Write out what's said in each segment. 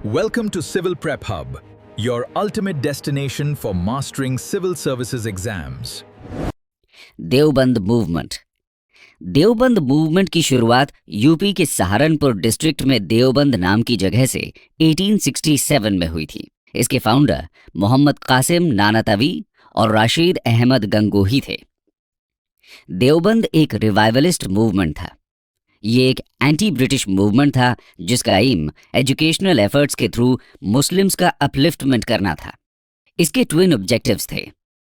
Welcome to Civil Prep Hub, your ultimate destination for mastering civil services exams. Deoband movement. Deoband movement की शुरुआत UP के Saharanpur district में देवबंद नाम की जगह से 1867 में हुई थी। इसके फाउंडर मोहम्मद कासिम नानातवी और राशिद अहमद गंगोही थे। देवबंद एक रिवाइवलिस्ट मूवमेंट था। ये एक एंटी ब्रिटिश मूवमेंट था जिसका एम एजुकेशनल एफर्ट्स के थ्रू मुस्लिम्स का अपलिफ्टमेंट करना था। इसके ट्विन ऑब्जेक्टिव्स थे।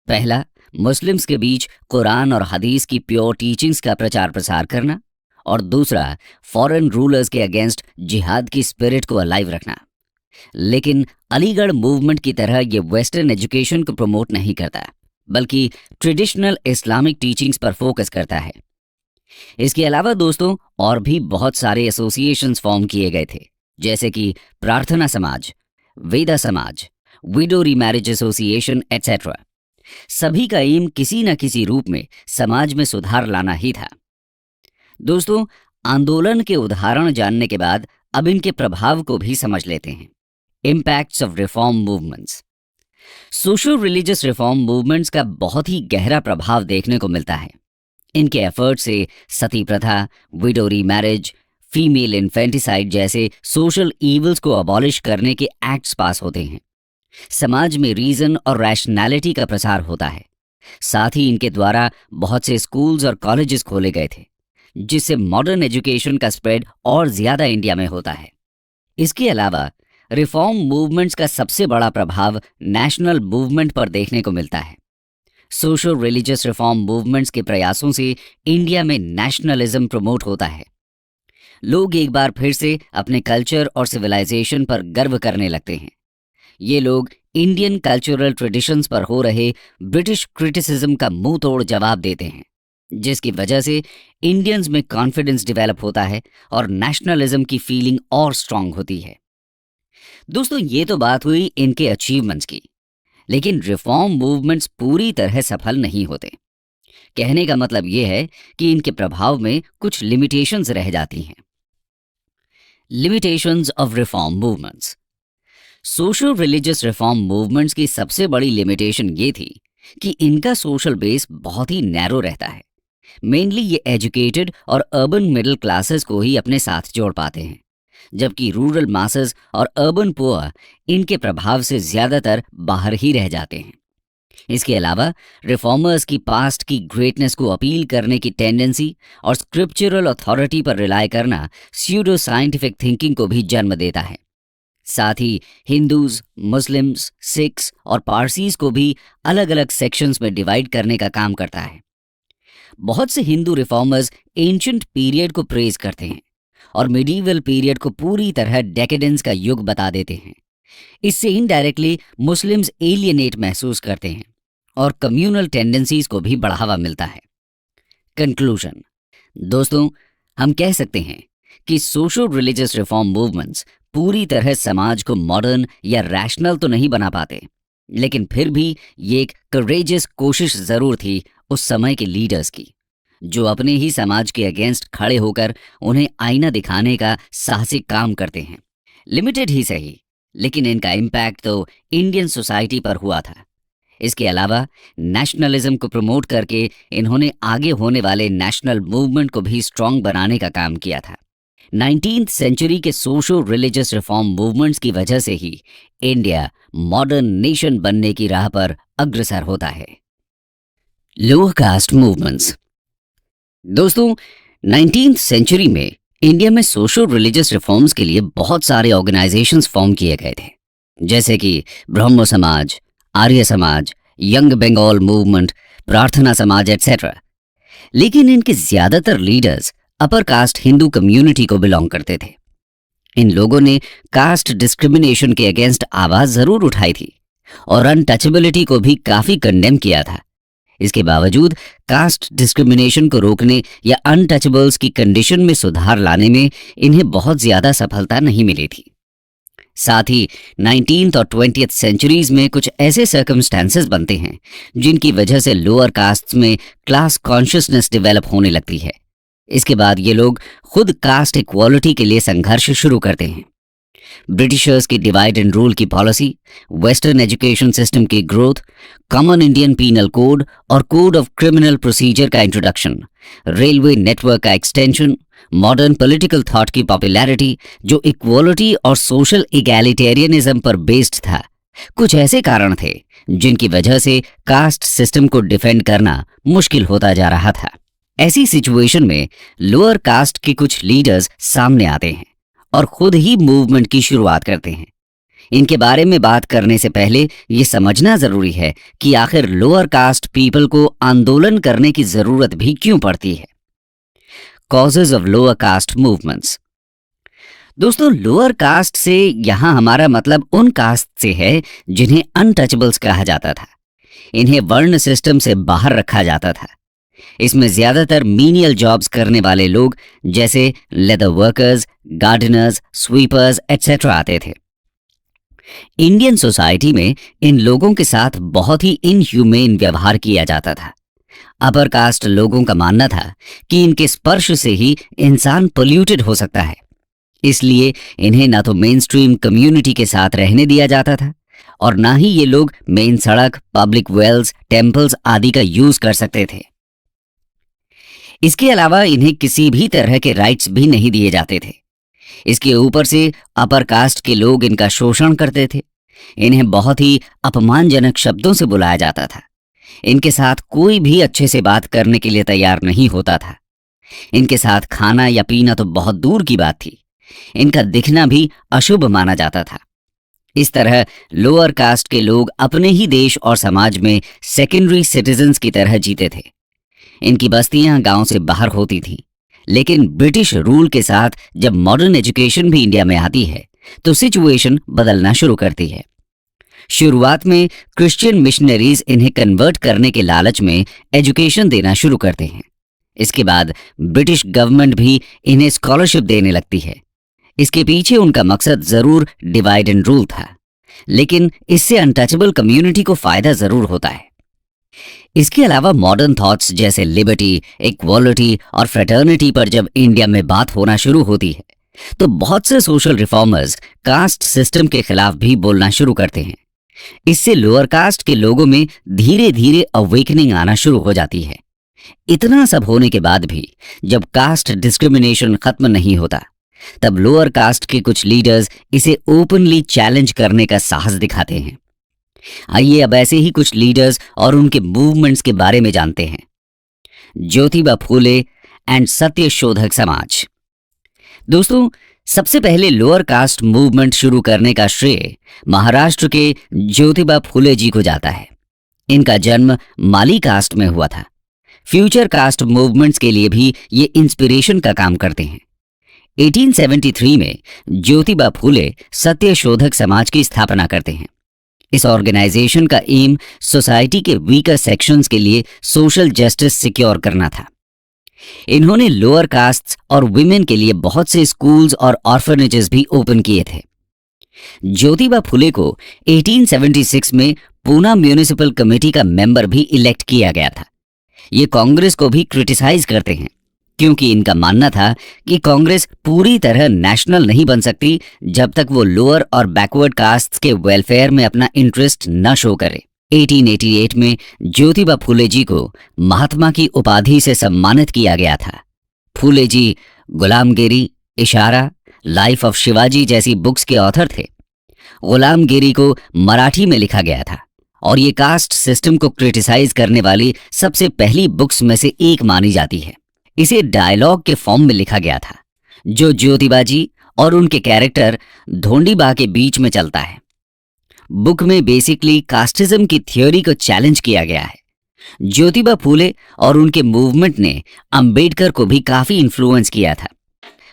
पहला, मुस्लिम्स के बीच कुरान और हदीस की प्योर टीचिंग्स का प्रचार प्रसार करना, और दूसरा, फॉरेन रूलर्स के अगेंस्ट जिहाद की स्पिरिट को अलाइव रखना। लेकिन अलीगढ़ मूवमेंट की तरह ये वेस्टर्न एजुकेशन को प्रमोट नहीं करता, बल्कि ट्रेडिशनल इस्लामिक टीचिंग्स पर फोकस करता है। इसके अलावा दोस्तों और भी बहुत सारे एसोसिएशंस फॉर्म किए गए थे, जैसे कि प्रार्थना समाज, वेदा समाज, विडो रीमैरिज एसोसिएशन एटसेट्रा। सभी का एम किसी न किसी रूप में समाज में सुधार लाना ही था। दोस्तों, आंदोलन के उदाहरण जानने के बाद अब इनके प्रभाव को भी समझ लेते हैं। Impacts of reform movements. Social religious reform movements का बहुत ही गहरा प्रभाव देखने को मिलता है। इनके एफर्ट से सती प्रथा, विडो रीमैरिज, फीमेल इन्फेंटिसाइड जैसे सोशल ईवल्स को अबॉलिश करने के एक्ट्स पास होते हैं। समाज में रीजन और रैशनैलिटी का प्रसार होता है। साथ ही इनके द्वारा बहुत से स्कूल्स और कॉलेजेस खोले गए थे, जिससे मॉडर्न एजुकेशन का स्प्रेड और ज्यादा इंडिया में होता है। इसके अलावा रिफॉर्म मूवमेंट्स का सबसे बड़ा प्रभाव नेशनल मूवमेंट पर देखने को मिलता है। सोशल रिलीजियस रिफॉर्म मूवमेंट्स के प्रयासों से इंडिया में नेशनलिज्म प्रमोट होता है। लोग एक बार फिर से अपने कल्चर और सिविलाइजेशन पर गर्व करने लगते हैं। ये लोग इंडियन कल्चरल ट्रेडिशंस पर हो रहे ब्रिटिश क्रिटिसिज्म का मुंह तोड़ जवाब देते हैं, जिसकी वजह से इंडियंस में कॉन्फिडेंस डेवलप होता है और नेशनलिज्म की फीलिंग और स्ट्रांग होती है। दोस्तों, ये तो बात हुई इनके अचीवमेंट्स की, लेकिन रिफॉर्म मूवमेंट्स पूरी तरह सफल नहीं होते। कहने का मतलब यह है कि इनके प्रभाव में कुछ लिमिटेशंस रह जाती हैं। Limitations of reform movements. Social religious reform movements की सबसे बड़ी लिमिटेशन ये थी कि इनका सोशल बेस बहुत ही नैरो रहता है। मेनली ये एजुकेटेड और अर्बन मिडिल क्लासेस को ही अपने साथ जोड़ पाते हैं, जबकि रूरल मासेस और अर्बन पुअर इनके प्रभाव से ज्यादातर बाहर ही रह जाते हैं। इसके अलावा रिफॉर्मर्स की पास्ट की ग्रेटनेस को अपील करने की टेंडेंसी और स्क्रिप्चरल अथॉरिटी पर रिलाय करना स्यूडो साइंटिफिक थिंकिंग को भी जन्म देता है। साथ ही हिंदूज, मुस्लिम्स, सिख्स और पारसीज को भी अलग अलग सेक्शंस में डिवाइड करने का काम करता है। बहुत से हिंदू रिफॉर्मर्स एंशिएंट पीरियड को प्रेज करते हैं और मिडीवल पीरियड को पूरी तरह डेकेडेंस का युग बता देते हैं। इससे इनडायरेक्टली मुस्लिम्स एलियनेट महसूस करते हैं और कम्युनल टेंडेंसीज को भी बढ़ावा मिलता है। कंक्लूजन। दोस्तों, हम कह सकते हैं कि सोशल रिलीजियस रिफॉर्म मूवमेंट्स पूरी तरह समाज को मॉडर्न या रैशनल तो नहीं बना पाते, लेकिन फिर भी ये एक करेजियस कोशिश जरूर थी उस समय के लीडर्स की, जो अपने ही समाज के अगेंस्ट खड़े होकर उन्हें आईना दिखाने का साहसिक काम करते हैं। लिमिटेड ही सही, लेकिन इनका इम्पैक्ट तो इंडियन सोसाइटी पर हुआ था। इसके अलावा नेशनलिज्म को प्रमोट करके इन्होंने आगे होने वाले नेशनल मूवमेंट को भी स्ट्रांग बनाने का काम किया था। 19th सेंचुरी के सोशल रिलीजियस रिफॉर्म मूवमेंट्स की वजह से ही इंडिया मॉडर्न नेशन बनने की राह पर अग्रसर होता है। Lower caste movements. दोस्तों, 19th सेंचुरी में इंडिया में सोशल रिलीजियस रिफॉर्म्स के लिए बहुत सारे ऑर्गेनाइजेशंस फॉर्म किए गए थे, जैसे कि ब्रह्मो समाज, आर्य समाज, यंग बंगाल मूवमेंट, प्रार्थना समाज एटसेट्रा। लेकिन इनके ज्यादातर leaders upper caste Hindu community को बिलोंग करते थे। इन लोगों ने कास्ट डिस्क्रिमिनेशन के अगेंस्ट आवाज जरूर उठाई थी और अनटचेबिलिटी को भी काफी कंडेम किया था। इसके बावजूद कास्ट डिस्क्रिमिनेशन को रोकने या अनटचेबल्स की कंडीशन में सुधार लाने में इन्हें बहुत ज्यादा सफलता नहीं मिली थी। साथ ही 19th और 20th सेंचुरीज में कुछ ऐसे सर्कमस्टेंसेस बनते हैं जिनकी वजह से लोअर कास्ट्स में क्लास कॉन्शियसनेस डेवलप होने लगती है। इसके बाद ये लोग खुद कास्ट इक्वालिटी के लिए संघर्ष शुरू करते हैं। ब्रिटिशर्स की डिवाइड एंड रूल की पॉलिसी, वेस्टर्न एजुकेशन सिस्टम की growth, common Indian penal code और कोड ऑफ क्रिमिनल प्रोसीजर का इंट्रोडक्शन, रेलवे नेटवर्क का एक्सटेंशन, मॉडर्न पॉलिटिकल थॉट की पॉपुलैरिटी जो इक्वालिटी और सोशल इगैलिटेरियनिज्म पर बेस्ड था, कुछ ऐसे कारण थे जिनकी वजह से कास्ट सिस्टम को डिफेंड करना मुश्किल होता जा रहा था। ऐसी सिचुएशन में लोअर कास्ट के कुछ लीडर्स सामने आते हैं और खुद ही मूवमेंट की शुरुआत करते हैं। इनके बारे में बात करने से पहले ये समझना जरूरी है कि आखिर लोअर कास्ट पीपल को आंदोलन करने की जरूरत भी क्यों पड़ती है। Causes of lower caste movements. दोस्तों, लोअर कास्ट से यहां हमारा मतलब उन कास्ट से है जिन्हें अनटचेबल्स कहा जाता था। इन्हें वर्ण सिस्टम से बाहर रखा जाता था। इसमें ज्यादातर मीनियल जॉब्स करने वाले लोग जैसे leather workers, Gardner's, sweepers etcetera आते थे। इंडियन सोसाइटी में इन लोगों के साथ बहुत ही इनह्यूमेन व्यवहार किया जाता था। अपर कास्ट लोगों का मानना था कि इनके स्पर्श से ही इंसान पोल्यूटेड हो सकता है, इसलिए इन्हें ना तो मेन स्ट्रीम कम्युनिटी के साथ रहने दिया जाता था और ना ही ये लोग मेन सड़क, पब्लिक वेल्स, टेम्पल्स आदि का यूज कर सकते थे। इसके अलावा इन्हें किसी भी तरह के राइट्स भी नहीं दिए जाते थे। इसके ऊपर से अपर कास्ट के लोग इनका शोषण करते थे। इन्हें बहुत ही अपमानजनक शब्दों से बुलाया जाता था। इनके साथ कोई भी अच्छे से बात करने के लिए तैयार नहीं होता था। इनके साथ खाना या पीना तो बहुत दूर की बात थी। इनका दिखना भी अशुभ माना जाता था। इस तरह लोअर कास्ट के लोग अपने ही देश और समाज में सेकेंडरी सिटीजन्स की तरह जीते थे। इनकी बस्तियां गांव से बाहर होती थीं, लेकिन ब्रिटिश रूल के साथ जब मॉडर्न एजुकेशन भी इंडिया में आती है तो सिचुएशन बदलना शुरू करती है। शुरुआत में क्रिश्चियन मिशनरीज इन्हें कन्वर्ट करने के लालच में एजुकेशन देना शुरू करते हैं। इसके बाद ब्रिटिश गवर्नमेंट भी इन्हें स्कॉलरशिप देने लगती है। इसके पीछे उनका मकसद जरूर डिवाइड एंड रूल था, लेकिन इससे अनटचेबल कम्युनिटी को फायदा जरूर होता है। इसके अलावा मॉडर्न थॉट्स जैसे लिबर्टी, इक्वालिटी और फ्रेटर्निटी पर जब इंडिया में बात होना शुरू होती है तो बहुत से सोशल रिफॉर्मर्स कास्ट सिस्टम के खिलाफ भी बोलना शुरू करते हैं। इससे लोअर कास्ट के लोगों में धीरे धीरे अवेकनिंग आना शुरू हो जाती है। इतना सब होने के बाद भी जब कास्ट डिस्क्रिमिनेशन खत्म नहीं होता, तब लोअर कास्ट के कुछ लीडर्स इसे ओपनली चैलेंज करने का साहस दिखाते हैं। आइए अब ऐसे ही कुछ लीडर्स और उनके मूवमेंट्स के बारे में जानते हैं। ज्योतिबा फूले एंड सत्य शोधक समाज। दोस्तों, सबसे पहले लोअर कास्ट मूवमेंट शुरू करने का श्रेय महाराष्ट्र के ज्योतिबा फूले जी को जाता है। इनका जन्म माली कास्ट में हुआ था। फ्यूचर कास्ट मूवमेंट्स के लिए भी ये इंस्पिरेशन का काम करते हैं। 1873 में ज्योतिबा फूले सत्य शोधक समाज की स्थापना करते हैं। इस ऑर्गेनाइजेशन का एम सोसाइटी के वीकर सेक्शंस के लिए सोशल जस्टिस सिक्योर करना था। इन्होंने लोअर कास्ट्स और विमेन के लिए बहुत से स्कूल्स और ऑर्फनेजेस भी ओपन किए थे। ज्योतिबा फुले को 1876 में पूना म्यूनिसिपल कमेटी का मेंबर भी इलेक्ट किया गया था। ये कांग्रेस को भी क्रिटिसाइज करते हैं, क्योंकि इनका मानना था कि कांग्रेस पूरी तरह नेशनल नहीं बन सकती जब तक वो लोअर और बैकवर्ड कास्ट्स के वेलफेयर में अपना इंटरेस्ट न शो करे। 1888 में ज्योतिबा फूले जी को महात्मा की उपाधि से सम्मानित किया गया था। फूले जी गुलामगिरी, इशारा, लाइफ ऑफ शिवाजी जैसी बुक्स के ऑथर थे। गुलामगिरी को मराठी में लिखा गया था और ये कास्ट सिस्टम को क्रिटिसाइज करने वाली सबसे पहली बुक्स में से एक मानी जाती है। इसे डायलॉग के फॉर्म में लिखा गया था, जो ज्योतिबा जी और उनके कैरेक्टर धोंडीबा के बीच में चलता है। बुक में बेसिकली कास्टिज्म की थ्योरी को चैलेंज किया गया है। ज्योतिबा फूले और उनके मूवमेंट ने अंबेडकर को भी काफी इन्फ्लुएंस किया था।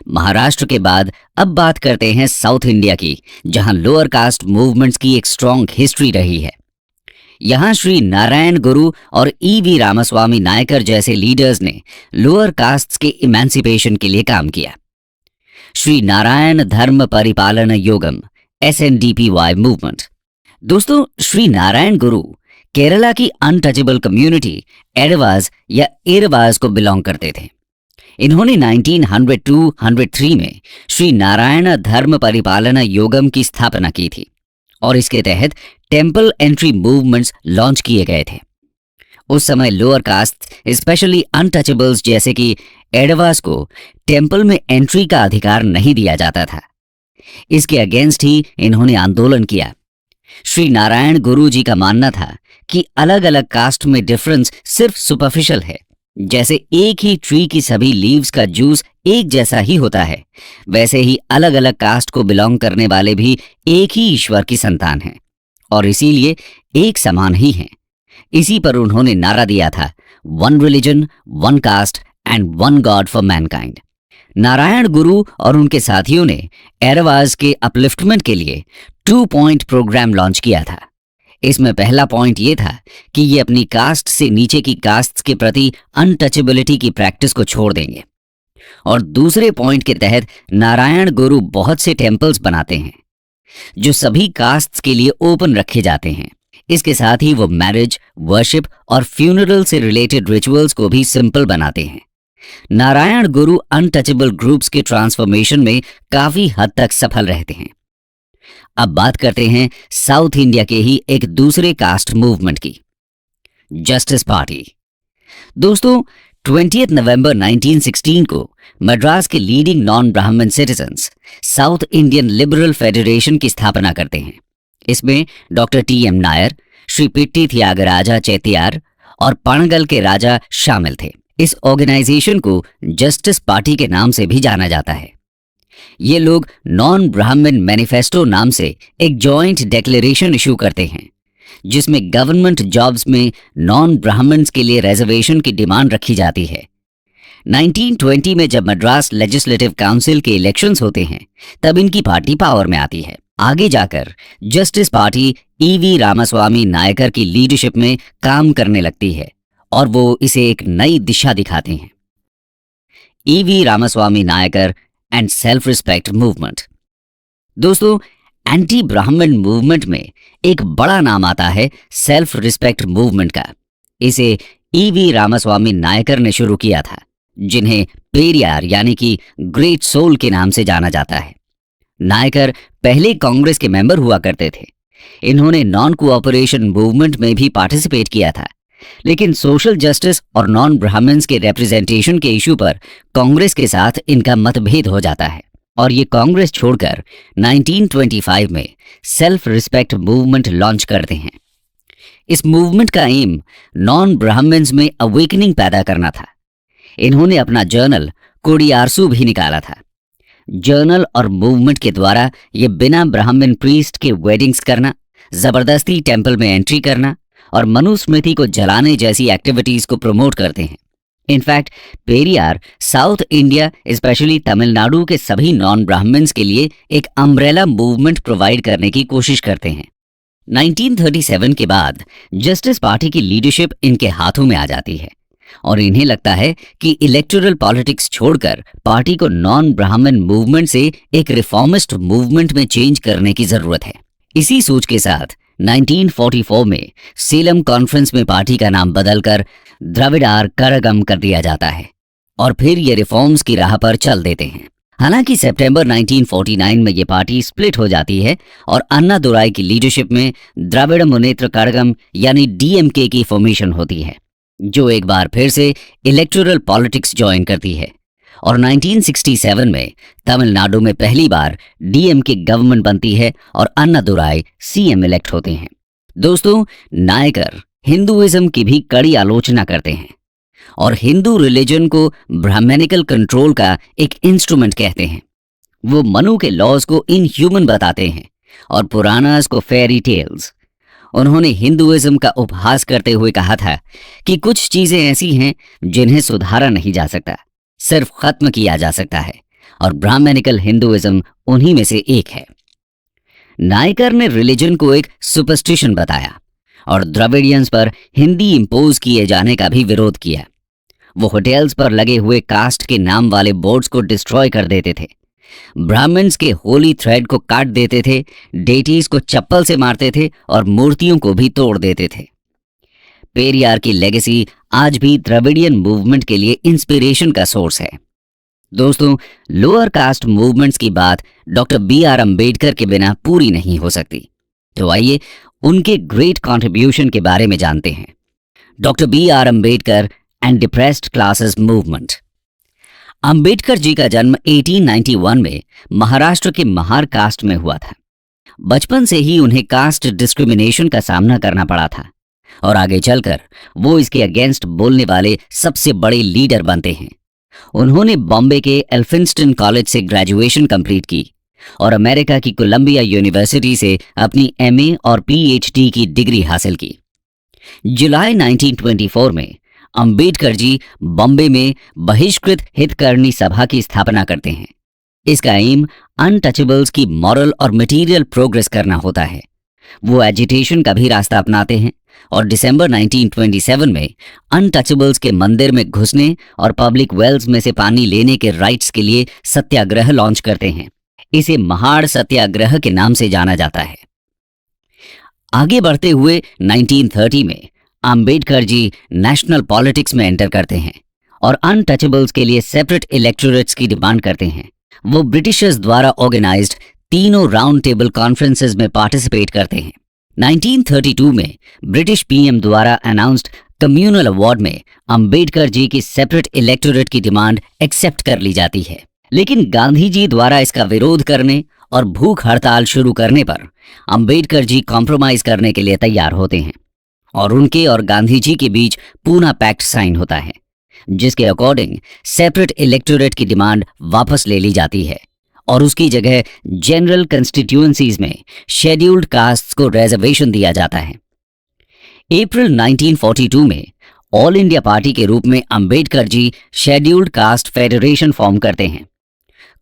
महाराष्ट्र के बाद अब बात करते हैं साउथ इंडिया की, जहां लोअर कास्ट मूवमेंट्स की एक स्ट्रॉन्ग हिस्ट्री रही है। यहां श्री नारायण गुरु और E.V. रामास्वामी नायकर जैसे लीडर्स ने लोअर कास्ट्स के इमेंसिपेशन के लिए काम किया। श्री नारायण धर्म परिपालन योगम SNDPY मूवमेंट। दोस्तों, श्री नारायण गुरु केरला की अनटचेबल कम्युनिटी एडवाज या एरवाज को बिलोंग करते थे। इन्होंने 1902-103 में श्री नारायण धर्म परिपालना योगम की स्थापना की थी और इसके तहत टेम्पल एंट्री मूवमेंट्स लॉन्च किए गए थे। उस समय लोअर कास्ट स्पेशली अनटचेबल्स जैसे कि एडवास को टेम्पल में एंट्री का अधिकार नहीं दिया जाता था। इसके अगेंस्ट ही इन्होंने आंदोलन किया। श्री नारायण गुरु जी का मानना था कि अलग अलग कास्ट में डिफरेंस सिर्फ सुपरफिशियल है। जैसे एक ही ट्री की सभी लीव्स का जूस एक जैसा ही होता है, वैसे ही अलग अलग कास्ट को बिलोंग करने वाले भी एक ही ईश्वर की संतान हैं और इसीलिए एक समान ही हैं। इसी पर उन्होंने नारा दिया था, one religion, one cast and one God for Mankind. Narayan गुरु और उनके साथियों ने एरवाज के अपलिफ्टमेंट के लिए 2 पॉइंट प्रोग्राम लॉन्च किया था। इसमें पहला पॉइंट ये था कि ये अपनी कास्ट से नीचे की कास्ट के प्रति अनटचेबिलिटी की प्रैक्टिस को छोड़ देंगे और दूसरे पॉइंट के तहत नारायण गुरु बहुत से टेम्पल्स बनाते हैं जो सभी कास्ट्स के लिए ओपन रखे जाते हैं। इसके साथ ही वो मैरिज, वर्शिप और फ्यूनरल से रिलेटेड रिचुअल्स को भी सिंपल बनाते हैं। नारायण गुरु अनटचेबल ग्रुप्स के ट्रांसफॉर्मेशन में काफी हद तक सफल रहते हैं। अब बात करते हैं साउथ इंडिया के ही एक दूसरे कास्ट मूवमेंट की, जस्टिस पार्टी। दोस्तों, 20 नवंबर 1916 को मद्रास के लीडिंग नॉन ब्राह्मण citizens south Indian liberal federation की स्थापना करते हैं। इसमें डॉक्टर टी.एम. नायर, श्री पिट्टी थियागराजा चेतियार और पणगल के राजा शामिल थे। इस ऑर्गेनाइजेशन को जस्टिस पार्टी के नाम से भी जाना जाता है। ये लोग नॉन ब्राह्मण मैनिफेस्टो नाम से एक जॉइंट डिक्लेरेशन इशू करते हैं जिसमें गवर्नमेंट जॉब्स में नॉन ब्राह्मण्स के लिए रिजर्वेशन की डिमांड रखी जाती है। 1920 में जब मद्रास लेजिस्लेटिव काउंसिल के इलेक्शंस होते हैं तब इनकी पार्टी पावर में आती है। आगे जाकर justice party EV Ramaswamy Naicker की लीडरशिप में काम करने लगती है और वो इसे एक नई दिशा दिखाते हैं। EV Ramaswamy Naicker and self respect movement. दोस्तों, एंटी ब्राह्मण मूवमेंट में एक बड़ा नाम आता है सेल्फ रिस्पेक्ट मूवमेंट का। इसे ईवी रामास्वामी नायकर ने शुरू किया था, जिन्हें पेरियार यानी कि ग्रेट सोल के नाम से जाना जाता है। नायकर पहले कांग्रेस के मेंबर हुआ करते थे। इन्होंने नॉन कोऑपरेशन मूवमेंट में भी पार्टिसिपेट किया था, लेकिन सोशल जस्टिस और नॉन ब्राह्मण्स के रिप्रेजेंटेशन के इशू पर कांग्रेस के साथ इनका मतभेद हो जाता है और ये कांग्रेस छोड़कर 1925 में सेल्फ रिस्पेक्ट मूवमेंट लॉन्च करते हैं। इस मूवमेंट का एम नॉन ब्राह्मण्स में अवेकनिंग पैदा करना था। इन्होंने अपना जर्नल कोडियारसू भी निकाला था। जर्नल और मूवमेंट के द्वारा ये बिना ब्राह्मण प्रीस्ट के वेडिंग्स करना, जबरदस्ती टेम्पल में एंट्री करना और मनुस्मृति को जलाने जैसी एक्टिविटीज को प्रमोट करते हैं। In fact Periyar south India specially Tamil Nadu के सभी नॉन ब्राह्मण्स के लिए एक अम्ब्रेला मूवमेंट प्रोवाइड करने की कोशिश करते हैं। 1937 के बाद जस्टिस पार्टी की लीडरशिप इनके हाथों में आ जाती है और इन्हें लगता है कि इलेक्टोरल पॉलिटिक्स छोड़कर पार्टी को नॉन ब्राह्मण मूवमेंट से एक रिफॉर्मिस्ट मूवमेंट में चेंज करने की जरूरत है। इसी सोच के साथ 1944 में सेलम कॉन्फ्रेंस में पार्टी का नाम बदलकर द्रविडार करगम कर दिया जाता है और फिर ये रिफॉर्म्स की राह पर चल देते हैं। हालांकि सितंबर 1949 में ये पार्टी स्प्लिट हो जाती है और अन्नादुराई की लीडरशिप में द्रविड़ मुनेत्र कड़गम यानी डीएमके की फॉर्मेशन होती है, जो एक बार फिर से इलेक्टोरल पॉलिटिक्स ज्वाइन करती है और 1967 में तमिलनाडु में पहली बार डीएमके गवर्नमेंट बनती है और अन्नादुराई सीएम इलेक्ट होते हैं। दोस्तों, नायकर हिंदुइज्म की भी कड़ी आलोचना करते हैं और हिंदू रिलीजन को ब्राह्मणिकल कंट्रोल का एक इंस्ट्रूमेंट कहते हैं। वो मनु के लॉज को इनह्यूमन बताते हैं और पुराणास को फेरी टेल्स। उन्होंने हिंदुइज्म का उपहास करते हुए कहा था कि कुछ चीजें ऐसी हैं जिन्हें सुधारा नहीं जा सकता, सिर्फ खत्म किया जा सकता है और ब्राह्मणिकल हिंदुइज्म उन्हीं में से एक है। नायकर ने रिलीजन को एक सुपरस्टिशन बताया और द्रविडियंस पर हिंदी इंपोज किए जाने का भी विरोध किया। वो होटल्स पर लगे हुए कास्ट के नाम वाले बोर्ड्स को डिस्ट्रॉय कर देते थे, ब्राह्मण्स के होली थ्रेड को काट देते थे, डेटीज को चप्पल से मारते थे और मूर्तियों को भी तोड़ देते थे। पेरियार की लेगेसी आज भी द्रविडियन मूवमेंट के लिए इंस्पिरेशन का सोर्स है। दोस्तों, लोअर कास्ट मूवमेंट्स की बात डॉक्टर बी आर अम्बेडकर के बिना पूरी नहीं हो सकती। तो आइए उनके ग्रेट कंट्रीब्यूशन के बारे में जानते हैं। Doctor B R Ambedkar and depressed classes movement. Ambedkar ji का जन्म 1891 में महाराष्ट्र के महार कास्ट में हुआ था। बचपन से ही उन्हें कास्ट डिस्क्रिमिनेशन का सामना करना पड़ा था और आगे चलकर वो इसके अगेंस्ट बोलने वाले सबसे बड़े लीडर बनते हैं। उन्होंने बॉम्बे के एल्फिंस्टन कॉलेज से ग्रेजुएशन कंप्लीट की और अमेरिका की कोलंबिया यूनिवर्सिटी से अपनी एमए और पीएचडी की डिग्री हासिल की। जुलाई 1924 में अंबेडकर जी बॉम्बे में बहिष्कृत हितकर्णी सभा की स्थापना करते हैं। इसका एम अनटचेबल्स की मॉरल और मटेरियल प्रोग्रेस करना होता है। वो एजिटेशन का भी रास्ता अपनाते हैं और दिसंबर 1927 में अनटचेबल्स के मंदिर में घुसने और पब्लिक वेल्स में से पानी लेने के राइट्स के लिए सत्याग्रह लॉन्च करते हैं। इसे महाड़ सत्याग्रह के नाम से जाना जाता है। आगे बढ़ते हुए 1930 में अंबेडकर जी नेशनल पॉलिटिक्स में एंटर करते हैं और अनटचेबल्स के लिए सेपरेट इलेक्टोरेट्स की डिमांड करते हैं। वो ब्रिटिशर्स द्वारा ऑर्गेनाइज्ड तीनों राउंड टेबल कॉन्फ्रेंसेस में पार्टिसिपेट करते हैं। 1932 में ब्रिटिश पीएम द्वारा अनाउंस्ड कम्युनल अवार्ड में अंबेडकर जी की सेपरेट इलेक्टोरेट की डिमांड एक्सेप्ट कर ली जाती है, लेकिन गांधी जी द्वारा इसका विरोध करने और भूख हड़ताल शुरू करने पर अंबेडकर जी कॉम्प्रोमाइज करने के लिए तैयार होते हैं और उनके और गांधी जी के बीच पूना पैक्ट साइन होता है, जिसके अकॉर्डिंग सेपरेट इलेक्टोरेट की डिमांड वापस ले ली जाती है और उसकी जगह जनरल कंस्टिट्यूएंसीज में शेड्यूल्ड कास्ट्स को रिजर्वेशन दिया जाता है। अप्रैल 1942 में ऑल इंडिया पार्टी के रूप में Ambedkar ji scheduled caste federation form करते हैं।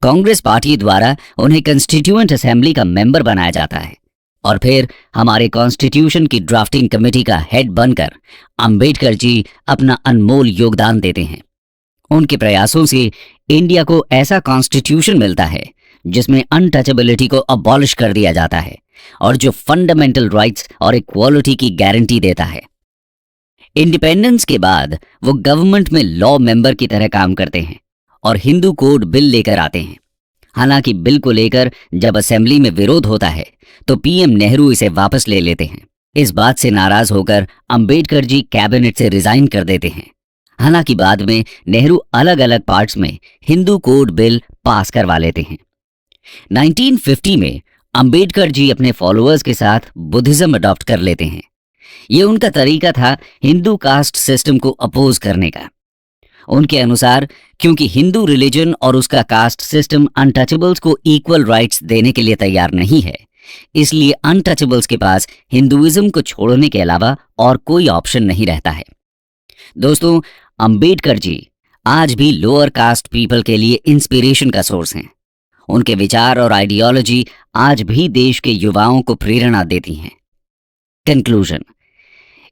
कांग्रेस पार्टी द्वारा उन्हें कंस्टिट्यूएंट असेंबली का मेंबर बनाया जाता है और फिर हमारे कॉन्स्टिट्यूशन की ड्राफ्टिंग कमेटी का हेड बनकर अंबेडकर जी अपना अनमोल योगदान देते हैं। उनके प्रयासों से इंडिया को ऐसा कॉन्स्टिट्यूशन मिलता है जिसमें अनटचेबिलिटी को अबॉलिश कर दिया जाता है और जो फंडामेंटल राइट्स और इक्वालिटी की गारंटी देता है। इंडिपेंडेंस के बाद वो गवर्नमेंट में लॉ मेंबर की तरह काम करते हैं और हिंदू कोड बिल लेकर आते हैं। हालांकि बिल को लेकर जब असेंबली में विरोध होता है तो पीएम नेहरू इसे वापस ले लेते हैं। इस बात से नाराज होकर अंबेडकर जी कैबिनेट से रिजाइन कर देते हैं। हालांकि बाद में नेहरू अलग अलग पार्ट्स में हिंदू कोड बिल पास करवा लेते हैं। 1950 में अंबेडकर जी अपने फॉलोअर्स के साथ बुद्धिज्म अडॉप्ट कर लेते हैं। ये उनका तरीका था हिंदू कास्ट सिस्टम को अपोज करने का। उनके अनुसार क्योंकि हिंदू रिलीजन और उसका कास्ट सिस्टम अनटचेबल्स को इक्वल राइट्स देने के लिए तैयार नहीं है, इसलिए अनटचेबल्स के पास हिंदुइज्म को छोड़ने के अलावा और कोई ऑप्शन नहीं रहता है। दोस्तों, अंबेडकर जी आज भी लोअर कास्ट पीपल के लिए इंस्पिरेशन का सोर्स हैं। उनके विचार और आइडियोलॉजी आज भी देश के युवाओं को प्रेरणा देती हैं। कंक्लूजन,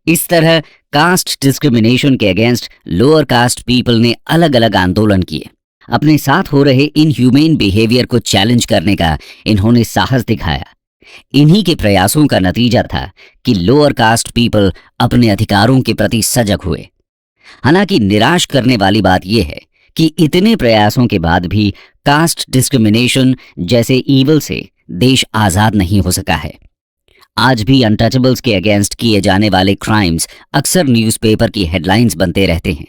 इस तरह कास्ट डिस्क्रिमिनेशन के अगेंस्ट लोअर कास्ट पीपल ने अलग अलग आंदोलन किए। अपने साथ हो रहे इनह्यूमेन बिहेवियर को चैलेंज करने का इन्होंने साहस दिखाया। इन्हीं के प्रयासों का नतीजा था कि लोअर कास्ट पीपल अपने अधिकारों के प्रति सजग हुए। हालांकि निराश करने वाली बात यह है कि इतने प्रयासों के बाद भी कास्ट डिस्क्रिमिनेशन जैसे ईवल से देश आजाद नहीं हो सका है। आज भी अनटचेबल्स के अगेंस्ट किए जाने वाले क्राइम्स अक्सर न्यूज़पेपर की हेडलाइंस बनते रहते हैं।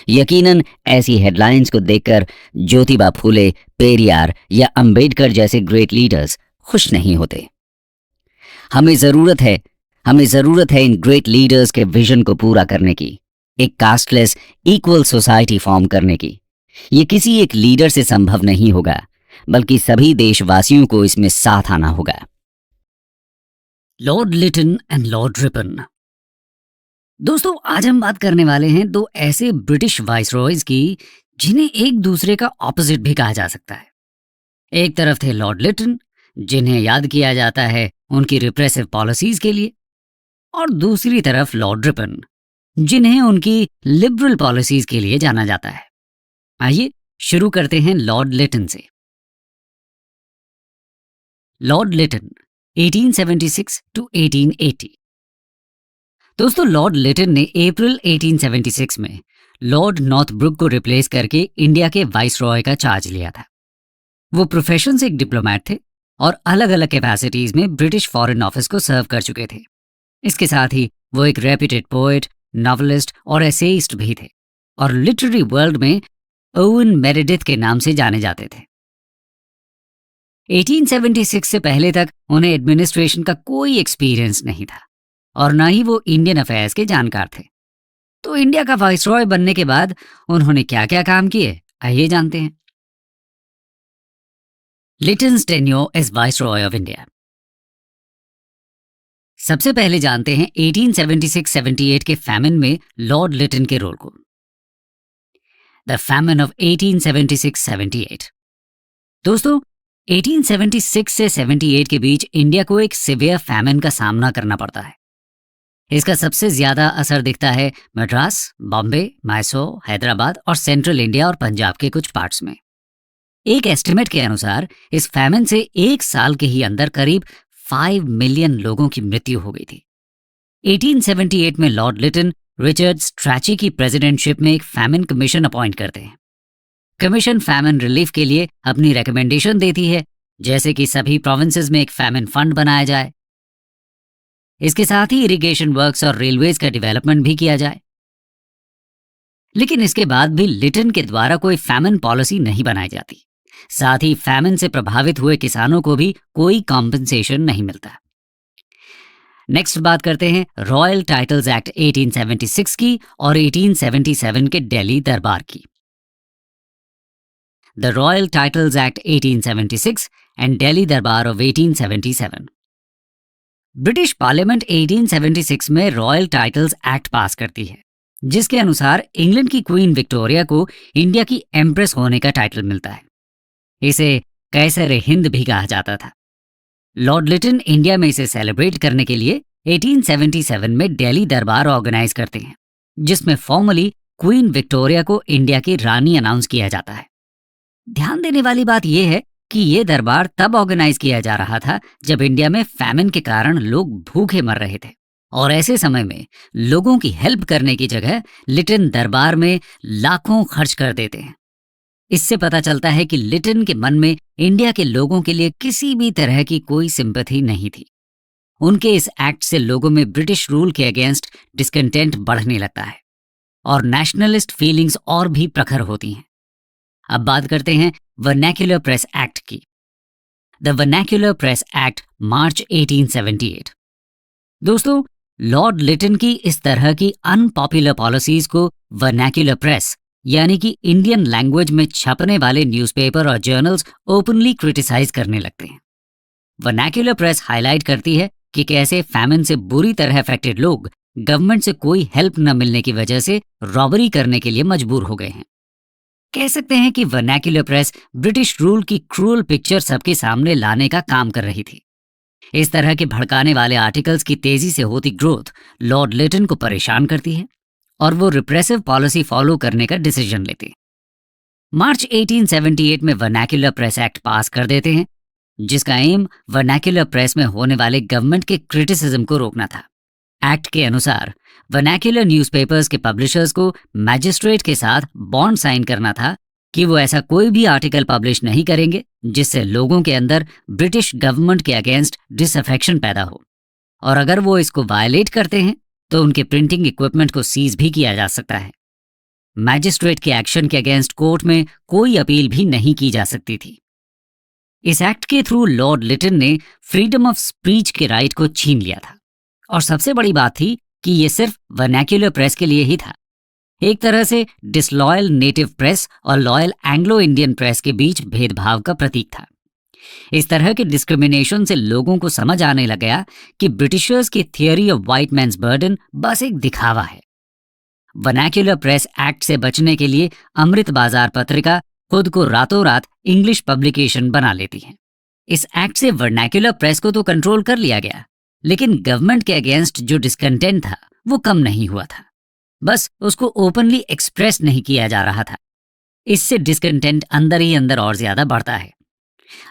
यकीनन ऐसी हेडलाइंस को देखकर ज्योतिबा फूले, पेरियार या अंबेडकर जैसे ग्रेट लीडर्स खुश नहीं होते। हमें जरूरत है इन ग्रेट लीडर्स के विजन को पूरा करने की, एक कास्टलेस इक्वल सोसाइटी फॉर्म करने की। ये किसी एक लीडर से संभव नहीं होगा, बल्कि सभी देशवासियों को इसमें साथ आना होगा। Lord Lytton and Lord Ripon. दोस्तों, आज हम बात करने वाले हैं दो ऐसे ब्रिटिश वाइसरॉयज की जिन्हें एक दूसरे का ऑपोजिट भी कहा जा सकता है। एक तरफ थे लॉर्ड लिटन, जिन्हें याद किया जाता है उनकी रिप्रेसिव पॉलिसीज के लिए, और दूसरी तरफ लॉर्ड रिपन, जिन्हें उनकी लिबरल पॉलिसीज के लिए जाना जाता है। आइए शुरू करते हैं लॉर्ड लिटन से। Lord Lytton 1876 to 1880। दोस्तों, लॉर्ड लिटन ने अप्रैल 1876 में लॉर्ड नॉर्थब्रुक को रिप्लेस करके इंडिया के वाइसरॉय का चार्ज लिया था। वो प्रोफेशन से एक डिप्लोमेट थे और अलग अलग कैपेसिटीज में ब्रिटिश फॉरेन ऑफिस को सर्व कर चुके थे। इसके साथ ही वो एक रेप्यूटेड पोएट, नॉवेलिस्ट और एसेइस्ट भी थे और लिटरेरी वर्ल्ड में ओवन मेरेडिथ के नाम से जाने जाते थे। 1876 से पहले तक उन्हें एडमिनिस्ट्रेशन का कोई एक्सपीरियंस नहीं था और ना ही वो इंडियन अफेयर्स के जानकार थे। तो इंडिया का वाइसरॉय बनने के बाद उन्होंने क्या क्या काम किए, आइए जानते हैं। Lytton's tenure as viceroy of India. सबसे पहले जानते हैं 1876-78 के फैमिन में लॉर्ड लिटन के रोल को। The famine of 1876-78। दोस्तों, 1876 से 78 के बीच इंडिया को एक सिवियर फैमिन का सामना करना पड़ता है। इसका सबसे ज्यादा असर दिखता है मद्रास, बॉम्बे, मैसूर, हैदराबाद और सेंट्रल इंडिया और पंजाब के कुछ पार्ट्स में। एक एस्टिमेट के अनुसार इस फैमिन से एक साल के ही अंदर करीब 5 मिलियन लोगों की मृत्यु हो गई थी। 1878 में लॉर्ड लिटन रिचर्ड स्ट्रैची की प्रेसिडेंटशिप में एक फैमिन कमीशन अपॉइंट करते हैं। कमीशन फैमिन रिलीफ के लिए अपनी रिकमेंडेशन देती है, जैसे कि सभी प्रोविंसेस में एक फैमिन फंड बनाया जाए। इसके साथ ही इरिगेशन वर्क्स और रेलवेज का डेवलपमेंट भी किया जाए। लेकिन इसके बाद भी लिटन के द्वारा कोई फैमिन पॉलिसी नहीं बनाई जाती। साथ ही फैमिन से प्रभावित हुए किसानों को भी कोई कॉम्पेंसेशन नहीं मिलता। नेक्स्ट बात करते हैं रॉयल टाइटल्स एक्ट 1876 की और 1877 के दिल्ली दरबार की। The royal titles act 1876 and Delhi दरबार ऑफ 1877। ब्रिटिश पार्लियामेंट 1876 में रॉयल टाइटल्स एक्ट पास करती है, जिसके अनुसार इंग्लैंड की क्वीन विक्टोरिया को इंडिया की एम्प्रेस होने का टाइटल मिलता है। इसे कैसर हिंद भी कहा जाता था। लॉर्ड लिटन इंडिया में इसे सेलिब्रेट करने के लिए 1877 में दिल्ली दरबार ऑर्गेनाइज करते हैं, जिसमें फॉर्मली क्वीन विक्टोरिया को इंडिया की रानी अनाउंस किया जाता है। ध्यान देने वाली बात यह है कि यह दरबार तब ऑर्गेनाइज किया जा रहा था जब इंडिया में फैमिन के कारण लोग भूखे मर रहे थे और ऐसे समय में लोगों की हेल्प करने की जगह लिटन दरबार में लाखों खर्च कर देते हैं। इससे पता चलता है कि लिटन के मन में इंडिया के लोगों के लिए किसी भी तरह की कोई सिंपैथी नहीं थी। उनके इस एक्ट से लोगों में ब्रिटिश रूल के अगेंस्ट डिस्कंटेंट बढ़ने लगता है और नेशनलिस्ट फीलिंग्स और भी प्रखर होती हैं। अब बात करते हैं वर्नैक्युलर प्रेस एक्ट की। द वर्नैक्युलर प्रेस एक्ट, मार्च 1878। दोस्तों, लॉर्ड लिटन की इस तरह की अनपॉपुलर पॉलिसीज को वर्नैक्युलर प्रेस यानी कि इंडियन लैंग्वेज में छपने वाले न्यूज़पेपर और जर्नल्स ओपनली क्रिटिसाइज करने लगते हैं। वर्नैक्युलर प्रेस हाईलाइट करती है कि कैसे फैमिन से बुरी तरह अफेक्टेड लोग गवर्नमेंट से कोई हेल्प न मिलने की वजह से रॉबरी करने के लिए मजबूर हो गए हैं। कह सकते हैं कि वर्नैक्युलर प्रेस ब्रिटिश रूल की क्रूअल पिक्चर सबके सामने लाने का काम कर रही थी। इस तरह के भड़काने वाले आर्टिकल्स की तेजी से होती ग्रोथ लॉर्ड लिटन को परेशान करती है और वो रिप्रेसिव पॉलिसी फॉलो करने का डिसीजन लेते हैं। मार्च 1878 में वर्नैक्युलर प्रेस एक्ट पास कर देते हैं, जिसका एम वर्नैक्युलर प्रेस में होने वाले गवर्नमेंट के क्रिटिसिज्म को रोकना था। एक्ट के अनुसार वर्नैक्युलर न्यूज़पेपर्स के पब्लिशर्स को मैजिस्ट्रेट के साथ बॉन्ड साइन करना था कि वो ऐसा कोई भी आर्टिकल पब्लिश नहीं करेंगे जिससे लोगों के अंदर ब्रिटिश गवर्नमेंट के अगेंस्ट डिसअफेक्शन पैदा हो, और अगर वो इसको वायलेट करते हैं तो उनके प्रिंटिंग इक्विपमेंट को सीज भी किया जा सकता है। मैजिस्ट्रेट के एक्शन के अगेंस्ट कोर्ट में कोई अपील भी नहीं की जा सकती थी। इस एक्ट के थ्रू लॉर्ड लिटन ने फ्रीडम ऑफ स्पीच के राइट को छीन लिया था, और सबसे बड़ी बात थी कि यह सिर्फ वर्नैक्युलर प्रेस के लिए ही था। एक तरह से डिसलॉयल नेटिव प्रेस और लॉयल एंग्लो इंडियन प्रेस के बीच भेदभाव का प्रतीक था। इस तरह के डिस्क्रिमिनेशन से लोगों को समझ आने लग गया कि ब्रिटिशर्स की theory of white man's burden बस एक दिखावा है। वर्नैक्युलर प्रेस एक्ट से बचने के लिए अमृत बाजार पत्रिका खुद को रातों रात इंग्लिश पब्लिकेशन बना लेती है। इस एक्ट से वर्नैक्युलर प्रेस को तो कंट्रोल कर लिया गया, लेकिन गवर्नमेंट के अगेंस्ट जो डिस्कंटेंट था वो कम नहीं हुआ था, बस उसको ओपनली एक्सप्रेस नहीं किया जा रहा था। इससे डिस्कंटेंट अंदर ही अंदर और ज्यादा बढ़ता है।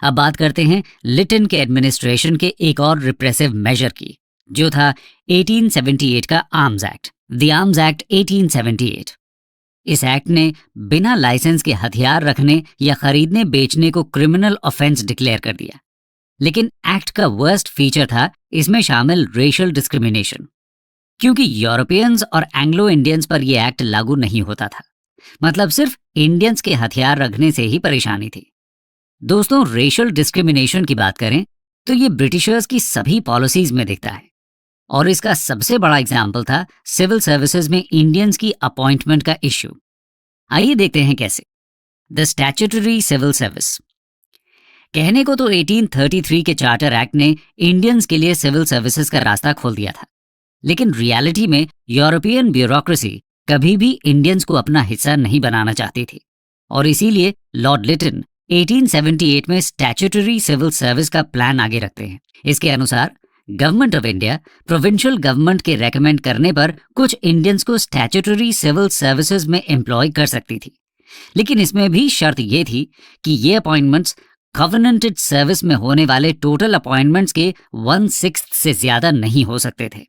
अब बात करते हैं लिटन के एडमिनिस्ट्रेशन के एक और रिप्रेसिव मेजर की, जो था 1878 का arms act, the arms act 1878। इस एक्ट ने बिना लाइसेंस के हथियार रखने या खरीदने बेचने को क्रिमिनल ऑफेंस डिक्लेयर कर दिया। लेकिन एक्ट का वर्स्ट फीचर था इसमें शामिल रेशियल डिस्क्रिमिनेशन, क्योंकि यूरोपियंस और एंग्लो इंडियंस पर यह एक्ट लागू नहीं होता था। मतलब सिर्फ इंडियंस के हथियार रखने से ही परेशानी थी। दोस्तों, रेशियल डिस्क्रिमिनेशन की बात करें तो ये ब्रिटिशर्स की सभी पॉलिसीज में दिखता है, और इसका सबसे बड़ा एग्जाम्पल था सिविल सर्विसेज में इंडियंस की अपॉइंटमेंट का इश्यू। आइए देखते हैं कैसे। The statutory civil service. कहने को तो 1833 के चार्टर एक्ट ने इंडियंस के लिए सिविल सर्विसेज का रास्ता खोल दिया था, लेकिन रियलिटी में यूरोपियन ब्यूरोक्रेसी कभी भी इंडियंस को अपना हिस्सा नहीं बनाना चाहती थी, और इसीलिए लॉर्ड लिटन 1878 में स्टैट्यूटरी सिविल सर्विस का प्लान आगे रखते हैं। इसके अनुसार government of India provincial government के रेकमेंड करने पर कुछ इंडियंस को स्टैट्यूटरी सिविल सर्विसेज में एम्प्लॉय कर सकती थी, लेकिन इसमें भी शर्त ये थी कि ये अपॉइंटमेंट्स कॉवेनेंटेड सर्विस में होने वाले टोटल अपॉइंटमेंट्स के 1/6 से ज्यादा नहीं हो सकते थे।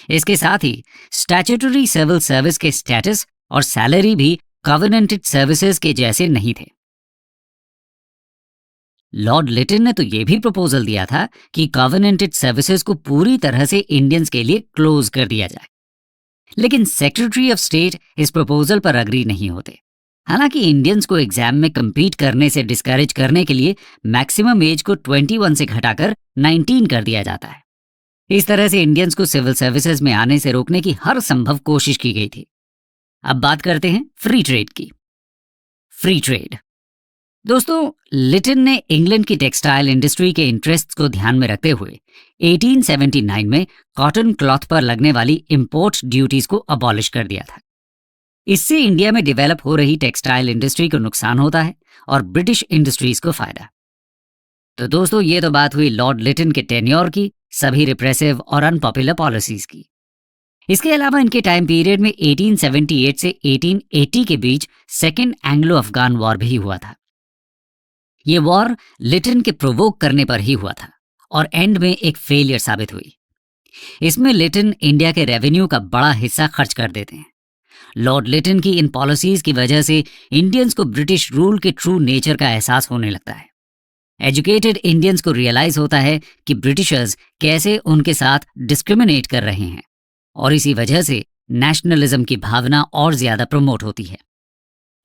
इसके साथ ही स्टैट्यूटरी सिविल सर्विस के स्टेटस और सैलरी भी कॉवेनेंटेड सर्विसेज के जैसे नहीं थे। लॉर्ड लिटन ने तो यह भी प्रपोजल दिया था कि कॉवेनेंटेड सर्विसेज को पूरी तरह से इंडियंस के लिए क्लोज कर दिया जाए, लेकिन सेक्रेटरी ऑफ स्टेट इस प्रपोजल पर अग्री नहीं होते। हालांकि इंडियंस को एग्जाम में compete करने से डिस्करेज करने के लिए मैक्सिमम एज को 21 से घटाकर 19 कर दिया जाता है। इस तरह से इंडियंस को सिविल सर्विसेज में आने से रोकने की हर संभव कोशिश की गई थी। अब बात करते हैं फ्री ट्रेड की। Free trade. दोस्तों, लिटन ने इंग्लैंड की टेक्सटाइल इंडस्ट्री के इंटरेस्ट्स को ध्यान में रखते हुए 1879 में कॉटन क्लॉथ पर लगने वाली इंपोर्ट ड्यूटीज को अबॉलिश कर दिया था। इससे इंडिया में डेवलप हो रही टेक्सटाइल इंडस्ट्री को नुकसान होता है और ब्रिटिश इंडस्ट्रीज को फायदा। तो दोस्तों, ये तो बात हुई लॉर्ड लिटन के टेन्योर की, सभी रिप्रेसिव और अनपॉपुलर पॉलिसीज की। इसके अलावा इनके टाइम पीरियड में 1878 से 1880 के बीच सेकेंड एंग्लो अफगान वॉर भी हुआ था। ये वॉर लिटन के प्रोवोक करने पर ही हुआ था और एंड में एक फेलियर साबित हुई। इसमें लिटन इंडिया के रेवेन्यू का बड़ा हिस्सा खर्च कर देते हैं। लॉर्ड लिटन की इन पॉलिसीज की वजह से इंडियंस को ब्रिटिश रूल के ट्रू नेचर का एहसास होने लगता है। एजुकेटेड इंडियंस को रियलाइज होता है कि ब्रिटिशर्स कैसे उनके साथ डिस्क्रिमिनेट कर रहे हैं, और इसी वजह से नेशनलिज्म की भावना और ज्यादा प्रमोट होती है।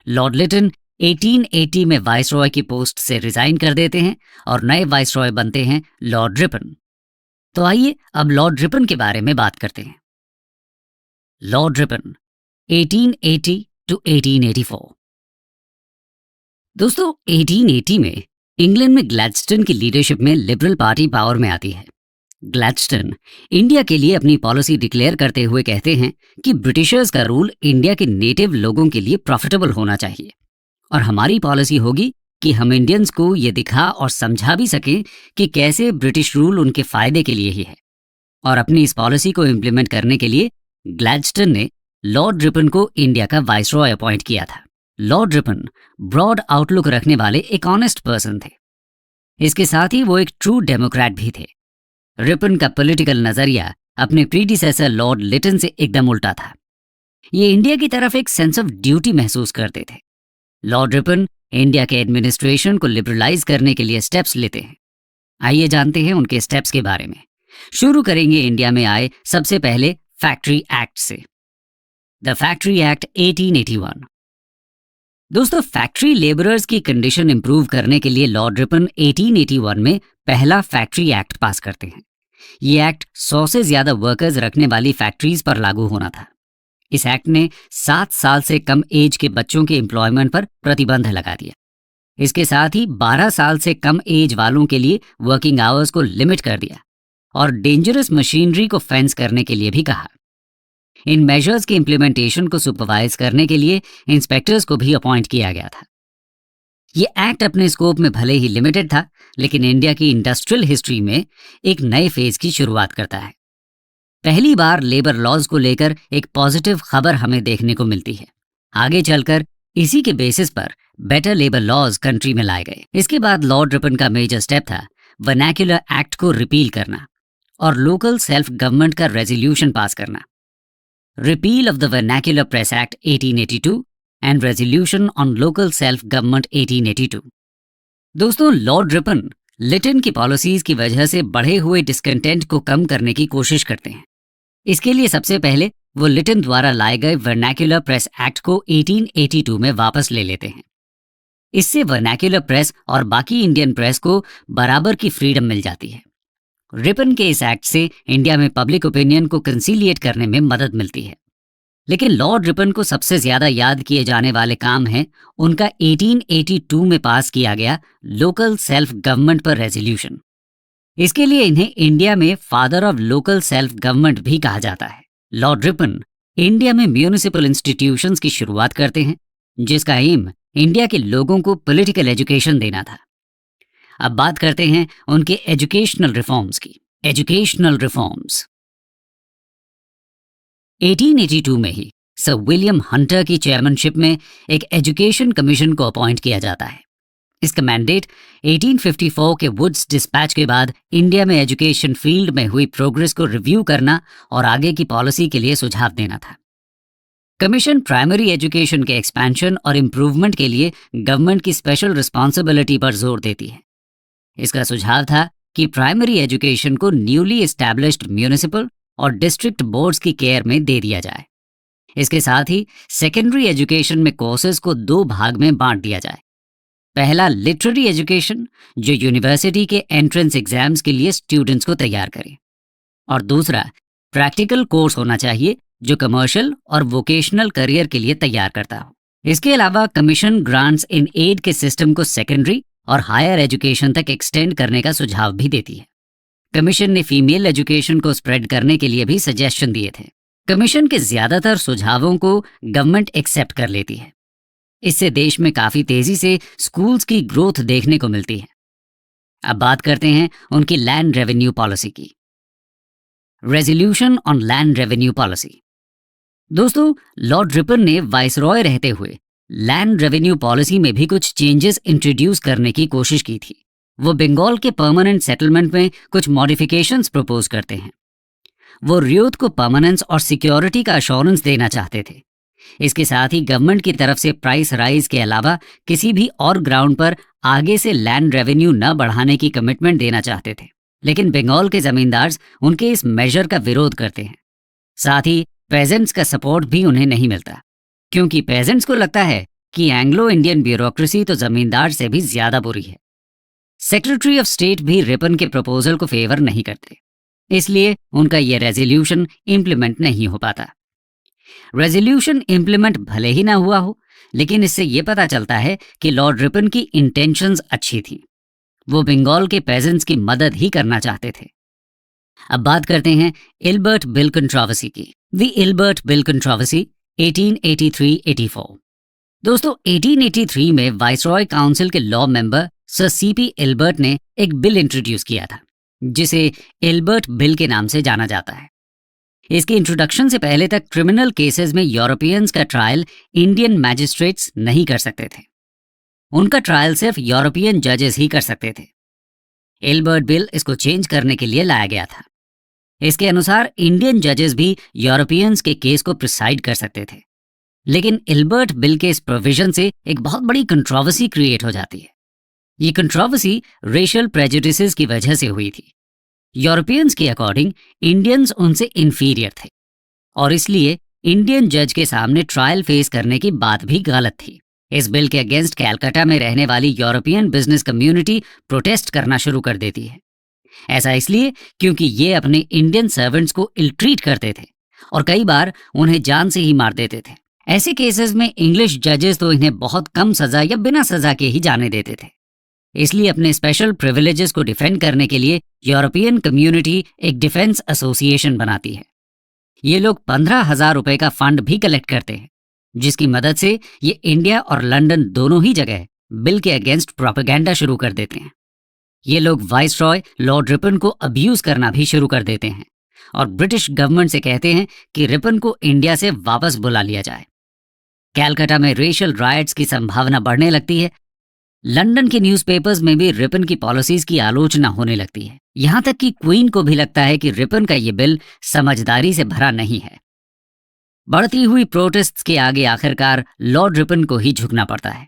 लॉर्ड लिटन 1880 में वाइसरॉय की पोस्ट से रिजाइन कर देते हैं और नए वाइसरॉय बनते हैं लॉर्ड रिपन। तो आइए अब लॉर्ड रिपन के बारे में बात करते हैं। Lord Ripon 1880 to 1884। दोस्तों, 1880 में इंग्लैंड में ग्लैडस्टन की लीडरशिप में लिबरल पार्टी पावर में आती है। ग्लैडस्टन इंडिया के लिए अपनी पॉलिसी डिक्लेयर करते हुए कहते हैं कि ब्रिटिशर्स का रूल इंडिया के नेटिव लोगों के लिए प्रॉफिटेबल होना चाहिए, और हमारी पॉलिसी होगी कि हम इंडियंस को ये दिखा और समझा भी सकें कि कैसे ब्रिटिश रूल उनके फायदे के लिए ही है। और अपनी इस पॉलिसी को इम्प्लीमेंट करने के लिए ग्लैडस्टन ने लॉर्ड रिपन को इंडिया का वाइसरॉय अपॉइंट किया था। लॉर्ड रिपन ब्रॉड आउटलुक रखने वाले एक ऑनेस्ट पर्सन थे। इसके साथ ही वो एक ट्रू डेमोक्रेट भी थे। रिपन का पॉलिटिकल नजरिया अपने प्रीडिसेसर लॉर्ड लिटन से एकदम उल्टा था। ये इंडिया की तरफ एक सेंस ऑफ ड्यूटी महसूस करते थे। लॉर्ड रिपन इंडिया के एडमिनिस्ट्रेशन को लिबरलाइज करने के लिए स्टेप्स लेते हैं। आइए जानते हैं उनके स्टेप्स के बारे में। शुरू करेंगे इंडिया में आए सबसे पहले फैक्ट्री एक्ट से। The factory act 1881। दोस्तों, फैक्ट्री लेबरर्स की कंडीशन इंप्रूव करने के लिए लॉर्ड रिपन 1881 में पहला फैक्ट्री एक्ट पास करते हैं। ये एक्ट 100 से ज्यादा वर्कर्स रखने वाली फैक्ट्रीज पर लागू होना था। इस एक्ट ने 7 साल से कम एज के बच्चों के एम्प्लॉयमेंट पर प्रतिबंध लगा दिया। इसके साथ ही 12 साल से कम एज वालों के लिए वर्किंग आवर्स को लिमिट कर दिया और डेंजरस मशीनरी को फेंस करने के लिए भी कहा। इन मेजर्स के इम्प्लीमेंटेशन को सुपरवाइज करने के लिए इंस्पेक्टर्स को भी अपॉइंट किया गया था। ये एक्ट अपने स्कोप में भले ही लिमिटेड था, लेकिन इंडिया की इंडस्ट्रियल हिस्ट्री में एक नए फेज की शुरुआत करता है। पहली बार लेबर लॉज को लेकर एक पॉजिटिव खबर हमें देखने को मिलती है। आगे चलकर इसी के बेसिस पर बेटर लेबर लॉज कंट्री में लाए गए। इसके बाद लॉर्ड रिपन का मेजर स्टेप था वर्नाक्युलर एक्ट को रिपील करना और लोकल सेल्फ गवर्नमेंट का रेजोल्यूशन पास करना। repeal of the Vernacular Press Act 1882 and Resolution on Local Self-Government 1882। दोस्तों, लॉर्ड रिपन लिटन की पॉलिसीज की वजह से बढ़े हुए डिस्कंटेंट को कम करने की कोशिश करते हैं। इसके लिए सबसे पहले वो लिटन द्वारा लाए गए वर्नैक्युलर प्रेस एक्ट को 1882 में वापस ले लेते हैं। इससे वर्नैक्युलर प्रेस और बाकी इंडियन प्रेस को बराबर की फ्रीडम मिल जाती है। रिपन के इस एक्ट से इंडिया में पब्लिक ओपिनियन को कंसीलिएट करने में मदद मिलती है। लेकिन लॉर्ड रिपन को सबसे ज्यादा याद किए जाने वाले काम है उनका 1882 में पास किया गया लोकल सेल्फ गवर्नमेंट पर रेजोल्यूशन। इसके लिए इन्हें इंडिया में father of local self government भी कहा जाता है। लॉर्ड रिपन इंडिया में म्यूनिसिपल इंस्टीट्यूशंस की शुरुआत करते हैं, जिसका एम इंडिया के लोगों को पॉलिटिकल एजुकेशन देना था। अब बात करते हैं उनके एजुकेशनल रिफॉर्म्स की। एजुकेशनल रिफॉर्म्स 1882 में ही सर विलियम हंटर की चेयरमैनशिप में एक एजुकेशन कमीशन को अपॉइंट किया जाता है। इसका मैंडेट 1854 के वुड्स डिस्पैच के बाद इंडिया में एजुकेशन फील्ड में हुई प्रोग्रेस को रिव्यू करना और आगे की पॉलिसी के लिए सुझाव देना था। कमीशन प्राइमरी एजुकेशन के एक्सपेंशन और इम्प्रूवमेंट के लिए गवर्नमेंट की स्पेशल रिस्पॉन्सिबिलिटी पर जोर देती है। इसका सुझाव था कि प्राइमरी एजुकेशन को न्यूली एस्टैब्लिश्ड म्यूनिसिपल और डिस्ट्रिक्ट बोर्ड्स की केयर में दे दिया जाए। इसके साथ ही सेकेंडरी एजुकेशन में कोर्सेज को 2 भाग में बांट दिया जाए। पहला लिटरेरी एजुकेशन, जो यूनिवर्सिटी के एंट्रेंस एग्जाम्स के लिए स्टूडेंट्स को तैयार करे, और दूसरा प्रैक्टिकल कोर्स होना चाहिए जो कमर्शियल और वोकेशनल करियर के लिए तैयार करता हो। इसके अलावा कमीशन ग्रांट्स इन एड के सिस्टम को सेकेंडरी और हायर एजुकेशन तक एक्सटेंड करने का सुझाव भी देती है। कमीशन ने फीमेल एजुकेशन को स्प्रेड करने के लिए भी सजेशन दिए थे। कमीशन के ज्यादातर सुझावों को गवर्नमेंट एक्सेप्ट कर लेती है। इससे देश में काफी तेजी से स्कूल्स की ग्रोथ देखने को मिलती है। अब बात करते हैं उनकी लैंड रेवेन्यू पॉलिसी की। Resolution on land revenue policy. दोस्तों, लॉर्ड रिपन ने वाइसरॉय रहते हुए लैंड रेवेन्यू पॉलिसी में भी कुछ चेंजेस इंट्रोड्यूस करने की कोशिश की थी। वो बंगाल के परमानेंट सेटलमेंट में कुछ मॉडिफिकेशंस प्रपोज करते हैं। वो रियोत को परमानेंस और सिक्योरिटी का अश्योरेंस देना चाहते थे। इसके साथ ही गवर्नमेंट की तरफ से प्राइस राइज के अलावा किसी भी और ग्राउंड पर आगे से लैंड रेवेन्यू न बढ़ाने की कमिटमेंट देना चाहते थे। लेकिन बंगाल के जमींदार उनके इस मेजर का विरोध करते हैं। साथ ही पेजेंट्स का सपोर्ट भी उन्हें नहीं मिलता, क्योंकि पेजेंट्स को लगता है कि एंग्लो इंडियन ब्यूरोक्रेसी तो जमींदार से भी ज्यादा बुरी है। सेक्रेटरी ऑफ स्टेट भी रिपन के प्रपोजल को फेवर नहीं करते, इसलिए उनका यह रेजोल्यूशन इंप्लीमेंट नहीं हो पाता। रेजोल्यूशन इंप्लीमेंट भले ही ना हुआ हो, लेकिन इससे यह पता चलता है कि लॉर्ड रिपन की इंटेंशंस अच्छी थी। वो बंगाल के पेजेंट्स की मदद ही करना चाहते थे। अब बात करते हैं इल्बर्ट बिल कंट्रोवर्सी की। The Ilbert bill controversy 1883-84। दोस्तों, 1883 में वाइसरॉय काउंसिल के law member sir CP Ilbert ने एक बिल इंट्रोड्यूस किया था, जिसे इल्बर्ट बिल के नाम से जाना जाता है। इसके इंट्रोडक्शन से पहले तक क्रिमिनल केसेस में यूरोपियंस का ट्रायल इंडियन मैजिस्ट्रेट्स नहीं कर सकते थे। उनका ट्रायल सिर्फ यूरोपियन जजेस ही कर सकते थे। इल्बर्ट बिल इसको चेंज करने के लिए लाया गया था। इसके अनुसार इंडियन जजेस भी यूरोपियंस के केस को प्रिसाइड कर सकते थे। लेकिन इल्बर्ट बिल के इस प्रोविजन से एक बहुत बड़ी कंट्रोवर्सी क्रिएट हो जाती है। ये कंट्रोवर्सी रेशियल प्रेजुडिसेस की वजह से हुई थी। यूरोपियंस के अकॉर्डिंग इंडियंस उनसे इंफीरियर थे, और इसलिए इंडियन जज के सामने ट्रायल फेस करने की बात भी गलत थी। इस बिल के अगेंस्ट कैलकाटा में रहने वाली यूरोपियन बिजनेस कम्युनिटी प्रोटेस्ट करना शुरू कर देती है। ऐसा इसलिए क्योंकि ये अपने इंडियन सर्वेंट्स को इलट्रीट करते थे और कई बार उन्हें जान से ही मार देते थे। ऐसे केसेस में इंग्लिश जजेस तो इन्हें बहुत कम सजा या बिना सजा के ही जाने देते थे। इसलिए अपने स्पेशल प्रिविलेजेस को डिफेंड करने के लिए यूरोपियन कम्युनिटी एक डिफेंस एसोसिएशन बनाती है। ये लोग 15,000 रुपए का फंड भी कलेक्ट करते हैं, जिसकी मदद से ये इंडिया और लंदन दोनों ही जगह बिल के अगेंस्ट प्रोपेगेंडा शुरू कर देते हैं। ये लोग वाइसरॉय लॉर्ड रिपन को अब्यूज करना भी शुरू कर देते हैं और ब्रिटिश गवर्नमेंट से कहते हैं कि रिपन को इंडिया से वापस बुला लिया जाए। कैलकाटा में रेशियल राइट्स की संभावना बढ़ने लगती है। लंदन के न्यूज़पेपर्स में भी रिपन की पॉलिसीज की आलोचना होने लगती है। यहां तक कि क्वीन को भी लगता है कि रिपन का ये बिल समझदारी से भरा नहीं है। बढ़ती हुई प्रोटेस्ट्स के आगे आखिरकार लॉर्ड रिपन को ही झुकना पड़ता है।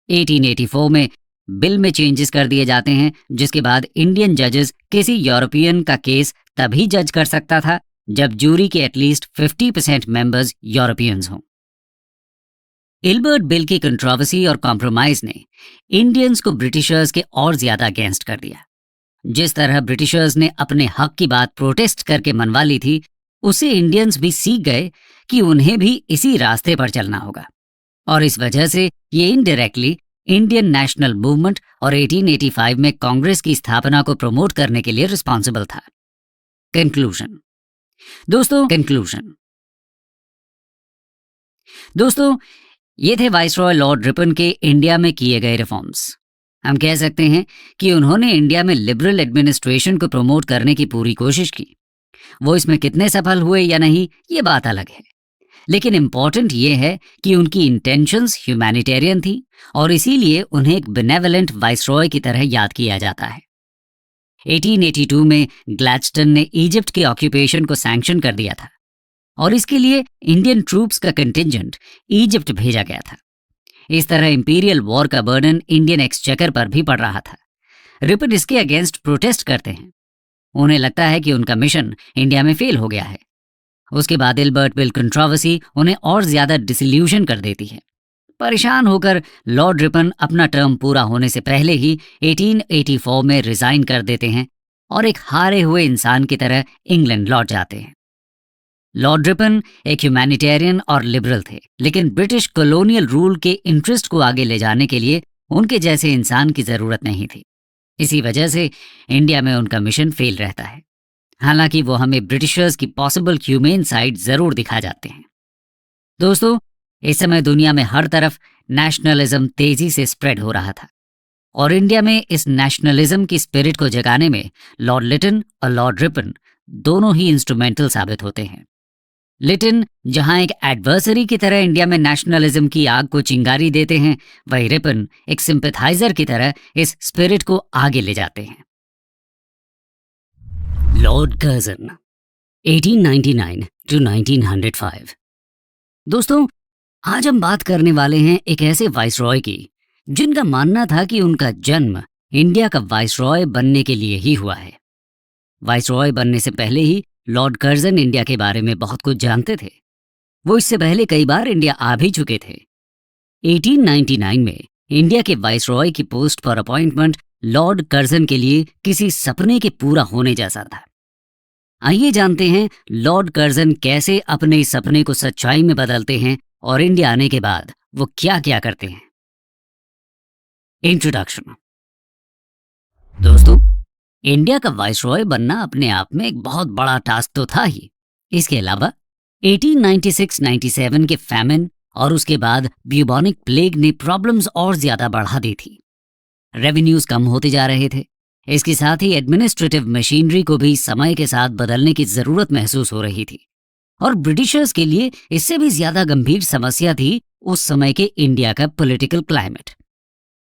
1884 में बिल में चेंजेस कर दिए जाते हैं, जिसके बाद इंडियन जजेस किसी यूरोपियन का केस तभी जज कर सकता था जब जूरी के एटलीस्ट 50% मेंबर्स यूरोपियंस हों। इल्बर्ट बिल की कंट्रोवर्सी और कॉम्प्रोमाइज ने इंडियंस को ब्रिटिशर्स के और ज्यादा अगेंस्ट कर दिया। जिस तरह ब्रिटिशर्स ने अपने हक की बात प्रोटेस्ट करके मनवा ली थी, उसे इंडियंस भी सीख गए कि उन्हें भी इसी रास्ते पर चलना होगा, और इस वजह से ये इनडायरेक्टली इंडियन नेशनल मूवमेंट और 1885 में कांग्रेस की स्थापना को प्रमोट करने के लिए रिस्पॉन्सिबल था। कंक्लूजन दोस्तों, ये थे वाइसरॉय लॉर्ड रिपन के इंडिया में किए गए रिफॉर्म्स। हम कह सकते हैं कि उन्होंने इंडिया में लिबरल एडमिनिस्ट्रेशन को प्रमोट करने की पूरी कोशिश की। वो इसमें कितने सफल हुए या नहीं, ये बात अलग है, लेकिन इंपॉर्टेंट ये है कि उनकी इंटेंशंस ह्यूमैनिटेरियन थी और इसीलिए उन्हें एक बेनेवलेंट वाइसरॉय की तरह याद किया जाता है। 1882 में ग्लैडस्टन ने इजिप्ट के ऑक्यूपेशन को सैंक्शन कर दिया था और इसके लिए इंडियन ट्रूप्स का कंटिंजेंट इजिप्ट भेजा गया था। इस तरह इंपीरियल वॉर का बर्डन इंडियन एक्सचेकर पर भी पड़ रहा था। रिपन इसके अगेंस्ट प्रोटेस्ट करते हैं। उन्हें लगता है कि उनका मिशन इंडिया में फेल हो गया है। उसके बाद इल्बर्ट बिल कंट्रोवर्सी उन्हें और ज्यादा डिसल्यूशन कर देती है। परेशान होकर लॉर्ड रिपन अपना टर्म पूरा होने से पहले ही 1884 में रिजाइन कर देते हैं और एक हारे हुए इंसान की तरह इंग्लैंड लौट जाते हैं। लॉर्ड रिपन एक ह्यूमैनिटेरियन और लिबरल थे, लेकिन ब्रिटिश कॉलोनियल रूल के इंटरेस्ट को आगे ले जाने के लिए उनके जैसे इंसान की जरूरत नहीं थी। इसी वजह से इंडिया में उनका मिशन फेल रहता है। हालांकि वो हमें ब्रिटिशर्स की पॉसिबल ह्यूमेन साइड जरूर दिखा जाते हैं। दोस्तों, इस समय दुनिया में हर तरफ नेशनलिज्म तेजी से स्प्रेड हो रहा था और इंडिया में इस नेशनलिज्म की स्पिरिट को जगाने में लॉर्ड लिटन और लॉर्ड रिपन दोनों ही इंस्ट्रूमेंटल साबित होते हैं। लिटन जहां एक एडवर्सरी की तरह इंडिया में नेशनलिज्म की आग को चिंगारी देते हैं, वही रिपन एक सिंपैथाइजर की तरह इस स्पिरिट को आगे ले जाते हैं। Lord Curzon 1899 to 1905। दोस्तों, आज हम बात करने वाले हैं एक ऐसे वाइसरॉय की जिनका मानना था कि उनका जन्म इंडिया का वाइसरॉय बनने के लिए ही हुआ है। वाइसरॉय बनने से पहले ही लॉर्ड कर्जन इंडिया के बारे में बहुत कुछ जानते थे। वो इससे पहले कई बार इंडिया आ भी चुके थे। 1899 में इंडिया के वाइसरॉय की पोस्ट पर अपॉइंटमेंट लॉर्ड कर्जन के लिए किसी सपने के पूरा होने जैसा था। आइए जानते हैं लॉर्ड कर्जन कैसे अपने इस सपने को सच्चाई में बदलते हैं और इंडिया आने के बाद वो क्या क्या करते हैं। इंट्रोडक्शन। दोस्तों, इंडिया का वाइसरॉय बनना अपने आप में एक बहुत बड़ा टास्क तो था ही। इसके अलावा 1896-97 के फैमिन और उसके बाद ब्यूबोनिक प्लेग ने प्रॉब्लम्स और ज्यादा बढ़ा दी थी। रेवेन्यूज कम होते जा रहे थे। इसके साथ ही एडमिनिस्ट्रेटिव मशीनरी को भी समय के साथ बदलने की जरूरत महसूस हो रही थी और ब्रिटिशर्स के लिए इससे भी ज्यादा गंभीर समस्या थी उस समय के इंडिया का पॉलिटिकल क्लाइमेट,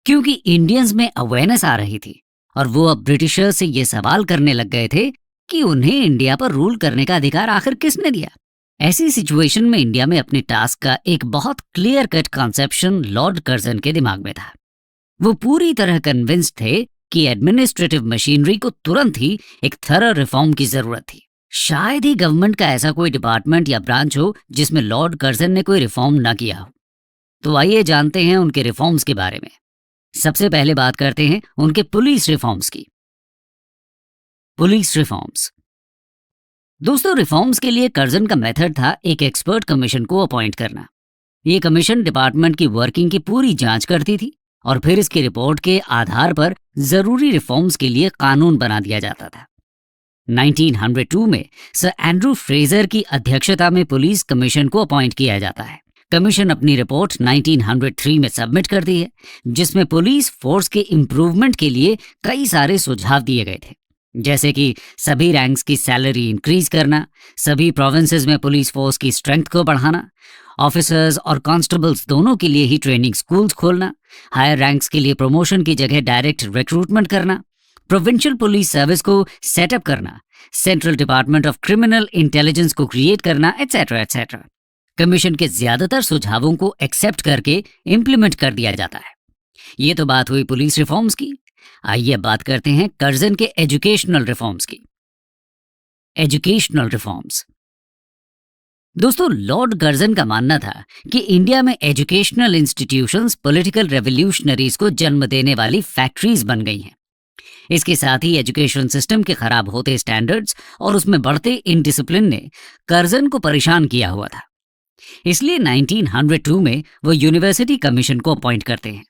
क्योंकि इंडियंस में अवेयरनेस आ रही थी और वो अब ब्रिटिशर्स से ये सवाल करने लग गए थे कि उन्हें इंडिया पर रूल करने का अधिकार आखिर किसने दिया। ऐसी सिचुएशन में इंडिया में अपने टास्क का एक बहुत clear cut conception Lord Curzon के दिमाग में था। वो पूरी तरह कन्विंस्ड थे कि एडमिनिस्ट्रेटिव मशीनरी को तुरंत ही एक थरो रिफॉर्म की जरूरत थी। शायद ही गवर्नमेंट का ऐसा कोई डिपार्टमेंट या ब्रांच हो जिसमें लॉर्ड कर्जन ने कोई रिफॉर्म ना किया हो। तो आइए जानते हैं उनके रिफॉर्म्स के बारे में। सबसे पहले बात करते हैं उनके पुलिस रिफॉर्म्स की। Police reforms. दोस्तों, रिफॉर्म्स के लिए कर्जन का मेथड था एक एक्सपर्ट कमीशन को अपॉइंट करना। ये कमीशन डिपार्टमेंट की वर्किंग की पूरी जांच करती थी और फिर इसकी रिपोर्ट के आधार पर जरूरी रिफॉर्म्स के लिए कानून बना दिया जाता था। 1902 में सर एंड्रू फ्रेजर की अध्यक्षता में पुलिस कमीशन को अपॉइंट किया जाता है। कमीशन अपनी रिपोर्ट 1903 में सबमिट करती है, जिसमें पुलिस फोर्स के इम्प्रूवमेंट के लिए कई सारे सुझाव दिए गए थे, जैसे कि सभी रैंक्स की सैलरी इंक्रीज करना, सभी प्रोविंसेस में पुलिस फोर्स की स्ट्रेंथ को बढ़ाना, ऑफिसर्स और कांस्टेबल्स दोनों के लिए ही ट्रेनिंग स्कूल्स खोलना, हायर रैंक्स के लिए प्रमोशन की जगह डायरेक्ट रिक्रूटमेंट करना, प्रोविंशियल पुलिस सर्विस को सेटअप करना, central department of criminal intelligence को क्रिएट करना, एटसेट्रा एटसेट्रा। कमीशन के ज्यादातर सुझावों को एक्सेप्ट करके इम्प्लीमेंट कर दिया जाता है। ये तो बात हुई पुलिस रिफॉर्म्स की। आइए अब बात करते हैं कर्जन के एजुकेशनल रिफॉर्म्स की। Educational reforms. दोस्तों, लॉर्ड कर्जन का मानना था कि इंडिया में एजुकेशनल इंस्टीट्यूशंस पॉलिटिकल रेवोल्यूशनरीज को जन्म देने वाली फैक्ट्रीज बन गई हैं। इसके साथ ही एजुकेशन सिस्टम के खराब होते स्टैंडर्ड्स और उसमें बढ़ते इनडिसिप्लिन ने कर्जन को परेशान किया हुआ था। इसलिए 1902 में वो यूनिवर्सिटी कमीशन को अपॉइंट करते हैं।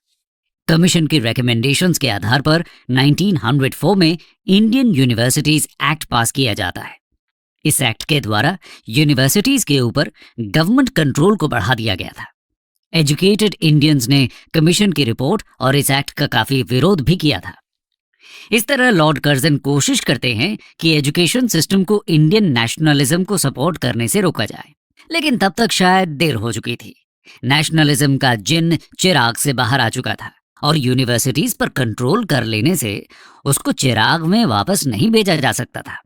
कमीशन की रिकमेंडेशंस के आधार पर 1904 में इंडियन यूनिवर्सिटीज एक्ट पास किया जाता है। इस एक्ट के द्वारा यूनिवर्सिटीज के ऊपर गवर्नमेंट कंट्रोल को बढ़ा दिया गया था। एजुकेटेड इंडियंस ने कमीशन की रिपोर्ट और इस एक्ट का काफी विरोध भी किया था। इस तरह लॉर्ड कर्जन कोशिश करते हैं कि एजुकेशन सिस्टम को इंडियन नेशनलिज्म को सपोर्ट करने से रोका जाए, लेकिन तब तक शायद देर हो चुकी थी। नेशनलिज्म का जिन चिराग से बाहर आ चुका था और यूनिवर्सिटीज पर कंट्रोल कर लेने से उसको चिराग में वापस नहीं भेजा जा सकता था,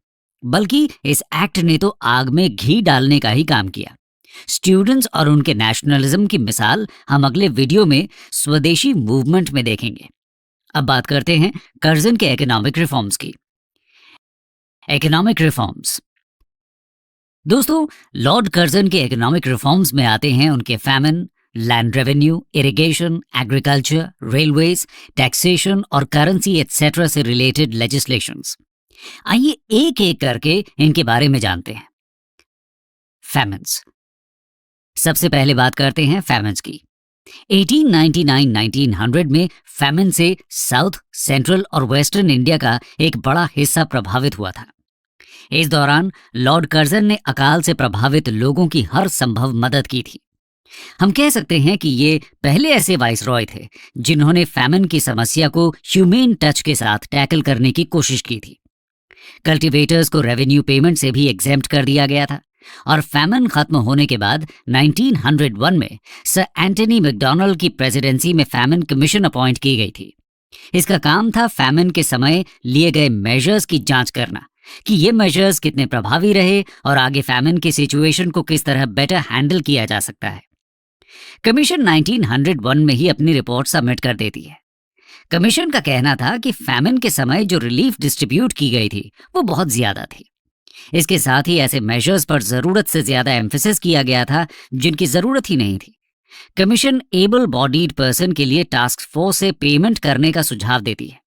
बल्कि इस एक्ट ने तो आग में घी डालने का ही काम किया। स्टूडेंट्स और उनके नेशनलिज्म की मिसाल हम अगले वीडियो में स्वदेशी मूवमेंट में देखेंगे। अब बात करते हैं कर्जन के इकोनॉमिक रिफॉर्म्स की। Economic reforms. दोस्तों, लॉर्ड कर्जन के इकोनॉमिक रिफॉर्म्स में आते हैं उनके famine, land revenue, irrigation, agriculture, railways, taxation और करेंसी एटसेट्रा से रिलेटेड लेजिस्लेशंस। आइए एक एक करके इनके बारे में जानते हैं। फैमिन्स। सबसे पहले बात करते हैं फैमिन्स की। 1899-1900 में फैमिन से साउथ, सेंट्रल और वेस्टर्न इंडिया का एक बड़ा हिस्सा प्रभावित हुआ था। इस दौरान लॉर्ड कर्जन ने अकाल से प्रभावित लोगों की हर संभव मदद की थी। हम कह सकते हैं कि ये पहले ऐसे वाइसरॉय थे जिन्होंने फैमिन की समस्या को ह्यूमेन टच के साथ टैकल करने की कोशिश की थी। कल्टीवेटर्स को रेवेन्यू पेमेंट से भी एग्जेम्प्ट कर दिया गया था और फैमिन खत्म होने के बाद 1901 में सर एंटनी मैकडॉनल्ड की प्रेसिडेंसी में फैमिन कमीशन अपॉइंट की गई थी। इसका काम था फैमिन के समय लिए गए मेजर्स की जांच करना कि ये मेजर्स कितने प्रभावी रहे और आगे फैमिन की सिचुएशन को किस तरह बेटर हैंडल किया जा सकता है। कमीशन 1901 में ही अपनी रिपोर्ट सबमिट कर देती है। कमीशन का कहना था कि फैमिन के समय जो रिलीफ डिस्ट्रीब्यूट की गई थी वो बहुत ज्यादा थी। इसके साथ ही ऐसे मेजर्स पर जरूरत से ज्यादा एम्फेसिस किया गया था जिनकी जरूरत ही नहीं थी। कमीशन एबल बॉडीड पर्सन के लिए टास्क फोर्स से पेमेंट करने का सुझाव देती है।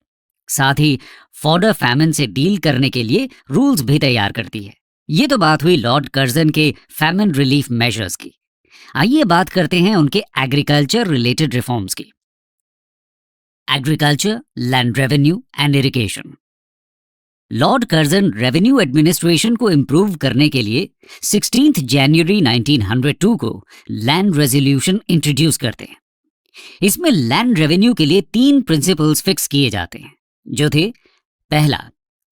साथ ही फॉडर फैमिन से डील करने के लिए रूल्स भी तैयार करती है। ये तो बात हुई लॉर्ड कर्जन के फैमिन रिलीफ मेजर्स की। आइए बात करते हैं उनके एग्रीकल्चर रिलेटेड रिफॉर्म्स की। Agriculture, land revenue and irrigation. Lord Curzon revenue administration को इंप्रूव करने के लिए 16 जनवरी 1902 को लैंड रेजोल्यूशन इंट्रोड्यूस करते हैं। इसमें लैंड रेवेन्यू के लिए 3 प्रिंसिपल्स फिक्स किए जाते हैं, जो थे, पहला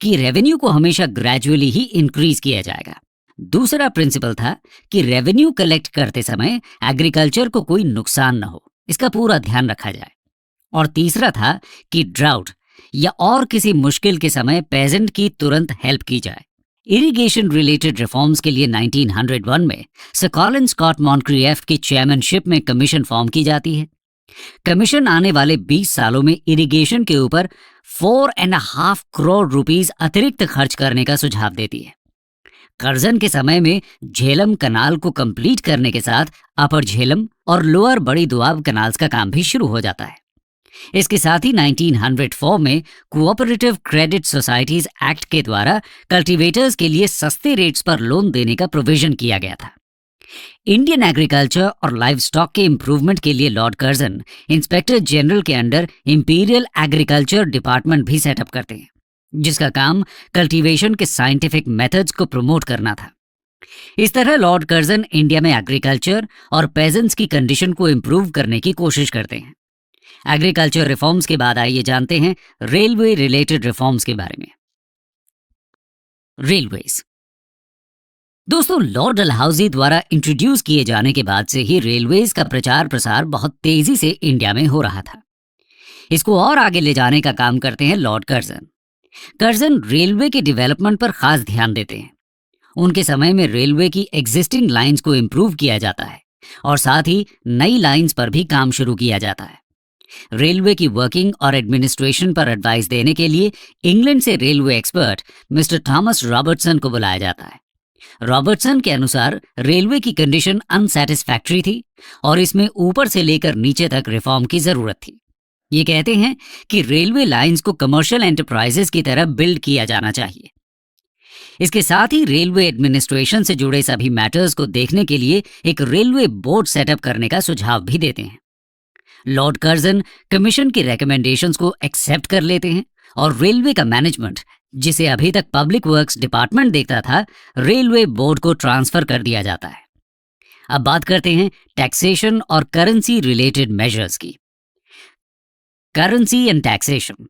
कि रेवेन्यू को हमेशा ग्रेजुअली ही इंक्रीज किया जाएगा। दूसरा प्रिंसिपल था कि रेवेन्यू कलेक्ट करते समय एग्रीकल्चर को कोई नुकसान न हो, इसका पूरा ध्यान रखा जाए। और तीसरा था कि ड्राउट या और किसी मुश्किल के समय पेजेंट की तुरंत हेल्प की जाए। इरिगेशन रिलेटेड रिफॉर्म्स के लिए 1901 में सर कॉलिन स्कॉट मॉन्क्रिएफ की चेयरमैनशिप में कमीशन फॉर्म की जाती है। कमीशन आने वाले 20 सालों में इरिगेशन के ऊपर 4.5 करोड़ रुपीस अतिरिक्त खर्च करने का सुझाव देती है। कर्जन के समय में झेलम कनाल को कंप्लीट करने के साथ अपर झेलम और लोअर बड़ी दोआब कनाल्स का काम भी शुरू हो जाता है। इसके साथ ही 1904 में कोऑपरेटिव क्रेडिट सोसाइटीज एक्ट के द्वारा कल्टीवेटर्स के लिए सस्ते रेट्स पर लोन देने का प्रोविजन किया गया था। इंडियन एग्रीकल्चर और लाइव स्टॉक के इंप्रूवमेंट के लिए लॉर्ड कर्जन इंस्पेक्टर जनरल के अंडर इंपीरियल एग्रीकल्चर डिपार्टमेंट भी सेटअप करते हैं, जिसका काम कल्टीवेशन के साइंटिफिक मेथड्स को प्रमोट करना था। इस तरह लॉर्ड कर्जन इंडिया में एग्रीकल्चर और पेजेंट्स की कंडीशन को इंप्रूव करने की कोशिश करते हैं। एग्रीकल्चर रिफॉर्म्स के बाद आइए जानते हैं रेलवे रिलेटेड रिफॉर्म्स के बारे में। रेलवेज। दोस्तों, लॉर्ड डलहौजी द्वारा इंट्रोड्यूस किए जाने के बाद से ही रेलवेज का प्रचार प्रसार बहुत तेजी से इंडिया में हो रहा था। इसको और आगे ले जाने का काम करते हैं लॉर्ड कर्जन। कर्जन रेलवे के डेवलपमेंट पर खास ध्यान देते हैं। उनके समय में रेलवे की एग्जिस्टिंग लाइंस को इम्प्रूव किया जाता है और साथ ही नई लाइंस पर भी काम शुरू किया जाता है। रेलवे की वर्किंग और एडमिनिस्ट्रेशन पर एडवाइस देने के लिए इंग्लैंड से railway expert mister Thomas Robertson को बुलाया जाता है। रॉबर्टसन के अनुसार रेलवे की कंडीशन अनसैटिस्फैक्टरी थी और इसमें ऊपर से लेकर नीचे तक रिफॉर्म की जरूरत थी। ये कहते हैं कि रेलवे लाइंस को कमर्शियल एंटरप्राइजेस की तरह बिल्ड किया जाना चाहिए। इसके साथ ही रेलवे एडमिनिस्ट्रेशन से जुड़े सभी मैटर्स को देखने के लिए एक रेलवे बोर्ड सेटअप करने का सुझाव भी देते हैं। लॉर्ड कर्जन कमीशन की रिकमेंडेशंस को एक्सेप्ट कर लेते हैं और रेलवे का मैनेजमेंट, जिसे अभी तक पब्लिक वर्क्स डिपार्टमेंट देखता था, रेलवे बोर्ड को ट्रांसफर कर दिया जाता है। अब बात करते हैं टैक्सेशन और करेंसी रिलेटेड मेजर्स की। Currency and taxation.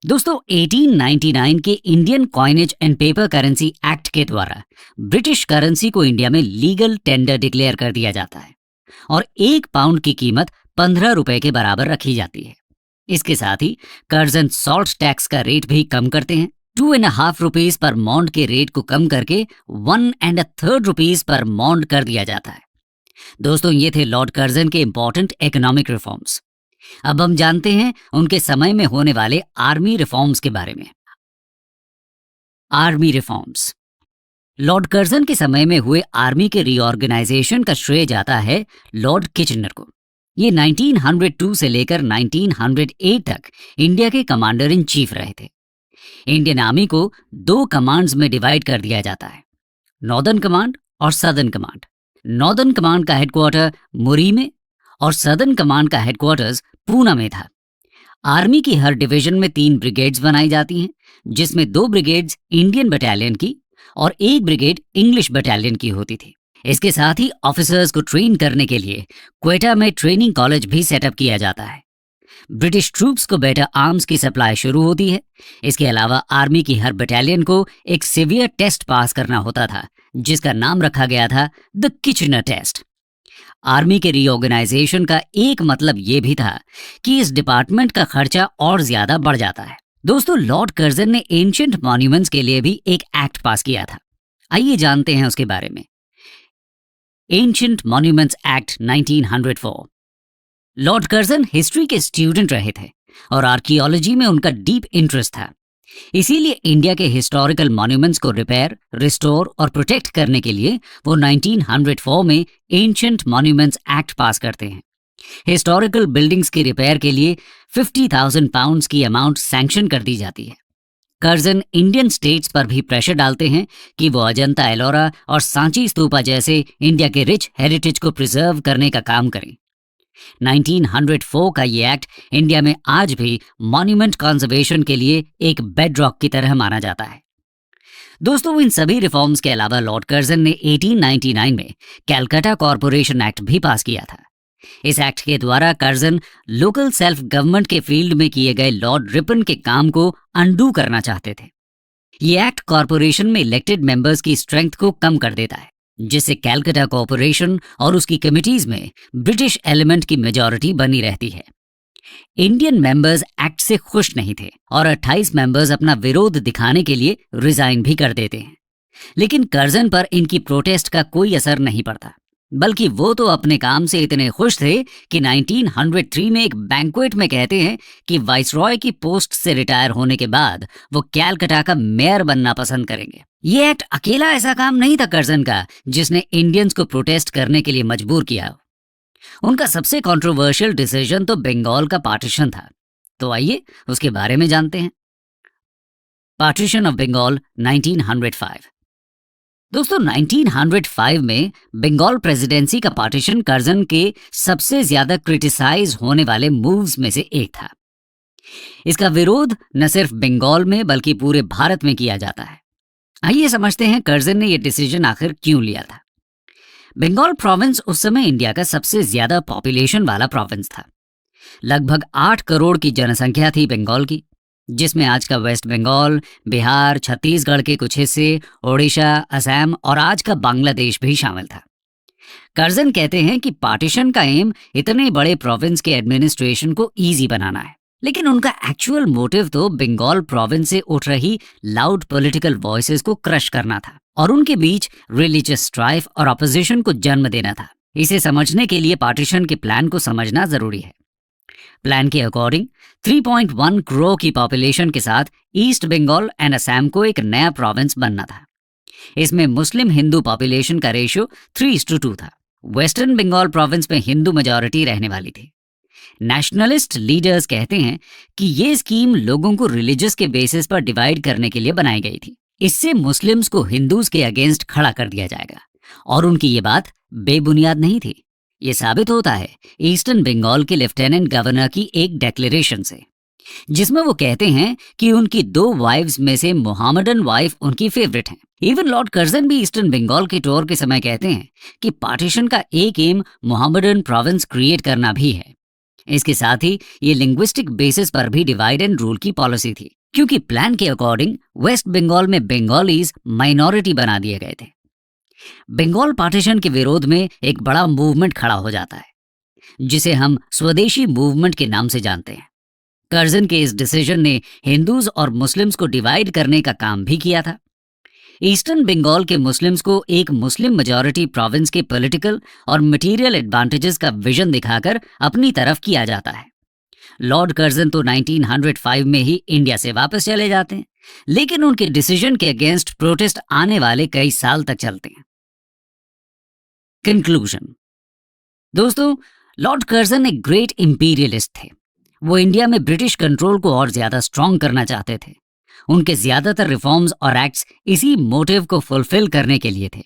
दोस्तों, 1899 के Indian coinage and paper currency act के द्वारा ब्रिटिश करेंसी को इंडिया में लीगल टेंडर डिक्लेयर कर दिया जाता है और 1 पाउंड की कीमत 15 रुपए के बराबर रखी जाती है। इसके साथ ही कर्जन सॉल्ट टैक्स का रेट भी कम करते हैं। 2.5 रुपीज पर मॉन्ड के रेट को कम करके 1.3 रुपीज पर मॉन्ड कर दिया जाता है। दोस्तों, ये थे लॉर्ड कर्जन के इंपॉर्टेंट इकोनॉमिक रिफॉर्म्स। अब हम जानते हैं उनके समय में होने वाले आर्मी रिफॉर्म्स के बारे में। Army reforms. लॉर्ड कर्जन के समय में हुए आर्मी के रीऑर्गेनाइजेशन का श्रेय जाता है लॉर्ड किचनर को। ये 1902 से लेकर 1908 तक इंडिया के कमांडर इन चीफ रहे थे। इंडियन आर्मी को 2 कमांड्स में डिवाइड कर दिया जाता है, नॉर्दर्न कमांड और सदर्न कमांड। नॉर्दर्न कमांड का हेडक्वार्टर मुरी में और सदर्न कमांड का हेडक्वार्टर्स पूना में था। आर्मी की हर डिवीजन में 3 ब्रिगेड्स बनाई जाती हैं, जिसमें 2 ब्रिगेड्स इंडियन बटालियन की और 1 ब्रिगेड इंग्लिश बटालियन की होती थी। इसके साथ ही ऑफिसर्स को ट्रेन करने के लिए क्वेटा में ट्रेनिंग कॉलेज भी सेटअप किया जाता है। ब्रिटिश ट्रूप्स को बेटर आर्म्स की सप्लाई शुरू होती है। इसके अलावा आर्मी की हर बटालियन को एक सीवियर टेस्ट पास करना होता था, जिसका नाम रखा गया था द किचनर टेस्ट। आर्मी के रीऑर्गेनाइजेशन का एक मतलब ये भी था कि इस डिपार्टमेंट का खर्चा और ज्यादा बढ़ जाता है। दोस्तों, लॉर्ड कर्जन ने एंशिएंट मॉन्यूमेंट्स के लिए भी एक एक्ट पास किया था। आइए जानते हैं उसके बारे में। Ancient monuments act 1904। Lord Curzon history के स्टूडेंट रहे थे और आर्कियोलॉजी में उनका डीप इंटरेस्ट था। इसीलिए इंडिया के हिस्टोरिकल मॉन्यूमेंट्स को रिपेयर, रिस्टोर और प्रोटेक्ट करने के लिए वो 1904 में एंशिएंट मॉन्यूमेंट्स एक्ट पास करते हैं। हिस्टोरिकल बिल्डिंग्स की रिपेयर के लिए 50,000 पाउंड्स की अमाउंट सैंक्शन कर दी जाती है। कर्जन इंडियन स्टेट्स पर भी प्रेशर डालते हैं कि वो अजंता एलोरा और सांची स्तूपा जैसे इंडिया के रिच हेरिटेज को प्रिजर्व करने का काम करें। 1904 का ये एक्ट इंडिया में आज भी मॉन्यूमेंट कंजर्वेशन के लिए एक बेडरॉक की तरह माना जाता है। दोस्तों, इन सभी रिफॉर्म्स के अलावा लॉर्ड कर्जन ने 1899 में कैलकाटा कॉरपोरेशन एक्ट भी पास किया था। इस एक्ट के द्वारा कर्जन लोकल सेल्फ गवर्नमेंट के फील्ड में किए गए लॉर्ड रिपन के काम को अंडू करना चाहते थे। ये एक्ट कॉरपोरेशन में इलेक्टेड मेंबर्स की स्ट्रेंथ को कम कर देता है, जिससे कैलकाटा कॉरपोरेशन और उसकी कमिटीज में ब्रिटिश एलिमेंट की मेजॉरिटी बनी रहती है। इंडियन मेंबर्स एक्ट से खुश नहीं थे और 28 मेंबर्स अपना विरोध दिखाने के लिए रिजाइन भी कर देते हैं। लेकिन कर्जन पर इनकी प्रोटेस्ट का कोई असर नहीं पड़ता, बल्कि वो तो अपने काम से इतने खुश थे कि 1903 में एक बैंक्वेट में कहते हैं कि वाइसरॉय की पोस्ट से रिटायर होने के बाद वो कैलकाटा का मेयर बनना पसंद करेंगे। ये एक्ट अकेला ऐसा काम नहीं था कर्जन का जिसने इंडियंस को प्रोटेस्ट करने के लिए मजबूर किया। उनका सबसे कंट्रोवर्शियल डिसीजन तो बंगाल का पार्टीशन था। तो आइए उसके बारे में जानते हैं। Partition of Bengal 1905। दोस्तों, 1905 में बंगाल प्रेसिडेंसी का पार्टीशन कर्जन के सबसे ज्यादा क्रिटिसाइज होने वाले मूव्स में से एक था। इसका विरोध न सिर्फ बंगाल में बल्कि पूरे भारत में किया जाता है। आइए समझते हैं कर्जन ने यह डिसीजन आखिर क्यों लिया था। बंगाल प्रोविंस उस समय इंडिया का सबसे ज्यादा पॉपुलेशन वाला प्रोविंस था। लगभग 8 करोड़ की जनसंख्या थी बंगाल की, जिसमें आज का वेस्ट बंगाल, बिहार, छत्तीसगढ़ के कुछ हिस्से, ओडिशा, असम और आज का बांग्लादेश भी शामिल था। कर्जन कहते हैं कि पार्टीशन का एम इतने बड़े प्रोविंस के एडमिनिस्ट्रेशन को इजी बनाना है लेकिन उनका एक्चुअल मोटिव तो बंगाल प्रोविंस से उठ रही लाउड पॉलिटिकल वॉइसेस को क्रश करना था और उनके बीच रिलीजियस स्ट्राइफ और ऑपोजिशन को जन्म देना था। इसे समझने के लिए पार्टीशन के प्लान को समझना जरूरी है। प्लान के अकॉर्डिंग 3.1 करोड़ की पॉपुलेशन के साथ ईस्ट बंगाल एंड असम को एक नया प्रोविंस बनना था। इसमें मुस्लिम हिंदू पॉपुलेशन का रेशियो 3:2 था। वेस्टर्न बंगाल प्रोविंस में हिंदू मेजॉरिटी रहने वाली थी। नेशनलिस्ट लीडर्स कहते हैं कि ये स्कीम लोगों को रिलीजियस के बेसिस पर डिवाइड करने के लिए बनाई गई थी। इससे मुस्लिम्स को हिंदूज के अगेंस्ट खड़ा कर दिया जाएगा और उनकी ये बात बेबुनियाद नहीं थी। ये साबित होता है ईस्टर्न बंगाल के लेफ्टिनेंट गवर्नर की एक डिक्लेरेशन से, जिसमें वो कहते हैं कि उनकी 2 वाइफ्स में से मोहम्मदन वाइफ उनकी फेवरेट हैं। इवन लॉर्ड कर्जन भी ईस्टर्न बंगाल के टूर के समय कहते हैं कि पार्टीशन का एक एम मोहम्मदन प्रोविंस क्रिएट करना भी है। इसके साथ ही ये लिंग्विस्टिक बेसिस पर भी डिवाइड एंड रूल की पॉलिसी थी, क्योंकि प्लान के अकॉर्डिंग वेस्ट बंगाल में बंगालीज माइनॉरिटी बना दिए गए थे। बंगाल पार्टीशन के विरोध में एक बड़ा मूवमेंट खड़ा हो जाता है, जिसे हम स्वदेशी मूवमेंट के नाम से जानते हैं। कर्जन के इस डिसीजन ने हिंदूज और मुस्लिम्स को डिवाइड करने का काम भी किया था। ईस्टर्न बंगाल के मुस्लिम्स को एक मुस्लिम मेजॉरिटी प्रोविंस के पॉलिटिकल और मटेरियल एडवांटेजेस का विजन दिखाकर अपनी तरफ किया जाता है। लॉर्ड कर्जन तो 1905 में ही इंडिया से वापस चले जाते हैं, लेकिन उनके डिसीजन के अगेंस्ट प्रोटेस्ट आने वाले कई साल तक चलते हैं। कंक्लूजन। दोस्तों, लॉर्ड कर्जन एक ग्रेट इंपीरियलिस्ट थे। वो इंडिया में ब्रिटिश कंट्रोल को और ज्यादा स्ट्रांग करना चाहते थे। उनके ज्यादातर रिफॉर्म्स और एक्ट्स इसी मोटिव को फुलफिल करने के लिए थे।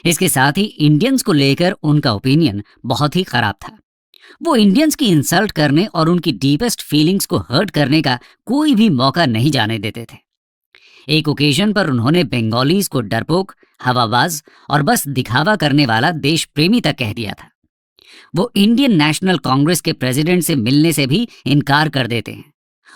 इसके साथ ही इंडियंस को लेकर उनका ओपिनियन बहुत ही खराब था। वो इंडियंस की इंसल्ट करने और उनकी डीपेस्ट फीलिंग्स को हर्ट करने का कोई भी मौका नहीं जाने देते थे। एक ओकेजन पर उन्होंने बंगालीज को डरपोक, हवाबाज और बस दिखावा करने वाला देश प्रेमी तक कह दिया था। वो इंडियन नेशनल कांग्रेस के प्रेसिडेंट से मिलने से भी इनकार कर देते हैं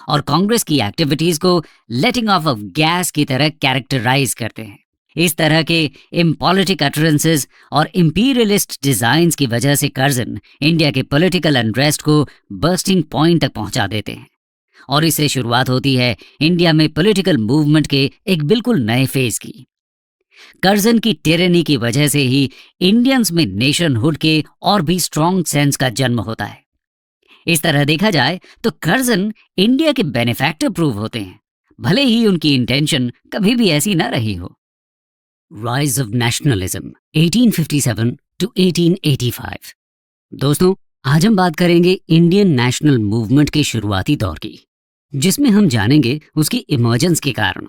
और कांग्रेस की एक्टिविटीज को लेटिंग ऑफ गैस की तरह कैरेक्टराइज करते हैं। इस तरह के इम्पॉलिटिक अटरेंसेस और इंपीरियलिस्ट डिजाइन्स की वजह से कर्जन इंडिया के पॉलिटिकल अनरेस्ट को बर्स्टिंग पॉइंट तक पहुंचा देते हैं और इससे शुरुआत होती है इंडिया में पॉलिटिकल मूवमेंट के एक बिल्कुल नए फेज की। कर्जन की टिरेनी की वजह से ही इंडियंस में नेशनहुड के और भी स्ट्रॉन्ग सेंस का जन्म होता है। इस तरह देखा जाए तो कर्जन इंडिया के बेनिफैक्टर प्रूव होते हैं, भले ही उनकी इंटेंशन कभी भी ऐसी न रही हो। Rise of nationalism 1857 to 1885। दोस्तों, आज हम बात करेंगे इंडियन नेशनल मूवमेंट के शुरुआती दौर की, जिसमें हम जानेंगे उसकी इमर्जेंस के कारण।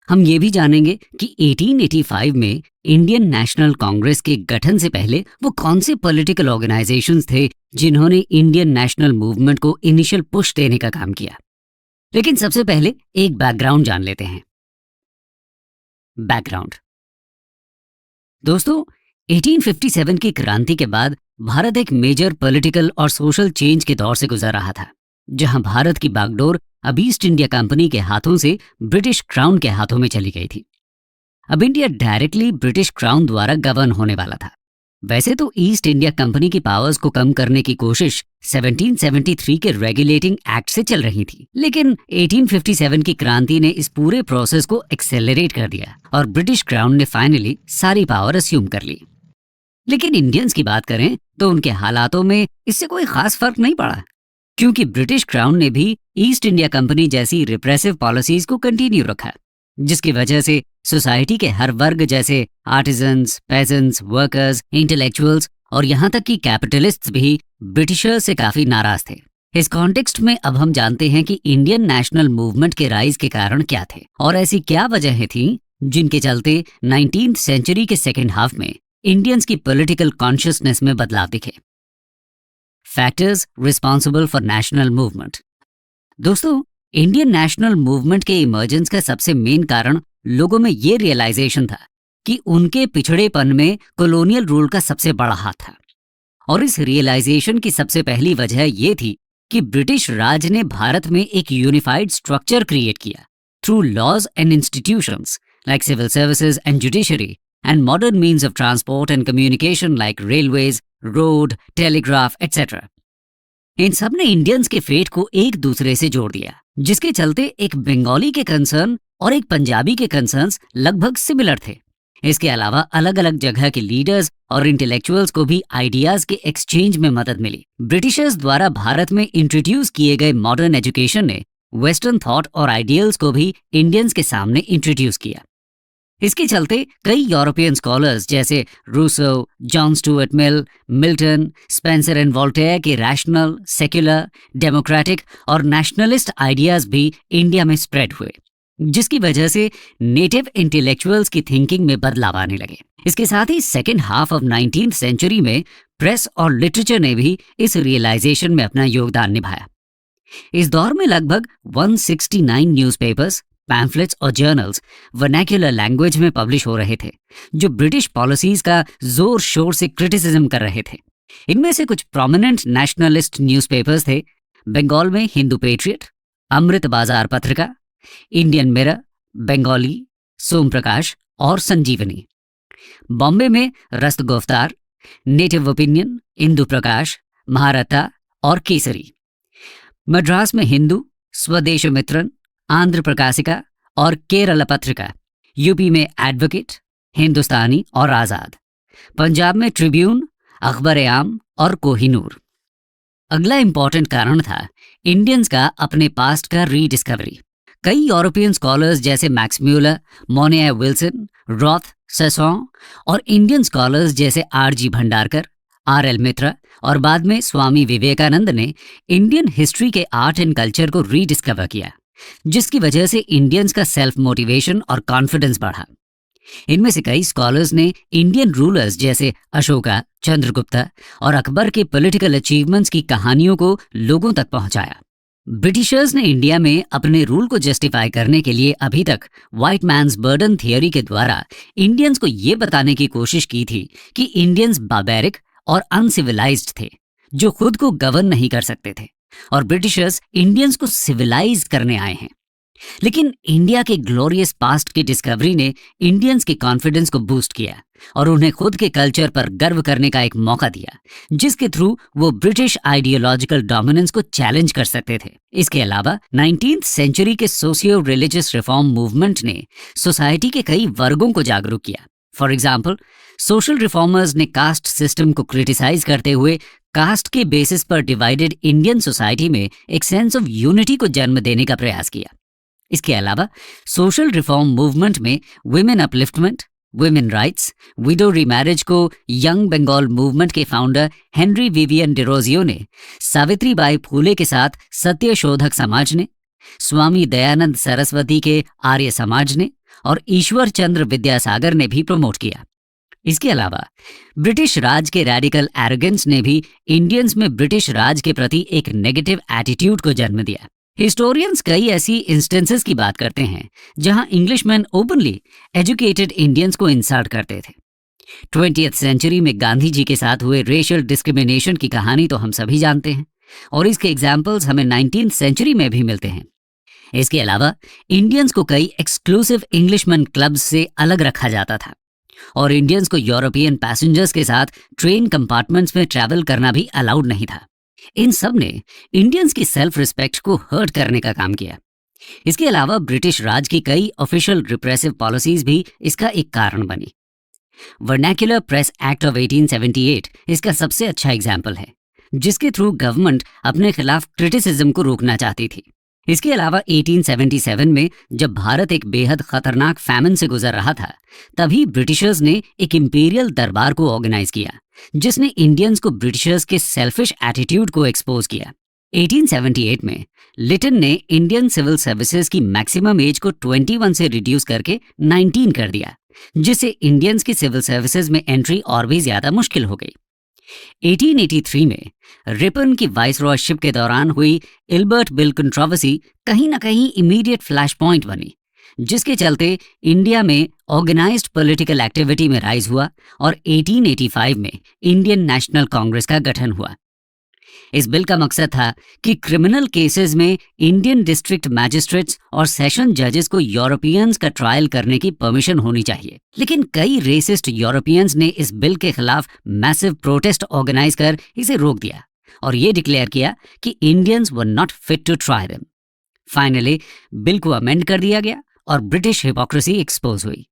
हम ये भी जानेंगे कि 1885 में इंडियन नेशनल कांग्रेस के गठन से पहले वो कौन से पॉलिटिकल ऑर्गेनाइजेशंस थे जिन्होंने इंडियन नेशनल मूवमेंट को इनिशियल पुश देने का काम किया। लेकिन सबसे पहले एक बैकग्राउंड जान लेते हैं। बैकग्राउंड। दोस्तों, 1857 की क्रांति के बाद भारत एक मेजर पॉलिटिकल और सोशल चेंज के दौर से गुजर रहा था, जहां भारत की बागडोर अब ईस्ट इंडिया कंपनी के हाथों से ब्रिटिश क्राउन के हाथों में चली गई थी। अब इंडिया डायरेक्टली ब्रिटिश क्राउन द्वारा गवर्न होने वाला था। वैसे तो ईस्ट इंडिया कंपनी की पावर्स को कम करने की कोशिश 1773 के रेगुलेटिंग एक्ट से चल रही थी, लेकिन 1857 की क्रांति ने इस पूरे प्रोसेस को एक्सेलरेट कर दिया और ब्रिटिश क्राउन ने फाइनली सारी पावर अस्यूम कर ली। लेकिन इंडियंस की बात करें तो उनके हालातों में इससे कोई खास फर्क नहीं पड़ा, क्योंकि ब्रिटिश क्राउन ने भी ईस्ट इंडिया कंपनी जैसी रिप्रेसिव पॉलिसीज को कंटिन्यू रखा, जिसकी वजह से सोसाइटी के हर वर्ग जैसे आर्टिजन्स, पेजेंट्स, वर्कर्स, इंटेलेक्चुअल्स और यहाँ तक कि कैपिटलिस्ट्स भी ब्रिटिशर्स से काफी नाराज थे। इस कॉन्टेक्स्ट में अब हम जानते हैं कि इंडियन नेशनल मूवमेंट के राइज के कारण क्या थे और ऐसी क्या वजहें थीं जिनके चलते 19th सेंचुरी के सेकेंड हाफ में इंडियंस की पॉलिटिकल कॉन्शियसनेस में बदलाव दिखे। Factors responsible for national movement. दोस्तों, इंडियन नेशनल मूवमेंट के इमर्जेंस का सबसे मेन कारण लोगों में ये रियलाइजेशन था कि उनके पिछड़ेपन में कॉलोनियल रूल का सबसे बड़ा हाथ था। और इस रियलाइजेशन की सबसे पहली वजह ये थी कि ब्रिटिश राज ने भारत में एक यूनिफाइड स्ट्रक्चर क्रिएट किया through laws and institutions like civil services and judiciary and modern means of transport and communication like railways, road, telegraph, etc. इन सब ने इंडियंस के फेट को एक दूसरे से जोड़ दिया, जिसके चलते एक बंगाली के कंसर्न और एक पंजाबी के कंसर्न्स लगभग सिमिलर थे। इसके अलावा अलग अलग जगह के लीडर्स और इंटेलेक्चुअल्स को भी आइडियाज के एक्सचेंज में मदद मिली। ब्रिटिशर्स द्वारा भारत में इंट्रोड्यूस किए गए मॉडर्न एजुकेशन ने वेस्टर्न थॉट और आइडियल्स को भी इंडियंस के सामने इंट्रोड्यूस किया। इसके चलते कई यूरोपियन स्कॉलर्स जैसे Rousseau, John Stuart Mill, Milton, Spencer and Voltaire के रैशनल, सेक्युलर, डेमोक्रेटिक और नेशनलिस्ट आइडियाज भी इंडिया में स्प्रेड हुए, जिसकी वजह से नेटिव इंटेलेक्चुअल्स की थिंकिंग में बदलाव आने लगे। इसके साथ ही second half of 19th century में प्रेस और लिटरेचर ने भी इस रियलाइजेशन में अपना योगदान निभाया। इस दौर में लगभग 169 न्यूज़पेपर्स, पैम्फलेट्स और जर्नल्स वर्नाक्युलर लैंग्वेज में पब्लिश हो रहे थे, जो ब्रिटिश पॉलिसीज का जोर शोर से क्रिटिसिज्म कर रहे थे। इनमें से कुछ प्रोमिनेंट नेशनलिस्ट न्यूज़पेपर्स थे बंगाल में हिंदू पेट्रियट, अमृत बाजार पत्रिका, इंडियन मिरर, बंगाली, सोम प्रकाश और संजीवनी। बॉम्बे में रस्त गुफ्तार, नेटिव ओपिनियन, इंदु प्रकाश, महारथा और केसरी। मद्रास में हिंदू, स्वदेश मित्रन, आंध्र प्रकाशिका और केरला पत्रिका। यूपी में एडवोकेट, हिंदुस्तानी और आजाद। पंजाब में ट्रिब्यून, अखबर-ए-आम और कोहिनूर। अगला इंपॉर्टेंट कारण था इंडियंस का अपने पास्ट का रीडिस्कवरी। कई यूरोपियन स्कॉलर्स जैसे मैक्स म्यूलर, मोनिया विल्सन, रॉथ, सेसॉन और इंडियन स्कॉलर्स जैसे R.G. भंडारकर, R.L. मित्रा और बाद में स्वामी विवेकानंद ने इंडियन हिस्ट्री के आर्ट एंड कल्चर को रीडिस्कवर किया, जिसकी वजह से इंडियंस का सेल्फ मोटिवेशन और कॉन्फिडेंस बढ़ा। इनमें से कई स्कॉलर्स ने इंडियन रूलर्स जैसे अशोका, चंद्रगुप्ता और अकबर के पॉलिटिकल अचीवमेंट्स की कहानियों को लोगों तक पहुंचाया। ब्रिटिशर्स ने इंडिया में अपने रूल को जस्टिफाई करने के लिए अभी तक व्हाइट मैन्स बर्डन थियरी के द्वारा इंडियंस को ये बताने की कोशिश की थी कि इंडियंस बार्बेरिक और अनसिविलाइज्ड थे, जो खुद को गवर्न नहीं कर सकते थे, और ब्रिटिशर्स इंडियंस को सिविलाइज करने आए हैं। लेकिन इंडिया के ग्लोरियस पास्ट की डिस्कवरी ने इंडियंस के कॉन्फिडेंस को बूस्ट किया और उन्हें खुद के कल्चर पर गर्व करने का एक मौका दिया, जिसके थ्रू वो ब्रिटिश आइडियोलॉजिकल डोमिनेंस को चैलेंज कर सकते थे। इसके अलावा 19th सेंचुरी के सोशियो रिलीजियस रिफॉर्म मूवमेंट ने सोसाइटी के कई वर्गों को जागरूक किया। फॉर एग्जाम्पल, सोशल रिफॉर्मर्स ने कास्ट सिस्टम को क्रिटिसाइज करते हुए कास्ट के बेसिस पर डिवाइडेड इंडियन सोसाइटी में एक सेंस ऑफ यूनिटी को जन्म देने का प्रयास किया। इसके अलावा सोशल रिफॉर्म मूवमेंट में women upliftment, women rights, window remarriage को यंग बंगाल मूवमेंट के फाउंडर हेनरी विवियन डिरोजियो ने, सावित्रीबाई फूले के साथ सत्य शोधक समाज ने, स्वामी दयानंद सरस्वती के आर्य समाज ने और ईश्वर चंद्र विद्यासागर ने भी प्रमोट किया। इसके अलावा ब्रिटिश राज के रेडिकल एरोगेंस ने भी इंडियंस में ब्रिटिश राज के प्रति एक नेगेटिव एटीट्यूड को जन्म दिया। हिस्टोरियंस कई ऐसी इंस्टेंसेस की बात करते हैं जहां इंग्लिशमैन ओपनली एजुकेटेड इंडियंस को इंसल्ट करते थे। 20th सेंचुरी में गांधी जी के साथ हुए रेशियल डिस्क्रिमिनेशन की कहानी तो हम सभी जानते हैं, और इसके एग्जाम्पल्स हमें 19th सेंचुरी में भी मिलते हैं। इसके अलावा इंडियंस को कई एक्सक्लूसिव इंग्लिशमैन क्लब्स से अलग रखा जाता था, और इंडियंस को यूरोपियन पैसेंजर्स के साथ ट्रेन कंपार्टमेंट्स में ट्रैवल करना भी अलाउड नहीं था। इन सब ने इंडियंस की सेल्फ रिस्पेक्ट को हर्ट करने का काम किया। इसके अलावा ब्रिटिश राज की कई ऑफिशियल रिप्रेसिव पॉलिसीज भी इसका एक कारण बनी। वर्नाक्युलर प्रेस एक्ट ऑफ 1878 इसका सबसे अच्छा एग्जाम्पल है, जिसके थ्रू गवर्नमेंट अपने खिलाफ क्रिटिसिज्म को रोकना चाहती थी। इसके अलावा 1877 में जब भारत एक बेहद खतरनाक फैमिन से गुजर रहा था, तभी ब्रिटिशर्स ने एक इंपीरियल दरबार को ऑर्गेनाइज किया, जिसने इंडियंस को ब्रिटिशर्स के सेल्फिश एटीट्यूड को एक्सपोज किया। 1878 में लिटन ने इंडियन सिविल सर्विसेज की मैक्सिमम एज को 21 से रिड्यूस करके 19 कर दिया, जिससे इंडियंस की सिविल सर्विसेज में एंट्री और भी ज्यादा मुश्किल हो गई। 1883 में रिपन की वाइसरॉयशिप के दौरान हुई इल्बर्ट बिल कंट्रोवर्सी कहीं ना कहीं इमीडिएट फ्लैश पॉइंट बनी, जिसके चलते इंडिया में ऑर्गेनाइज्ड पॉलिटिकल एक्टिविटी में राइज हुआ और 1885 में इंडियन नेशनल कांग्रेस का गठन हुआ। इस बिल का मकसद था कि क्रिमिनल केसेस में इंडियन डिस्ट्रिक्ट मैजिस्ट्रेट्स और सेशन जजेस को यूरोपियंस का ट्रायल करने की परमिशन होनी चाहिए। लेकिन कई रेसिस्ट यूरोपियंस ने इस बिल के खिलाफ मैसिव प्रोटेस्ट ऑर्गेनाइज कर इसे रोक दिया, और ये डिक्लेयर किया कि Indians were not fit to try them. Finally bill को अमेंड कर दिया गया और ब्रिटिश हिपोक्रेसी एक्सपोज हुई।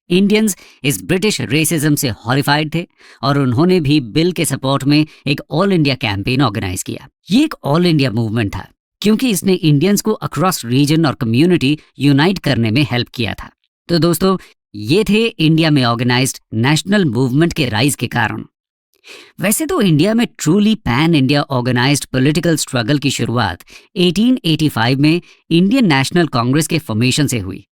इंडियंस इस ब्रिटिश रेसिज्म से हॉरिफाइड थे और उन्होंने भी बिल के सपोर्ट में एक ऑल इंडिया कैंपेन ऑर्गेनाइज किया। ये एक ऑल इंडिया मूवमेंट था क्योंकि इसने इंडियंस को अक्रॉस रीजन और कम्युनिटी यूनाइट करने में हेल्प किया था। तो दोस्तों, ये थे इंडिया में ऑर्गेनाइज्ड नेशनल मूवमेंट के राइज के कारण। वैसे तो इंडिया में truly pan India organised political struggle की शुरुआत 1885 में इंडियन नेशनल कांग्रेस के फॉर्मेशन से हुई,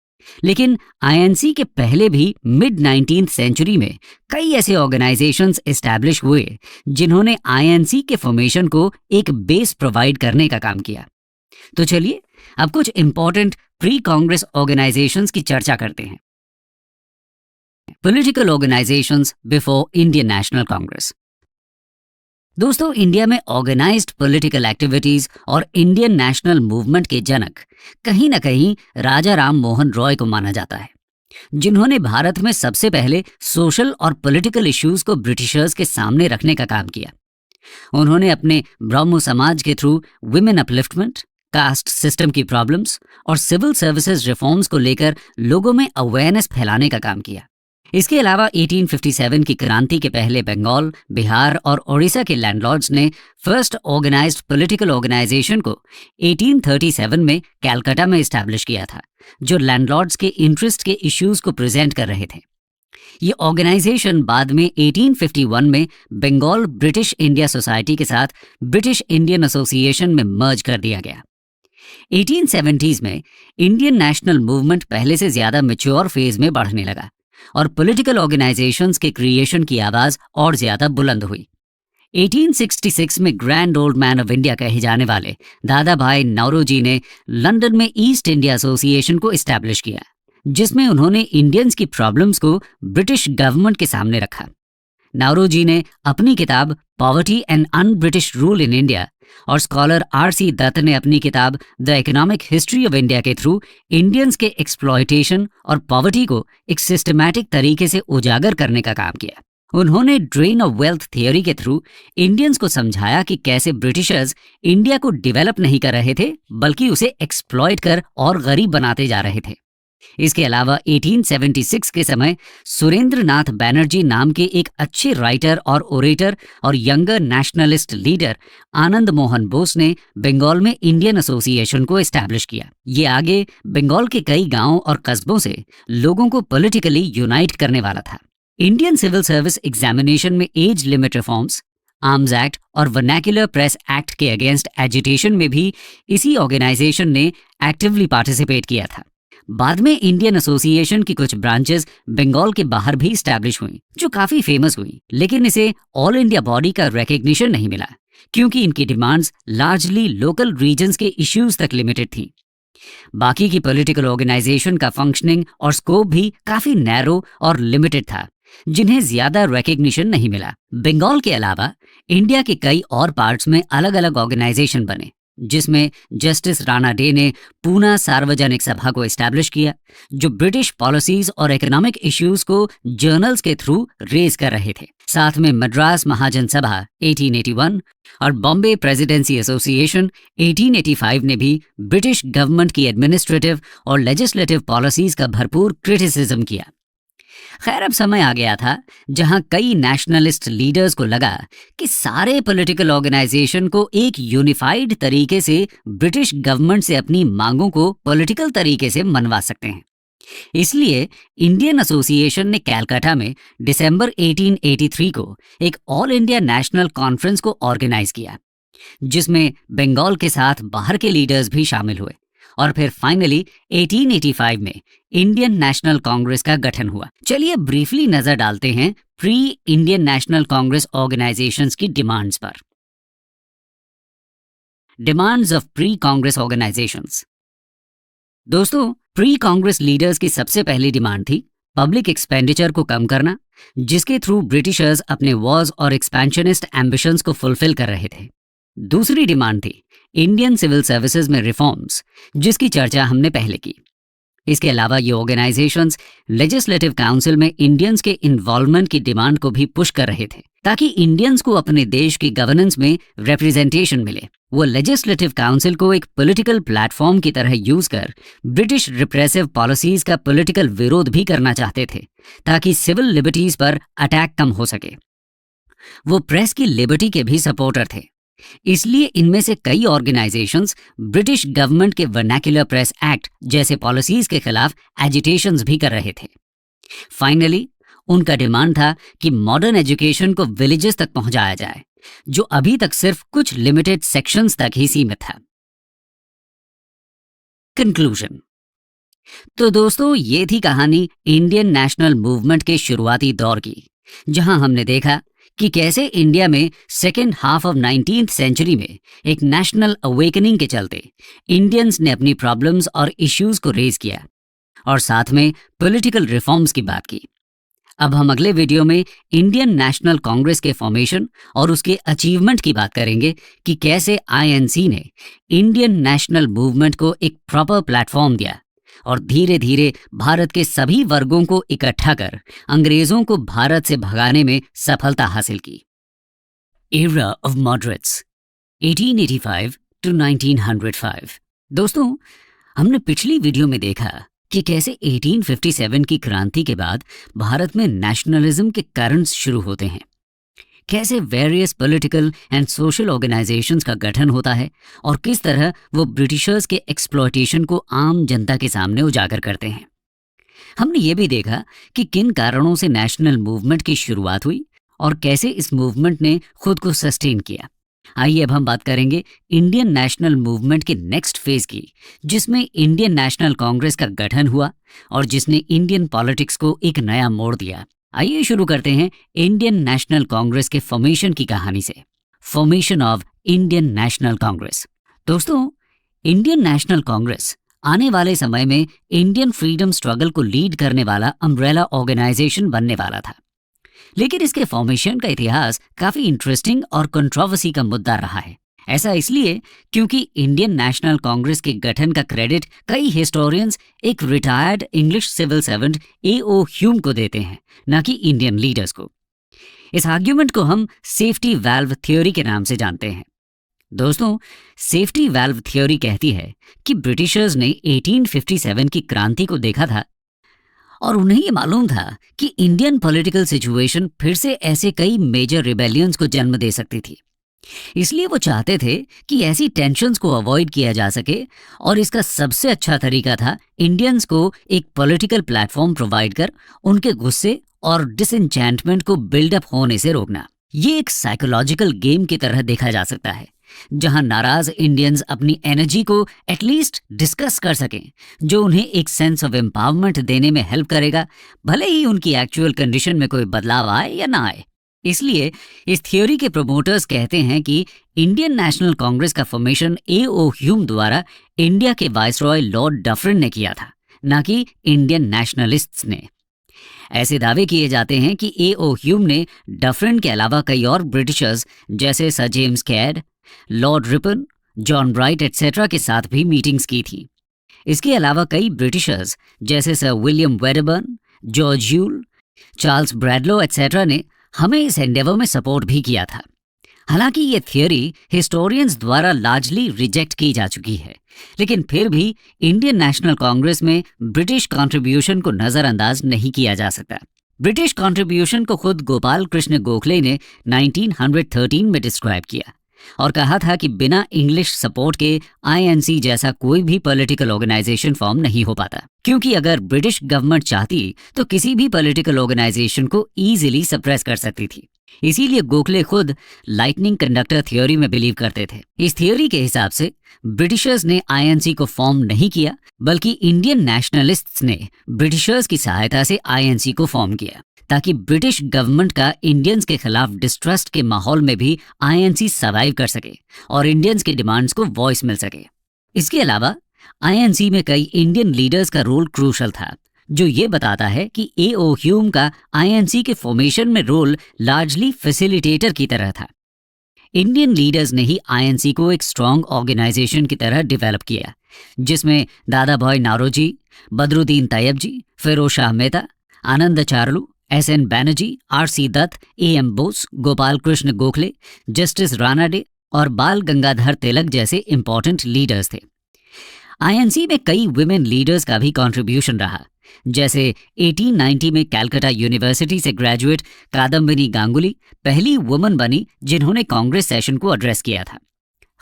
लेकिन आईएनसी के पहले भी मिड 19th सेंचुरी में कई ऐसे ऑर्गेनाइजेशंस एस्टैब्लिश हुए जिन्होंने आईएनसी के फॉर्मेशन को एक बेस प्रोवाइड करने का काम किया। तो चलिए अब कुछ इंपॉर्टेंट प्री कांग्रेस ऑर्गेनाइजेशंस की चर्चा करते हैं। Political organisations before Indian national Congress. दोस्तों, इंडिया में ऑर्गेनाइज्ड पॉलिटिकल एक्टिविटीज और इंडियन नेशनल मूवमेंट के जनक कहीं न कहीं राजा राम मोहन रॉय को माना जाता है, जिन्होंने भारत में सबसे पहले सोशल और पॉलिटिकल इश्यूज को ब्रिटिशर्स के सामने रखने का काम किया। उन्होंने अपने ब्राह्मो समाज के through women upliftment, caste system की प्रॉब्लम्स और सिविल सर्विसेज रिफॉर्म्स को लेकर लोगों में अवेयरनेस फैलाने का काम किया। इसके अलावा 1857 की क्रांति के पहले बंगाल, बिहार और ओडिशा के लैंडलॉर्ड्स ने फर्स्ट ऑर्गेनाइज्ड पॉलिटिकल ऑर्गेनाइजेशन को 1837 में कलकत्ता में एस्टैब्लिश किया था, जो लैंडलॉर्ड्स के इंटरेस्ट के इश्यूज को प्रेजेंट कर रहे थे। ये ऑर्गेनाइजेशन बाद में 1851 में बंगाल ब्रिटिश इंडिया सोसाइटी के साथ ब्रिटिश इंडियन एसोसिएशन में मर्ज कर दिया गया। 1870s में इंडियन नेशनल मूवमेंट पहले से ज्यादा मैच्योर फेज में बढ़ने लगा और पॉलिटिकल ऑर्गेनाइजेशंस के क्रिएशन की आवाज और ज्यादा बुलंद हुई। 1866 में grand old man of India कहे जाने वाले दादा भाई नौरोजी ने लंदन में ईस्ट इंडिया एसोसिएशन को एस्टैब्लिश किया, जिसमें उन्होंने इंडियंस की प्रॉब्लम्स को ब्रिटिश गवर्नमेंट के सामने रखा। नौरोजी ने अपनी किताब poverty and un British rule in India और स्कॉलर आर.सी. दत्त ने अपनी किताब the economic history of India के थ्रू इंडियंस के एक्सप्लॉयटेशन और पॉवर्टी को एक सिस्टमैटिक तरीके से उजागर करने का काम किया। उन्होंने ड्रेन ऑफ वेल्थ थियोरी के थ्रू इंडियंस को समझाया कि कैसे ब्रिटिशर्स इंडिया को डेवलप नहीं कर रहे थे, बल्कि उसे एक्सप्लॉयट कर और गरीब बनाते जा रहे थे। इसके अलावा 1876 के समय सुरेंद्र नाथ बैनर्जी नाम के एक अच्छे राइटर और ओरेटर और younger nationalist leader Anand Mohan Bose ने बंगाल में इंडियन एसोसिएशन को एस्टैब्लिश किया। ये आगे बंगाल के कई गांवों और कस्बों से लोगों को पॉलिटिकली यूनाइट करने वाला था। इंडियन सिविल सर्विस एग्जामिनेशन में age limit reforms, arms act और वर्नाक्युलर प्रेस एक्ट के अगेंस्ट एजिटेशन में भी इसी ऑर्गेनाइजेशन ने एक्टिवली पार्टिसिपेट किया था। बाद में इंडियन एसोसिएशन की कुछ ब्रांचेस बंगाल के बाहर भी स्टैब्लिश हुई, जो काफी फेमस हुई, लेकिन इसे ऑल इंडिया बॉडी का रिकॉग्निशन नहीं मिला क्योंकि इनकी डिमांड्स लार्जली लोकल रीजन्स के इश्यूज तक लिमिटेड थी। बाकी की पॉलिटिकल ऑर्गेनाइजेशन का फंक्शनिंग और स्कोप भी काफी नैरो और लिमिटेड था, जिन्हें ज्यादा रिकॉग्निशन नहीं मिला। बंगाल के अलावा इंडिया के कई और पार्ट्स में अलग अलग ऑर्गेनाइजेशन बने, जिसमें जस्टिस राणा डे ने पूना सार्वजनिक सभा को एस्टैब्लिश किया, जो ब्रिटिश पॉलिसीज और इकोनॉमिक इश्यूज को जर्नल्स के थ्रू रेज कर रहे थे। साथ में मद्रास महाजन सभा 1881 और बॉम्बे प्रेसिडेंसी एसोसिएशन 1885 ने भी ब्रिटिश गवर्नमेंट की एडमिनिस्ट्रेटिव और लेजिस्लेटिव पॉलिसीज का भरपूर क्रिटिसिज्म किया। खैर, अब समय आ गया था जहां कई नेशनलिस्ट लीडर्स को लगा कि सारे पॉलिटिकल ऑर्गेनाइजेशन को एक यूनिफाइड तरीके से ब्रिटिश गवर्नमेंट से अपनी मांगों को पॉलिटिकल तरीके से मनवा सकते हैं। इसलिए इंडियन एसोसिएशन ने कलकत्ता में दिसंबर 1883 को एक ऑल इंडिया नेशनल कॉन्फ्रेंस को ऑर्गेनाइज किया, जिसमें बंगाल के साथ बाहर के लीडर्स भी शामिल हुए और फिर फाइनली 1885 में इंडियन नेशनल कांग्रेस का गठन हुआ। चलिए ब्रीफली नजर डालते हैं pre Indian national Congress organisations की डिमांड्स पर। Demands of pre Congress organisations. दोस्तों, प्री कांग्रेस लीडर्स की सबसे पहली डिमांड थी पब्लिक एक्सपेंडिचर को कम करना, जिसके थ्रू ब्रिटिशर्स अपने वॉर्स और एक्सपेंशनिस्ट एम्बिशंस को फुलफिल कर रहे थे। दूसरी डिमांड थी इंडियन सिविल सर्विसेज में रिफॉर्म्स, जिसकी चर्चा हमने पहले की। इसके अलावा ये ऑर्गेनाइजेशंस लेजिस्लेटिव काउंसिल में इंडियंस के इन्वॉल्वमेंट की डिमांड को भी पुश कर रहे थे ताकि इंडियंस को अपने देश की गवर्नेंस में रिप्रेजेंटेशन मिले। वो लेजिस्लेटिव काउंसिल को एक पॉलिटिकल प्लेटफॉर्म की तरह यूज कर ब्रिटिश रिप्रेसिव पॉलिसीज का पॉलिटिकल विरोध भी करना चाहते थे ताकि सिविल लिबर्टीज पर अटैक कम हो सके। वो प्रेस की लिबर्टी के भी सपोर्टर थे, इसलिए इनमें से कई ऑर्गेनाइजेशंस ब्रिटिश गवर्नमेंट के वर्नाक्युलर प्रेस एक्ट जैसे पॉलिसीज के खिलाफ एजिटेशंस भी कर रहे थे। फाइनली उनका डिमांड था कि मॉडर्न एजुकेशन को विलेजेस तक पहुंचाया जाए, जो अभी तक सिर्फ कुछ लिमिटेड सेक्शंस तक ही सीमित था। कंक्लूजन। तो दोस्तों, ये थी कहानी इंडियन नेशनल मूवमेंट के शुरुआती दौर की, जहां हमने देखा कि कैसे इंडिया में second half of 19th century में एक नेशनल अवेकनिंग के चलते इंडियंस ने अपनी प्रॉब्लम्स और इश्यूज को रेज किया और साथ में पॉलिटिकल रिफॉर्म्स की बात की। अब हम अगले वीडियो में इंडियन नेशनल कांग्रेस के फॉर्मेशन और उसके अचीवमेंट की बात करेंगे कि कैसे आईएनसी ने इंडियन नेशनल मूवमेंट को एक प्रॉपर प्लेटफॉर्म दिया और धीरे धीरे भारत के सभी वर्गों को इकट्ठा कर अंग्रेजों को भारत से भगाने में सफलता हासिल की। Era of moderates 1885 to 1905। दोस्तों, हमने पिछली वीडियो में देखा कि कैसे 1857 की क्रांति के बाद भारत में नेशनलिज्म के करंट्स शुरू होते हैं, कैसे various political and social organisations का गठन होता है और किस तरह वो ब्रिटिशर्स के एक्सप्लॉयटेशन को आम जनता के सामने उजागर करते हैं। हमने ये भी देखा कि किन कारणों से नेशनल मूवमेंट की शुरुआत हुई और कैसे इस मूवमेंट ने खुद को सस्टेन किया। आइए अब हम बात करेंगे इंडियन नेशनल मूवमेंट के नेक्स्ट फेज की, जिसमें इंडियन नेशनल कांग्रेस का गठन हुआ और जिसने इंडियन पॉलिटिक्स को एक नया मोड़ दिया। आइए शुरू करते हैं इंडियन नेशनल कांग्रेस के फॉर्मेशन की कहानी से। Formation of Indian national Congress. दोस्तों, इंडियन नेशनल कांग्रेस आने वाले समय में इंडियन फ्रीडम स्ट्रगल को लीड करने वाला अम्ब्रेला ऑर्गेनाइजेशन बनने वाला था, लेकिन इसके फॉर्मेशन का इतिहास काफी इंटरेस्टिंग और कंट्रोवर्सी का मुद्दा रहा है। ऐसा इसलिए क्योंकि इंडियन नेशनल कांग्रेस के गठन का क्रेडिट कई हिस्टोरियंस एक retired English civil servant A.O. Hume को देते हैं, न कि इंडियन लीडर्स को। इस आर्ग्यूमेंट को हम सेफ्टी वाल्व थ्योरी के नाम से जानते हैं। दोस्तों, सेफ्टी वाल्व थ्योरी कहती है कि ब्रिटिशर्स ने 1857 की क्रांति को देखा था और उन्हें ये मालूम था कि इंडियन पॉलिटिकल सिचुएशन फिर से ऐसे कई मेजर रिबेलियंस को जन्म दे सकती थी। इसलिए वो चाहते थे कि ऐसी टेंशन्स को अवॉइड किया जा सके और इसका सबसे अच्छा तरीका था इंडियंस को एक पॉलिटिकल प्लेटफॉर्म प्रोवाइड कर उनके गुस्से और डिसएंचेंटमेंट को बिल्डअप होने से रोकना। ये एक साइकोलॉजिकल गेम की तरह देखा जा सकता है, जहां नाराज इंडियंस अपनी एनर्जी को एटलीस्ट डिस्कस कर सकें, जो उन्हें एक सेंस ऑफ एम्पावरमेंट देने में हेल्प करेगा, भले ही उनकी एक्चुअल कंडीशन में कोई बदलाव आए या ना आए। इसलिए इस थ्योरी के प्रमोटर्स कहते हैं कि इंडियन नेशनल कांग्रेस का फॉर्मेशन A.O. ह्यूम द्वारा इंडिया के वाइसरॉय लॉर्ड डफरिन ने किया था, न कि इंडियन नेशनलिस्ट्स ने। ऐसे दावे किए जाते हैं कि A.O. ह्यूम ने डफरिन के अलावा कई और ब्रिटिशर्स जैसे Sir James Caird, Lord Ripon, John Bright etcetera के साथ भी मीटिंग्स की थी। इसके अलावा कई ब्रिटिशर्स जैसे sir William Wedderburn, George Yule, Charles Bradlaugh etcetera ने हमें इस एंडेवर में सपोर्ट भी किया था। हालांकि ये थ्योरी हिस्टोरियंस द्वारा लार्जली रिजेक्ट की जा चुकी है, लेकिन फिर भी इंडियन नेशनल कांग्रेस में ब्रिटिश कंट्रीब्यूशन को नजरअंदाज नहीं किया जा सकता। ब्रिटिश कंट्रीब्यूशन को खुद गोपाल कृष्ण गोखले ने 1913 में डिस्क्राइब किया और कहा था कि बिना इंग्लिश सपोर्ट के आईएनसी जैसा कोई भी पॉलिटिकल ऑर्गेनाइजेशन फॉर्म नहीं हो पाता, क्योंकि अगर ब्रिटिश गवर्नमेंट चाहती तो किसी भी पॉलिटिकल ऑर्गेनाइजेशन को इजीली सप्रेस कर सकती थी। इसीलिए गोखले खुद लाइटनिंग कंडक्टर थ्योरी में बिलीव करते थे। इस थ्योरी के हिसाब से ब्रिटिशर्स ने आईएनसी को फॉर्म नहीं किया, बल्कि इंडियन नेशनलिस्ट्स ने ब्रिटिशर्स की सहायता से आईएनसी को फॉर्म किया, ताकि ब्रिटिश गवर्नमेंट का इंडियंस के खिलाफ डिस्ट्रस्ट के माहौल में भी आईएनसी सर्वाइव कर सके और इंडियंस के डिमांड्स को वॉइस मिल सके। इसके अलावा आईएनसी में कई इंडियन लीडर्स का रोल क्रूशल था, जो ये बताता है कि A.O. ह्यूम का आईएनसी के फॉर्मेशन में रोल लार्जली फैसिलिटेटर की तरह था। इंडियन लीडर्स ने ही आईएनसी को एक स्ट्रॉन्ग ऑर्गेनाइजेशन की तरह डेवलप किया, जिसमें Dadabhai Naoroji, Badruddin Tyabji, Pherozeshah Mehta, Anand Charlu, S N. Banerjee, R C. Dutt, A M. Bose, Gopal Krishna Gokhale, justice Ranade और बाल गंगाधर तिलक जैसे इंपॉर्टेंट लीडर्स थे। आईएनसी में कई वुमेन लीडर्स का भी कंट्रीब्यूशन रहा, जैसे 1890 में कैलकाटा यूनिवर्सिटी से ग्रेजुएट कादम्बिनी गांगुली पहली वुमन बनी जिन्होंने कांग्रेस सेशन को एड्रेस किया था।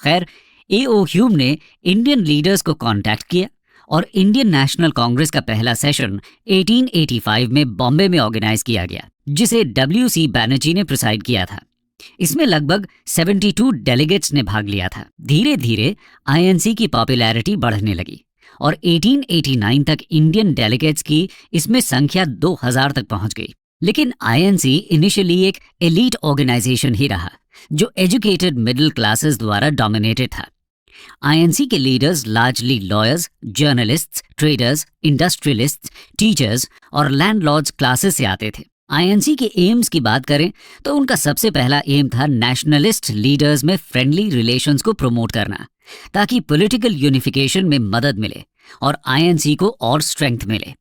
खैर, ए.ओ. ह्यूम ने इंडियन लीडर्स को कांटेक्ट किया और इंडियन नेशनल कांग्रेस का पहला सेशन 1885 में बॉम्बे में ऑर्गेनाइज किया गया, जिसे W.C. बैनर्जी ने प्रिसाइड किया था। इसमें लगभग 72 डेलीगेट्स ने भाग लिया था। धीरे धीरे आईएनसी की पॉपुलैरिटी बढ़ने लगी और 1889 तक इंडियन डेलीगेट्स की इसमें संख्या 2000 तक पहुंच गई। लेकिन आईएनसी इनिशियली एक एलीट ऑर्गेनाइजेशन ही रहा, जो एजुकेटेड मिडिल क्लासेस द्वारा डोमिनेटेड था। आईएनसी के leaders largely lawyers, journalists, traders, industrialists, teachers और लैंडलॉर्ड्स क्लासेस से आते थे। आईएनसी के एम्स की बात करें तो उनका सबसे पहला एम था नेशनलिस्ट लीडर्स में फ्रेंडली रिलेशंस को प्रमोट करना, ताकि पॉलिटिकल यूनिफिकेशन में मदद मिले और आईएनसी को और स्ट्रेंथ मिले।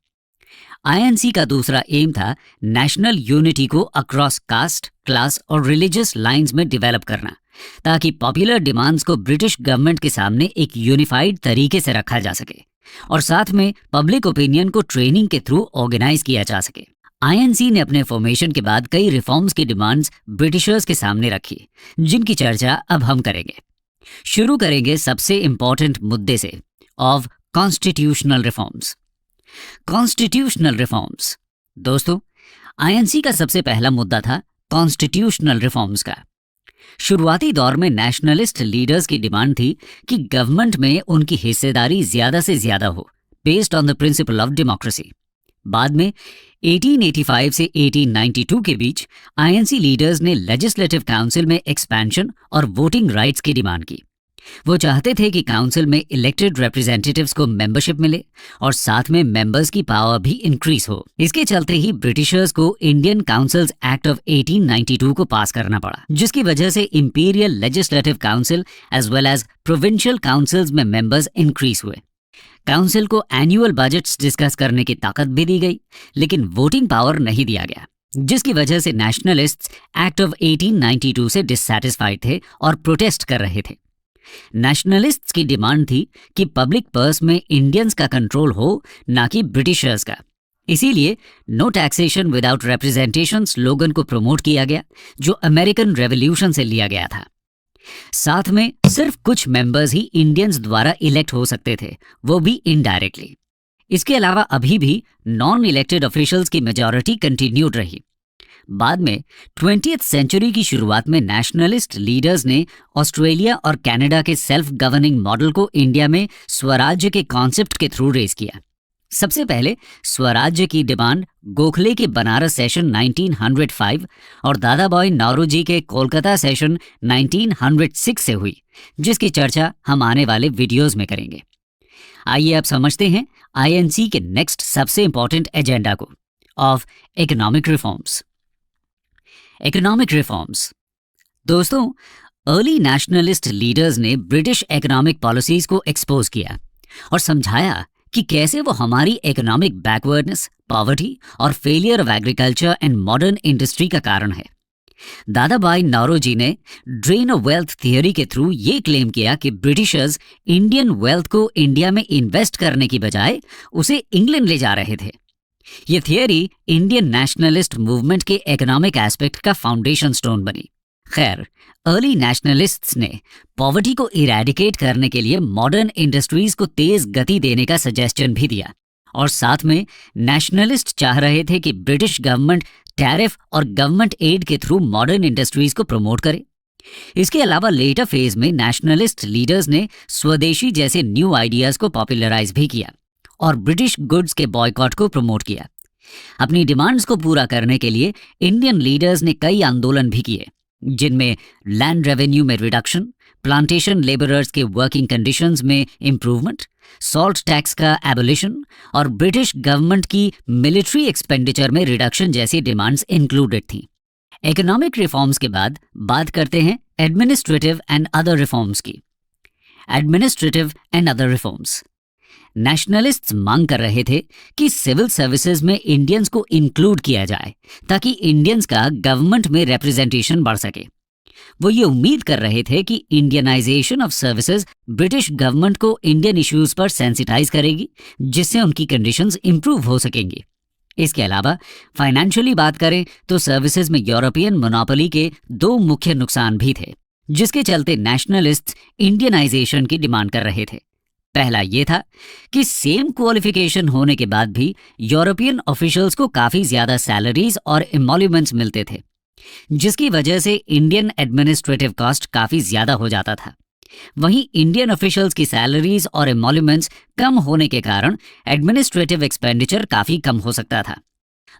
आईएनसी का दूसरा एम था नेशनल यूनिटी को अक्रॉस कास्ट, क्लास और रिलीजियस लाइंस में डेवलप करना, ताकि पॉपुलर डिमांड्स को ब्रिटिश गवर्नमेंट के सामने एक यूनिफाइड तरीके से रखा जा सके और साथ में पब्लिक ओपिनियन को ट्रेनिंग के थ्रू ऑर्गेनाइज किया जा सके। आईएनसी ने अपने फॉर्मेशन के बाद कई रिफॉर्म्स की डिमांड्स ब्रिटिशर्स के सामने रखी, जिनकी चर्चा अब हम करेंगे। शुरू करेंगे सबसे इंपॉर्टेंट मुद्दे से, of constitutional reforms. Constitutional reforms दोस्तों, आईएनसी का सबसे पहला मुद्दा था कॉन्स्टिट्यूशनल रिफॉर्म्स का। शुरुआती दौर में नेशनलिस्ट लीडर्स की डिमांड थी कि गवर्नमेंट में उनकी हिस्सेदारी ज्यादा से ज्यादा हो, based on the principle of democracy. बाद में 1885 से 1892 के बीच आईएनसी लीडर्स ने लेजिस्लेटिव काउंसिल में एक्सपेंशन और वोटिंग राइट्स की डिमांड की। वो चाहते थे कि काउंसिल में इलेक्टेड रिप्रेजेंटेटिव्स को मेंबरशिप मिले और साथ में मेंबर्स की पावर भी इंक्रीज हो। इसके चलते ही ब्रिटिशर्स को इंडियन काउंसिल्स एक्ट ऑफ 1892 को पास करना पड़ा, जिसकी वजह से imperial legislative council as well as provincial councils में मेंबर्स इंक्रीज हुए। काउंसिल को एनुअल बजट्स डिस्कस करने की ताकत भी दी गई, लेकिन वोटिंग पावर नहीं दिया गया, जिसकी वजह से नेशनलिस्ट्स एक्ट ऑफ 1892 से डिससैटिस्फाइड थे और प्रोटेस्ट कर रहे थे। नेशनलिस्ट्स की डिमांड थी कि पब्लिक पर्स में इंडियंस का कंट्रोल हो, ना कि ब्रिटिशर्स का। इसीलिए no taxation without representation slogan को प्रमोट किया गया, जो अमेरिकन रेवोल्यूशन से लिया गया था। साथ में सिर्फ कुछ मेंबर्स ही इंडियंस द्वारा इलेक्ट हो सकते थे, वो भी इनडायरेक्टली। इसके अलावा अभी भी नॉन इलेक्टेड ऑफिशियल्स की मेजॉरिटी कंटिन्यूड रही। बाद में 20th सेंचुरी की शुरुआत में नेशनलिस्ट लीडर्स ने ऑस्ट्रेलिया और कनाडा के सेल्फ गवर्निंग मॉडल को इंडिया में स्वराज्य के कॉन्सेप्ट के थ्रू रेज किया। सबसे पहले स्वराज्य की डिमांड गोखले के बनारस सेशन 1905 और दादाभाई नौरोजी के कोलकाता सेशन 1906 से हुई, जिसकी चर्चा हम आने वाले वीडियोस में करेंगे। आइए अब समझते हैं आईएनसी के नेक्स्ट सबसे इंपॉर्टेंट एजेंडा को, of economic reforms. Economic reforms दोस्तों, अर्ली नेशनलिस्ट लीडर्स ने ब्रिटिश इकोनॉमिक पॉलिसीज को एक्सपोज किया और समझाया कि कैसे वो हमारी इकोनॉमिक बैकवर्डनेस, पॉवर्टी और failure of agriculture and modern industry का कारण है। दादाभाई नौरोजी ने ड्रेन ऑफ वेल्थ थियोरी के थ्रू ये क्लेम किया कि ब्रिटिशर्स इंडियन वेल्थ को इंडिया में इन्वेस्ट करने की बजाय उसे इंग्लैंड ले जा रहे थे। ये थियोरी इंडियन नेशनलिस्ट मूवमेंट के इकोनॉमिक एस्पेक्ट का फाउंडेशन स्टोन बनी। खैर, अर्ली नेशनलिस्ट्स ने पॉवर्टी को इरेडिकेट करने के लिए मॉडर्न इंडस्ट्रीज को तेज गति देने का सजेशन भी दिया और साथ में नेशनलिस्ट चाह रहे थे कि ब्रिटिश गवर्नमेंट टैरिफ और गवर्नमेंट एड के थ्रू मॉडर्न इंडस्ट्रीज को प्रमोट करे। इसके अलावा लेटर फेज में नेशनलिस्ट लीडर्स ने स्वदेशी जैसे न्यू आइडियाज को पॉपुलराइज भी किया और ब्रिटिश गुड्स के बॉयकॉट को प्रमोट किया। अपनी डिमांड्स को पूरा करने के लिए इंडियन लीडर्स ने कई आंदोलन भी किए, जिनमें लैंड रेवेन्यू में रिडक्शन, प्लांटेशन लेबरर्स के वर्किंग कंडीशंस में इंप्रूवमेंट, सॉल्ट टैक्स का एबोलिशन और ब्रिटिश गवर्नमेंट की मिलिट्री एक्सपेंडिचर में रिडक्शन जैसी डिमांड्स इंक्लूडेड थीं। इकोनॉमिक रिफॉर्म्स के बाद बात करते हैं एडमिनिस्ट्रेटिव एंड अदर रिफॉर्म्स की। Administrative and other reforms nationalists मांग कर रहे थे कि सिविल सर्विसेज में इंडियंस को इंक्लूड किया जाए ताकि इंडियंस का गवर्नमेंट में रिप्रेजेंटेशन बढ़ सके। वो ये उम्मीद कर रहे थे कि Indianisation of services British government को इंडियन इश्यूज पर सेंसिटाइज करेगी, जिससे उनकी कंडीशंस इंप्रूव हो सकेंगी। इसके अलावा फाइनेंशियली बात करें तो सर्विसेज में यूरोपियन मोनोपोली के दो मुख्य नुकसान भी थे, जिसके चलते नेशनलिस्ट्स इंडियनाइजेशन की डिमांड कर रहे थे। पहला ये था कि सेम क्वालिफिकेशन होने के बाद भी यूरोपियन ऑफिशियल्स को काफी ज्यादा सैलरीज और एमोल्यूमेंट्स मिलते थे, जिसकी वजह से इंडियन एडमिनिस्ट्रेटिव कॉस्ट काफी ज्यादा हो जाता था। वहीं इंडियन ऑफिशियल्स की सैलरीज और एमोल्यूमेंट्स कम होने के कारण एडमिनिस्ट्रेटिव एक्सपेंडिचर काफी कम हो सकता था।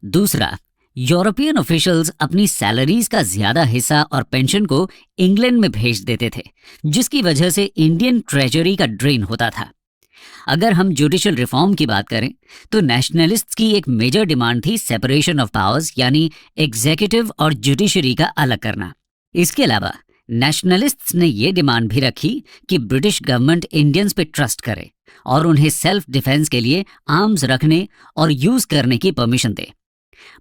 दूसरा, यूरोपियन ऑफिशियल्स अपनी सैलरीज का ज्यादा हिस्सा और पेंशन को इंग्लैंड में भेज देते थे, जिसकी वजह से इंडियन ट्रेजरी का ड्रेन होता था। अगर हम जुडिशियल रिफॉर्म की बात करें तो नेशनलिस्ट्स की एक मेजर डिमांड थी सेपरेशन ऑफ पावर्स, यानी एग्जीक्यूटिव और जुडिशरी का अलग करना। इसके अलावा नेशनलिस्ट्स ने ये डिमांड भी रखी कि ब्रिटिश गवर्नमेंट इंडियंस पे ट्रस्ट करे और उन्हें सेल्फ डिफेंस के लिए आर्म्स रखने और यूज करने की परमिशन दे।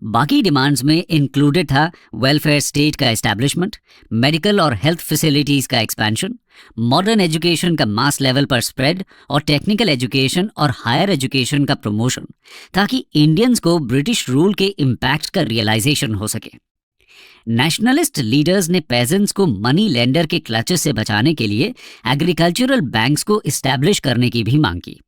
बाकी डिमांड्स में इंक्लूडेड था वेलफेयर स्टेट का एस्टैब्लिशमेंट, मेडिकल और हेल्थ फैसिलिटीज का एक्सपेंशन, मॉडर्न एजुकेशन का मास लेवल पर स्प्रेड और टेक्निकल एजुकेशन और हायर एजुकेशन का प्रमोशन, ताकि इंडियंस को ब्रिटिश रूल के इम्पैक्ट का रियलाइजेशन हो सके। नेशनलिस्ट लीडर्स ने पेजेंट्स को मनी लेंडर के क्लचेस से बचाने के लिए एग्रीकल्चरल बैंक्स को इस्टेब्लिश करने की भी मांग की।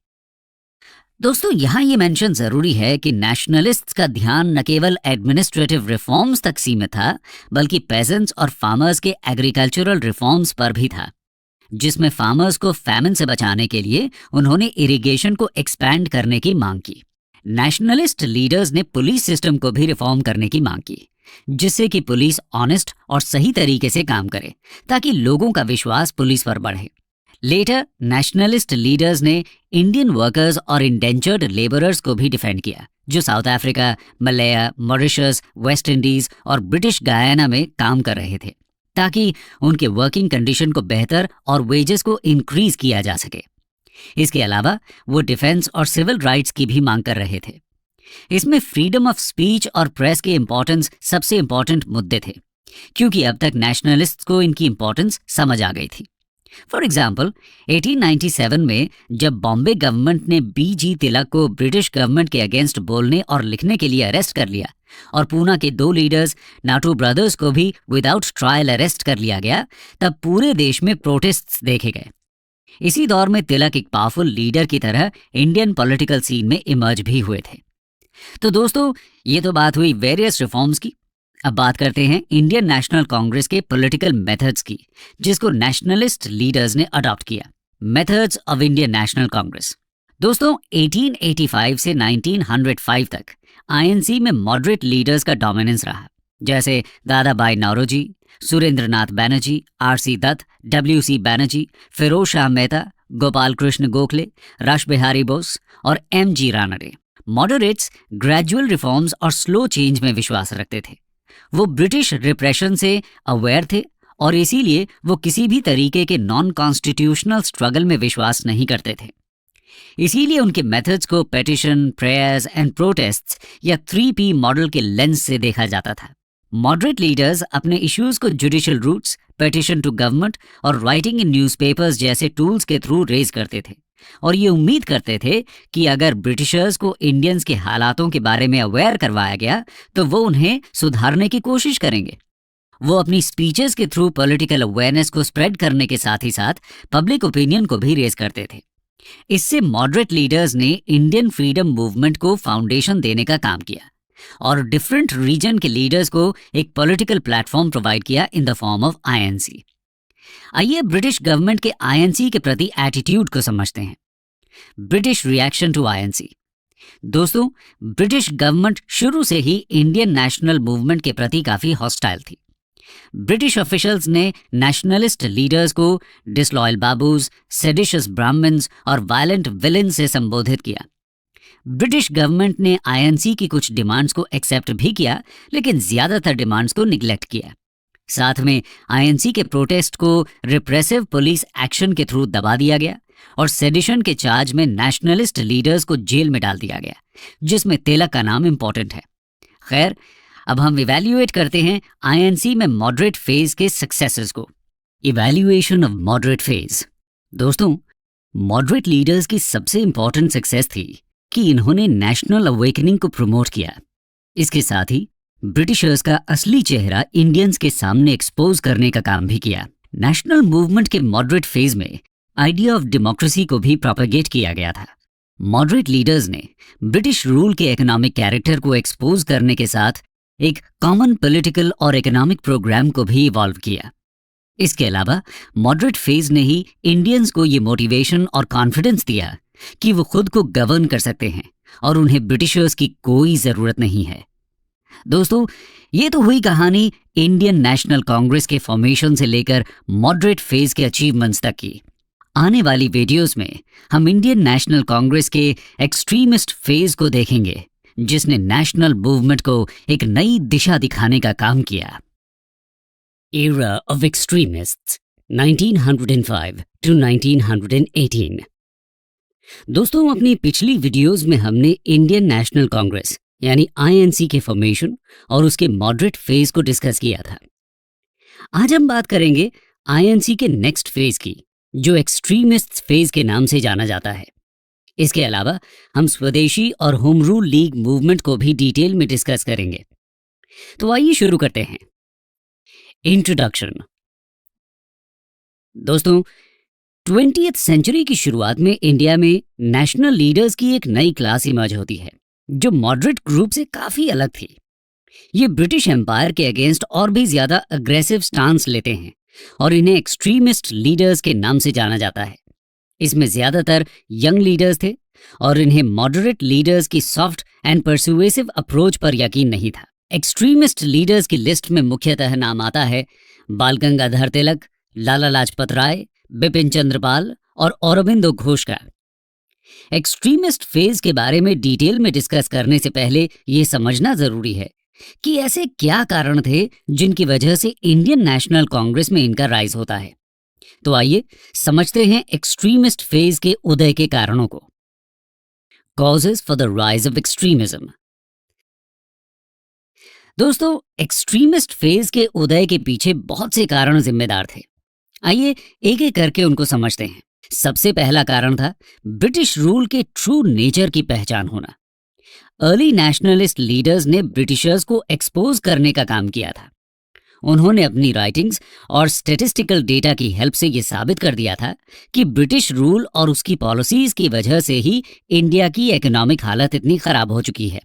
दोस्तों, यहाँ ये मेंशन जरूरी है कि नेशनलिस्ट्स का ध्यान न केवल एडमिनिस्ट्रेटिव रिफॉर्म्स तक सीमित था, बल्कि पेजेंट्स और फार्मर्स के एग्रीकल्चरल रिफॉर्म्स पर भी था, जिसमें फार्मर्स को फैमिन से बचाने के लिए उन्होंने इरिगेशन को एक्सपैंड करने की मांग की। नेशनलिस्ट लीडर्स ने पुलिस सिस्टम को भी रिफॉर्म करने की मांग की, जिससे कि पुलिस ऑनेस्ट और सही तरीके से काम करे, ताकि लोगों का विश्वास पुलिस पर बढ़े। लेटर नेशनलिस्ट लीडर्स ने इंडियन वर्कर्स और इंडेंचर्ड लेबरर्स को भी डिफेंड किया, जो साउथ अफ्रीका, मलया, मॉरिशस, वेस्ट इंडीज और ब्रिटिश गायाना में काम कर रहे थे, ताकि उनके वर्किंग कंडीशन को बेहतर और वेजेस को इंक्रीज किया जा सके। इसके अलावा वो डिफेंस और सिविल राइट्स की भी मांग कर रहे थे। इसमें फ्रीडम ऑफ स्पीच और प्रेस के इंपॉर्टेंस सबसे इंपॉर्टेंट मुद्दे थे, क्योंकि अब तक नेशनलिस्ट्स को इनकी इंपॉर्टेंस समझ आ गई थी। फॉर एग्जाम्पल, 1897 में जब बॉम्बे गवर्नमेंट ने BG तिलक को ब्रिटिश गवर्नमेंट के अगेंस्ट बोलने और लिखने के लिए अरेस्ट कर लिया और पूना के 2 लीडर्स नाटू ब्रदर्स को भी विदाउट ट्रायल अरेस्ट कर लिया गया, तब पूरे देश में प्रोटेस्ट्स देखे गए। इसी दौर में तिलक एक पावरफुल लीडर की तरह इंडियन पॉलिटिकल सीन में इमर्ज भी हुए थे। तो दोस्तों, ये तो बात हुई वेरियस रिफॉर्म्स की। अब बात करते हैं इंडियन नेशनल कांग्रेस के पॉलिटिकल मेथड्स की, जिसको नेशनलिस्ट लीडर्स ने अडॉप्ट किया। Methods of Indian national Congress. दोस्तों, 1885 से 1905 तक INC में मॉडरेट लीडर्स का डोमिनेंस रहा, जैसे दादा भाई नौरोजी, सुरेंद्रनाथ बैनर्जी, RC दत्त, WC बैनर्जी, फिरोज शाह मेहता, गोपाल कृष्ण गोखले, रास बिहारी बोस और MG Ranade. Moderates gradual reforms और स्लो चेंज में विश्वास रखते थे। वो ब्रिटिश रिप्रेशन से अवेयर थे और इसीलिए वो किसी भी तरीके के नॉन कॉन्स्टिट्यूशनल स्ट्रगल में विश्वास नहीं करते थे। इसीलिए उनके मेथड्स को पेटिशन, प्रेयर्स एंड प्रोटेस्ट्स या 3P मॉडल के लेंस से देखा जाता था। मॉडरेट लीडर्स अपने इश्यूज को judicial routes, petition to government और राइटिंग इन न्यूज़पेपर्स जैसे टूल्स के थ्रू रेज करते थे, और ये उम्मीद करते थे कि अगर ब्रिटिशर्स को इंडियंस के हालातों के बारे में अवेयर करवाया गया तो वो उन्हें सुधारने की कोशिश करेंगे। वो अपनी स्पीचेस के थ्रू पॉलिटिकल अवेयरनेस को स्प्रेड करने के साथ ही साथ पब्लिक ओपिनियन को भी रेज करते थे। इससे मॉडरेट लीडर्स ने इंडियन फ्रीडम मूवमेंट को फाउंडेशन देने का काम किया और डिफरेंट रीजन के लीडर्स को एक पॉलिटिकल प्लेटफॉर्म प्रोवाइड किया in the form of INC। आइए ब्रिटिश गवर्नमेंट के INC के प्रति एटीट्यूड को समझते हैं। British reaction to INC। दोस्तों, ब्रिटिश गवर्नमेंट शुरू से ही इंडियन नेशनल मूवमेंट के प्रति काफी हॉस्टाइल थी। ब्रिटिश ऑफिशियल्स ने नेशनलिस्ट लीडर्स को डिसलॉयल बाबूज, सेडिशियस ब्राह्मण्स और वायलेंट विलेन से संबोधित किया। ब्रिटिश गवर्नमेंट ने INC की कुछ डिमांड्स को एक्सेप्ट भी किया, लेकिन ज्यादातर डिमांड्स को निग्लेक्ट किया। साथ में INC के प्रोटेस्ट को रिप्रेसिव पुलिस एक्शन के थ्रू दबा दिया गया, और सेडिशन के चार्ज में नेशनलिस्ट लीडर्स को जेल में डाल दिया गया, जिसमें तिलक का नाम इंपॉर्टेंट है। खैर, अब हम इवैल्यूएट करते हैं आईएनसी में मॉडरेट फेज के सक्सेसेस को। Evaluation of moderate phase. दोस्तों, मॉडरेट लीडर्स की सबसे इंपॉर्टेंट सक्सेस थी कि इन्होंने नेशनल अवेकनिंग को प्रमोट किया। इसके साथ ही ब्रिटिशर्स का असली चेहरा इंडियंस के सामने एक्सपोज करने का काम भी किया। नेशनल मूवमेंट के मॉडरेट फेज में आइडिया ऑफ डेमोक्रेसी को भी प्रोपेगेट किया गया था। मॉडरेट लीडर्स ने ब्रिटिश रूल के इकोनॉमिक कैरेक्टर को एक्सपोज करने के साथ एक कॉमन पॉलिटिकल और इकोनॉमिक प्रोग्राम को भी इवॉल्व किया। इसके अलावा मॉडरेट फेज ने ही इंडियंस को ये मोटिवेशन और कॉन्फिडेंस दिया कि वो खुद को गवर्न कर सकते हैं और उन्हें ब्रिटिशर्स की कोई जरूरत नहीं है। दोस्तों, ये तो हुई कहानी इंडियन नेशनल कांग्रेस के फॉर्मेशन से लेकर मॉडरेट फेज के अचीवमेंट्स तक की। आने वाली वीडियोस में हम इंडियन नेशनल कांग्रेस के एक्सट्रीमिस्ट फेज को देखेंगे, जिसने नेशनल मूवमेंट को एक नई दिशा दिखाने का काम किया। Era of extremists 1905 to 1918। दोस्तों, अपनी पिछली वीडियोस में हमने इंडियन नेशनल कांग्रेस यानी आईएनसी के फॉर्मेशन और उसके मॉडरेट फेज को डिस्कस किया था। आज हम बात करेंगे आईएनसी के नेक्स्ट फेज की, जो एक्सट्रीमिस्ट फेज के नाम से जाना जाता है। इसके अलावा हम स्वदेशी और होम रूल लीग मूवमेंट को भी डिटेल में डिस्कस करेंगे। तो आइए शुरू करते हैं। इंट्रोडक्शन। दोस्तों, 20th सेंचुरी की शुरुआत में इंडिया में नेशनल लीडर्स की एक नई क्लास इमर्ज होती है, जो मॉडरेट ग्रुप से काफी अलग थी। ये ब्रिटिश एम्पायर के अगेंस्ट और भी ज्यादा अग्रेसिव स्टांस लेते हैं और इन्हें एक्सट्रीमिस्ट लीडर्स के नाम से जाना जाता है। इसमें ज्यादातर यंग लीडर्स थे और इन्हें मॉडरेट लीडर्स की सॉफ्ट एंड परसुएसिव अप्रोच पर यकीन नहीं था। एक्सट्रीमिस्ट लीडर्स की लिस्ट में मुख्यतः नाम आता है बाल गंगाधर तिलक, लाला लाजपत राय, बिपिन चंद्र पाल और औरोबिंदो घोष का। एक्सट्रीमिस्ट फेज के बारे में डिटेल में डिस्कस करने से पहले यह समझना जरूरी है कि ऐसे क्या कारण थे जिनकी वजह से इंडियन नेशनल कांग्रेस में इनका राइज होता है। तो आइए समझते हैं एक्सट्रीमिस्ट फेज के उदय के कारणों को। Causes for the rise of extremism. दोस्तों, एक्सट्रीमिस्ट फेज के उदय के पीछे बहुत से कारण जिम्मेदार थे। आइए एक एक करके उनको समझते हैं। सबसे पहला कारण था ब्रिटिश रूल के ट्रू नेचर की पहचान होना। अर्ली नेशनलिस्ट लीडर्स ने ब्रिटिशर्स को एक्सपोज करने का काम किया था। उन्होंने अपनी राइटिंग्स और स्टैटिस्टिकल डेटा की हेल्प से यह साबित कर दिया था कि ब्रिटिश रूल और उसकी पॉलिसीज की वजह से ही इंडिया की इकोनॉमिक हालत इतनी खराब हो चुकी है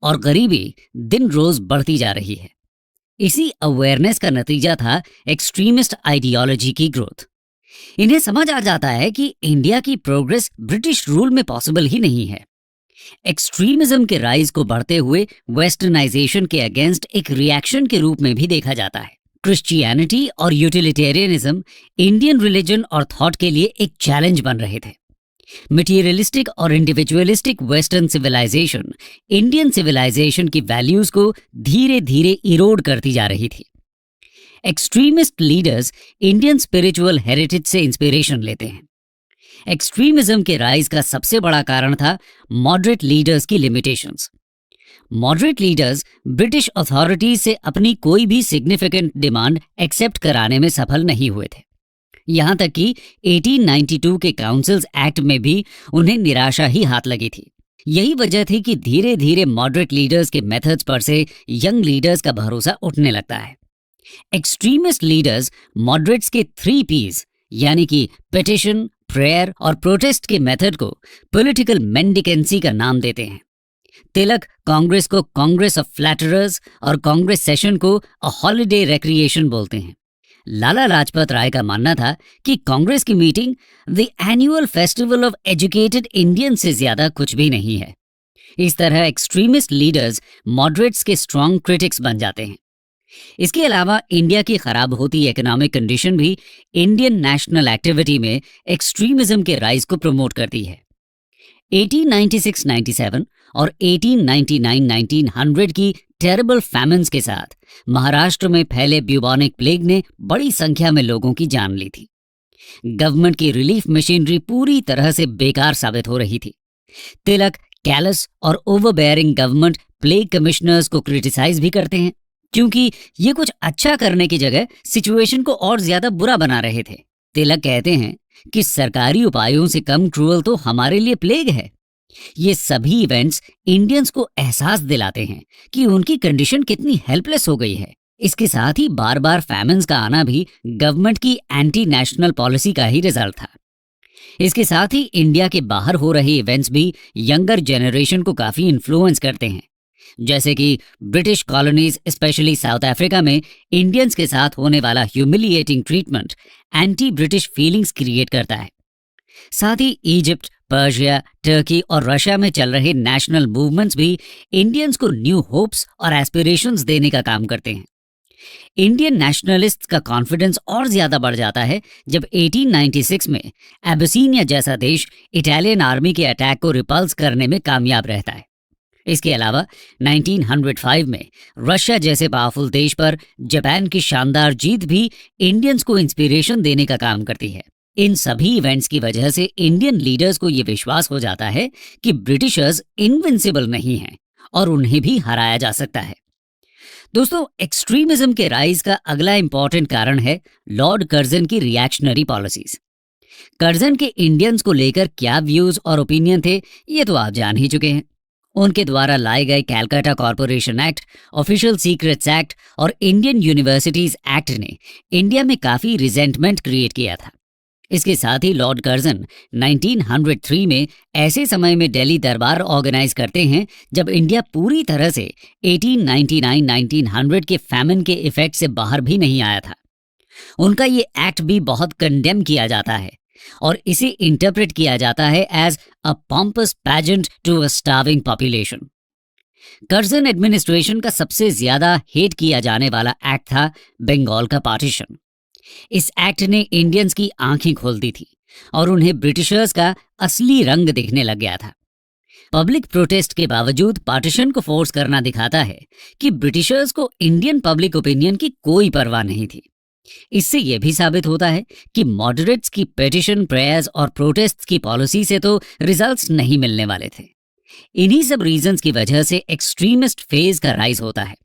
और गरीबी दिन रोज बढ़ती जा रही है। इसी अवेयरनेस का नतीजा था एक्सट्रीमिस्ट आइडियोलॉजी की ग्रोथ। इन्हें समझ आ जाता है कि इंडिया की प्रोग्रेस ब्रिटिश रूल में पॉसिबल ही नहीं है। एक्सट्रीमिज्म के राइज को बढ़ते हुए वेस्टर्नाइजेशन के अगेंस्ट एक रिएक्शन के रूप में भी देखा जाता है। क्रिश्चियनिटी और यूटिलिटेरियनिज्म इंडियन रिलीजन और थॉट के लिए एक चैलेंज बन रहे थे। मटीरियलिस्टिक और individualistic western civilisation Indian civilisation की वैल्यूज को धीरे धीरे इरोड करती जा रही थी। Extremist leaders Indian spiritual heritage से इंस्पिरेशन लेते हैं। एक्सट्रीमिज्म के राइज का सबसे बड़ा कारण था मॉडरेट लीडर्स की limitations. Moderate leaders British authorities से अपनी कोई भी सिग्निफिकेंट डिमांड एक्सेप्ट कराने में सफल नहीं हुए थे। यहां तक कि 1892 के काउंसिल्स एक्ट में भी उन्हें निराशा ही हाथ लगी थी। यही वजह थी कि धीरे धीरे मॉडरेट लीडर्स के मेथड्स पर से यंग लीडर्स का भरोसा उठने लगता है। एक्सट्रीमिस्ट लीडर्स मॉडरेट्स के 3 P's यानी कि पिटिशन, प्रेयर और प्रोटेस्ट के मेथड को पॉलिटिकल मेंडिकेंसी का नाम देते हैं। तिलक कांग्रेस को कांग्रेस ऑफ फ्लैटरर्स और कांग्रेस सेशन को अ हॉलिडे रिक्रिएशन बोलते हैं। लाला लाजपत राय का मानना था कि कांग्रेस की meeting the annual festival of educated Indian से ज्यादा कुछ भी नहीं है। इस तरह एक्सट्रीमिस्ट लीडर्स मॉडरेट्स के स्ट्रॉन्ग क्रिटिक्स बन जाते हैं। इसके अलावा इंडिया की खराब होती इकोनॉमिक कंडीशन भी इंडियन नेशनल एक्टिविटी में एक्सट्रीमिज्म के राइज को प्रमोट करती है। 1896-97 और 1899-1900 की टेरेबल फैमिन्स के साथ महाराष्ट्र में फैले ब्यूबॉनिक प्लेग ने बड़ी संख्या में लोगों की जान ली थी। गवर्नमेंट की रिलीफ मशीनरी पूरी तरह से बेकार साबित हो रही थी। तिलक कैलस और ओवरबेयरिंग गवर्नमेंट प्लेग कमिश्नर्स को क्रिटिसाइज भी करते हैं, क्योंकि ये कुछ अच्छा करने की जगह सिचुएशन को और ज्यादा बुरा बना रहे थे। तिलक कहते हैं कि सरकारी उपायों से कम क्रूअल तो हमारे लिए प्लेग है। ये सभी इवेंट्स इंडियंस को एहसास दिलाते हैं कि उनकी कंडीशन कितनी हेल्पलेस हो गई है। इसके साथ ही बार बार फैमिन्स का आना भी गवर्नमेंट की एंटी नेशनल पॉलिसी का ही रिजल्ट था। इसके साथ ही इंडिया के बाहर हो रहे इवेंट्स भी यंगर जनरेशन को काफी इन्फ्लुएंस करते हैं, जैसे कि British colonies specially south Africa में इंडियंस के साथ होने वाला humiliating treatment anti British feelings create करता है। साथ ही इजिप्ट, पर्शिया, टर्की और रशिया में चल रहे नेशनल मूवमेंट्स भी इंडियंस को न्यू होप्स और एस्पिरेशंस देने का काम करते हैं। इंडियन नेशनलिस्ट्स का कॉन्फिडेंस और ज्यादा बढ़ जाता है जब 1896 में एबिसीनिया जैसा देश इटालियन आर्मी के अटैक को रिपल्स करने में कामयाब रहता है। इसके अलावा 1905 में रशिया जैसे पावरफुल देश पर जापान की शानदार जीत भी इंडियंस को इंस्पिरेशन देने का काम करती है। इन सभी इवेंट्स की वजह से इंडियन लीडर्स को यह विश्वास हो जाता है कि ब्रिटिशर्स इनविंसिबल नहीं हैं और उन्हें भी हराया जा सकता है। दोस्तों, एक्सट्रीमिज्म के राइज का अगला इंपॉर्टेंट कारण है लॉर्ड कर्जन की रिएक्शनरी पॉलिसीज। कर्जन के इंडियंस को लेकर क्या व्यूज और ओपिनियन थे, ये तो आप जान ही चुके हैं। उनके द्वारा लाए गए Calcutta corporation act, official secrets act और इंडियन यूनिवर्सिटीज एक्ट ने इंडिया में काफी रिजेंटमेंट क्रिएट किया था। इसके साथ ही लॉर्ड कर्जन 1903 में ऐसे समय में दिल्ली दरबार ऑर्गेनाइज करते हैं जब इंडिया पूरी तरह से 1899-1900 के फैमिन के इफेक्ट से बाहर भी नहीं आया था। उनका ये एक्ट भी बहुत कंडेम किया जाता है और इसे इंटरप्रेट किया जाता है as a pompous pageant to a starving population. Curzon administration का सबसे ज्यादा हेट किया जाने वाला एक्ट था बंगाल का पार्टीशन। इस एक्ट ने इंडियंस की आंखें खोल दी थी और उन्हें ब्रिटिशर्स का असली रंग दिखने लग गया था। पब्लिक प्रोटेस्ट के बावजूद पार्टीशन को फोर्स करना दिखाता है कि ब्रिटिशर्स को इंडियन पब्लिक ओपिनियन की कोई परवाह नहीं थी। इससे यह भी साबित होता है कि मॉडरेट्स की पेटिशन, प्रेयर्स और प्रोटेस्ट की पॉलिसी से तो रिजल्ट्स नहीं मिलने वाले थे। इन्हीं सब रीजंस की वजह से एक्सट्रीमिस्ट फेज का राइज होता है।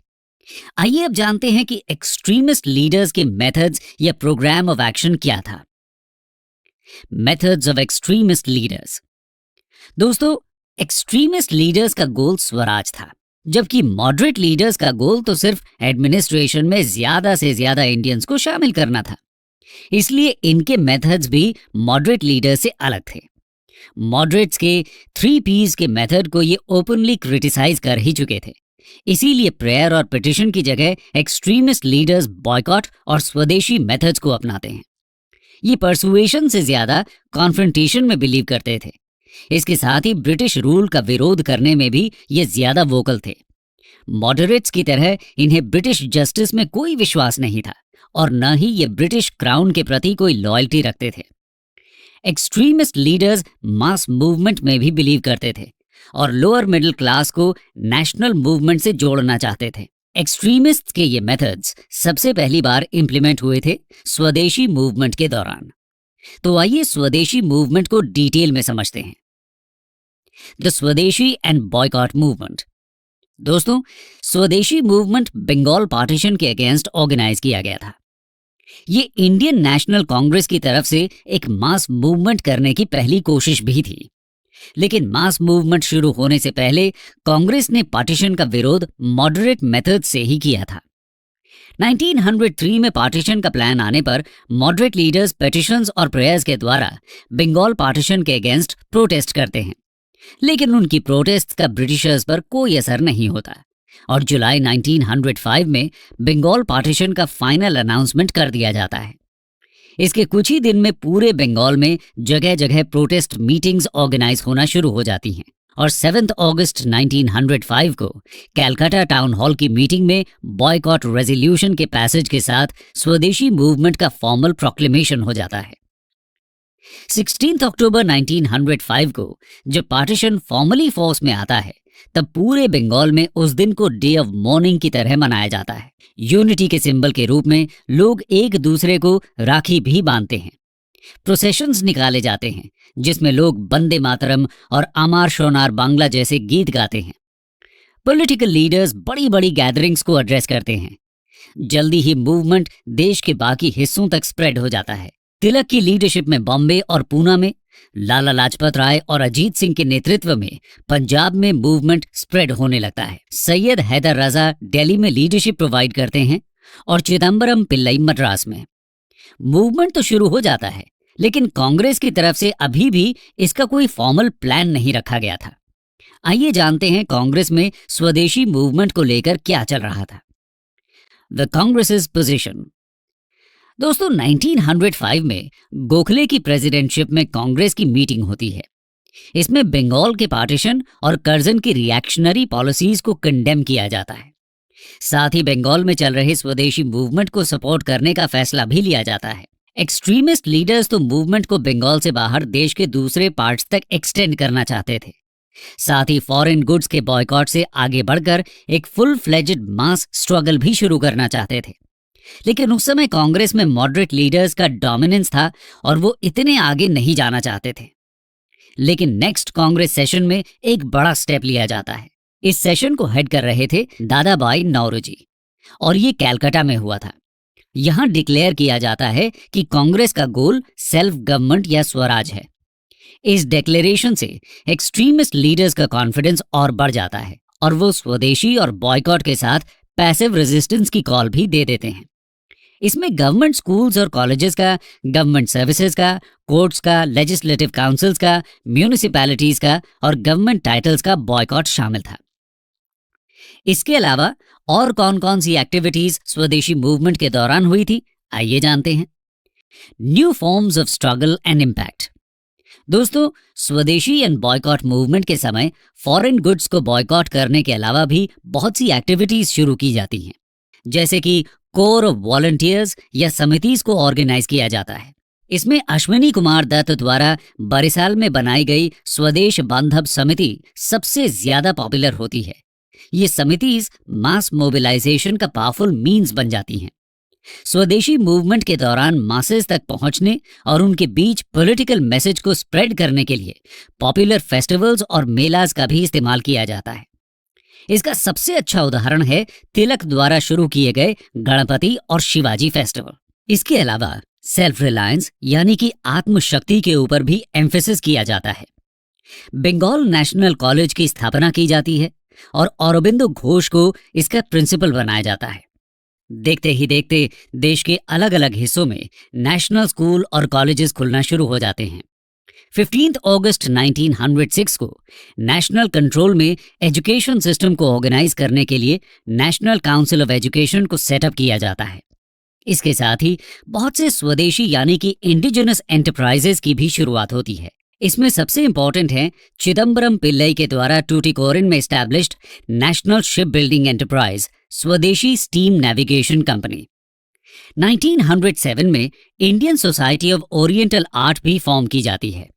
आइए अब जानते हैं कि एक्सट्रीमिस्ट लीडर्स के मेथड्स या प्रोग्राम ऑफ एक्शन क्या था। Methods of extremist leaders. दोस्तों, एक्सट्रीमिस्ट लीडर्स का गोल स्वराज था, जबकि मॉडरेट लीडर्स का गोल तो सिर्फ एडमिनिस्ट्रेशन में ज्यादा से ज्यादा इंडियंस को शामिल करना था। इसलिए इनके मेथड्स भी मॉडरेट लीडर्स से अलग थे। मॉडरेट्स के 3 P's के मेथड को ये ओपनली क्रिटिसाइज कर ही चुके थे। इसीलिए प्रेयर और पिटिशन की जगह एक्सट्रीमिस्ट लीडर्स बॉयकॉट और स्वदेशी मेथड्स को अपनाते हैं। ये परसुएशन से ज्यादा कॉन्फ्रंटेशन में बिलीव करते थे। इसके साथ ही ब्रिटिश रूल का विरोध करने में भी ये ज्यादा वोकल थे। मॉडरेट्स की तरह इन्हें ब्रिटिश जस्टिस में कोई विश्वास नहीं था और न ही ये ब्रिटिश क्राउन के प्रति कोई लॉयल्टी रखते थे। एक्सट्रीमिस्ट लीडर्स मास मूवमेंट में भी बिलीव करते थे और लोअर मिडिल क्लास को नेशनल मूवमेंट से जोड़ना चाहते थे। एक्सट्रीमिस्ट के ये मेथड्स सबसे पहली बार इंप्लीमेंट हुए थे स्वदेशी मूवमेंट के दौरान। तो आइए स्वदेशी मूवमेंट को डिटेल में समझते हैं। द स्वदेशी एंड बॉयकॉट मूवमेंट। दोस्तों, स्वदेशी मूवमेंट बंगाल पार्टीशन के अगेंस्ट ऑर्गेनाइज किया गया था। ये इंडियन नेशनल कांग्रेस की तरफ से एक मास मूवमेंट करने की पहली कोशिश भी थी, लेकिन मास मूवमेंट शुरू होने से पहले कांग्रेस ने पार्टीशन का विरोध मॉडरेट मेथड से ही किया था। 1903 में पार्टीशन का प्लान आने पर मॉडरेट लीडर्स पेटिशंस और प्रेयर्स के द्वारा बंगाल पार्टीशन के अगेंस्ट प्रोटेस्ट करते हैं, लेकिन उनकी प्रोटेस्ट का ब्रिटिशर्स पर कोई असर नहीं होता और जुलाई 1905 में बंगाल पार्टीशन का फाइनल अनाउंसमेंट कर दिया जाता है। इसके कुछ ही दिन में पूरे बंगाल में जगह जगह प्रोटेस्ट मीटिंग्स ऑर्गेनाइज होना शुरू हो जाती हैं और 7 अगस्त 1905 को कैलकाटा टाउन हॉल की मीटिंग में बॉयकॉट रेजोल्यूशन के पैसेज के साथ स्वदेशी मूवमेंट का फॉर्मल प्रोक्लेमेशन हो जाता है। 16 अक्टूबर 1905 को जब पार्टीशन फॉर्मली फोर्स में आता है, तब पूरे बंगाल में उस दिन को डे ऑफ मॉर्निंग की तरह मनाया जाता है। यूनिटी के सिंबल के रूप में लोग एक दूसरे को राखी भी बांधते हैं। प्रोसेशंस निकाले जाते हैं जिसमें लोग वंदे मातरम और अमार शोनार बांग्ला जैसे गीत गाते हैं। पॉलिटिकल लीडर्स बड़ी बड़ी गैदरिंग्स को एड्रेस करते हैं। जल्दी ही मूवमेंट देश के बाकी हिस्सों तक स्प्रेड हो जाता है। तिलक की लीडरशिप में बॉम्बे और पूना में, लाला लाजपत राय और अजीत सिंह के नेतृत्व में पंजाब में मूवमेंट स्प्रेड होने लगता है। सैयद हैदर रजा दिल्ली में लीडरशिप प्रोवाइड करते हैं और चिदम्बरम पिल्लई मद्रास में। मूवमेंट तो शुरू हो जाता है, लेकिन कांग्रेस की तरफ से अभी भी इसका कोई फॉर्मल प्लान नहीं रखा गया था। आइए जानते हैं कांग्रेस में स्वदेशी मूवमेंट को लेकर क्या चल रहा था। The Congress position. दोस्तों, 1905 में गोखले की प्रेसिडेंटशिप में कांग्रेस की मीटिंग होती है। इसमें बंगाल के पार्टीशन और कर्जन की रिएक्शनरी पॉलिसीज को कंडेम किया जाता है। साथ ही बंगाल में चल रहे स्वदेशी मूवमेंट को सपोर्ट करने का फैसला भी लिया जाता है। एक्सट्रीमिस्ट लीडर्स तो मूवमेंट को बंगाल से बाहर देश के दूसरे पार्ट्स तक एक्सटेंड करना चाहते थे। साथ ही फॉरेन गुड्स के बॉयकॉट से आगे बढ़कर एक फुल फ्लेज्ड मास स्ट्रगल भी शुरू करना चाहते थे। लेकिन उस समय कांग्रेस में मॉडरेट लीडर्स का डोमिनेंस था और वो इतने आगे नहीं जाना चाहते थे। लेकिन नेक्स्ट कांग्रेस सेशन में एक बड़ा स्टेप लिया जाता है। इस सेशन को हेड कर रहे थे दादा भाई नौरोजी और ये कैलकाटा में हुआ था। यहां डिक्लेयर किया जाता है कि कांग्रेस का गोल सेल्फ गवर्नमेंट या स्वराज है। इस डिक्लेरेशन से एक्सट्रीमिस्ट लीडर्स का कॉन्फिडेंस और बढ़ जाता है और वो स्वदेशी और बॉयकॉट के साथ पैसिव रेजिस्टेंस की कॉल भी दे देते हैं। इसमें गवर्नमेंट स्कूल्स और कॉलेजेस का, गवर्नमेंट सर्विसेज का, कोर्ट्स का, लेजिस्लेटिव काउंसिल्स का, म्यूनिसिपैलिटीज का और गवर्नमेंट टाइटल्स का बॉयकॉट शामिल था। इसके अलावा और कौन कौन सी एक्टिविटीज स्वदेशी मूवमेंट के दौरान हुई थी, आइए जानते हैं। New forms of struggle and impact. दोस्तों, स्वदेशी एंड बॉयकॉट मूवमेंट के समय फॉरेन गुड्स को बॉयकॉट करने के अलावा भी बहुत सी एक्टिविटीज शुरू की जाती हैं, जैसे कि कोर ऑफ वॉलंटियर्स या समितिज को ऑर्गेनाइज किया जाता है। इसमें अश्विनी कुमार दत्त द्वारा बरिसाल में बनाई गई स्वदेश बांधव समिति सबसे ज्यादा पॉपुलर होती है। ये समितिज मास मोबिलाइजेशन का पावरफुल मींस बन जाती हैं। स्वदेशी मूवमेंट के दौरान मासेस तक पहुंचने और उनके बीच पॉलिटिकल मैसेज को स्प्रेड करने के लिए पॉपुलर फेस्टिवल्स और मेलास का भी इस्तेमाल किया जाता है। इसका सबसे अच्छा उदाहरण है तिलक द्वारा शुरू किए गए गणपति और शिवाजी फेस्टिवल। इसके अलावा सेल्फ रिलायंस यानी कि आत्मशक्ति के ऊपर भी एम्फेसिस किया जाता है। बंगाल नेशनल कॉलेज की स्थापना की जाती है और अरबिंदो घोष को इसका प्रिंसिपल बनाया जाता है। देखते ही देखते देश के अलग अलग हिस्सों में नेशनल स्कूल और कॉलेजेस खुलना शुरू हो जाते हैं। 15 अगस्त 1906 को नेशनल कंट्रोल में एजुकेशन सिस्टम को ऑर्गेनाइज करने के लिए नेशनल काउंसिल ऑफ एजुकेशन को सेटअप किया जाता है। इसके साथ ही बहुत से स्वदेशी यानी कि इंडिजिनस एंटरप्राइजेस की भी शुरुआत होती है। इसमें सबसे इंपॉर्टेंट है चिदम्बरम पिल्लई के द्वारा टूटिकोरिन में established national ship building enterprise स्वदेशी स्टीम नेविगेशन कंपनी। 1907 में Indian society of oriental art भी फॉर्म की जाती है।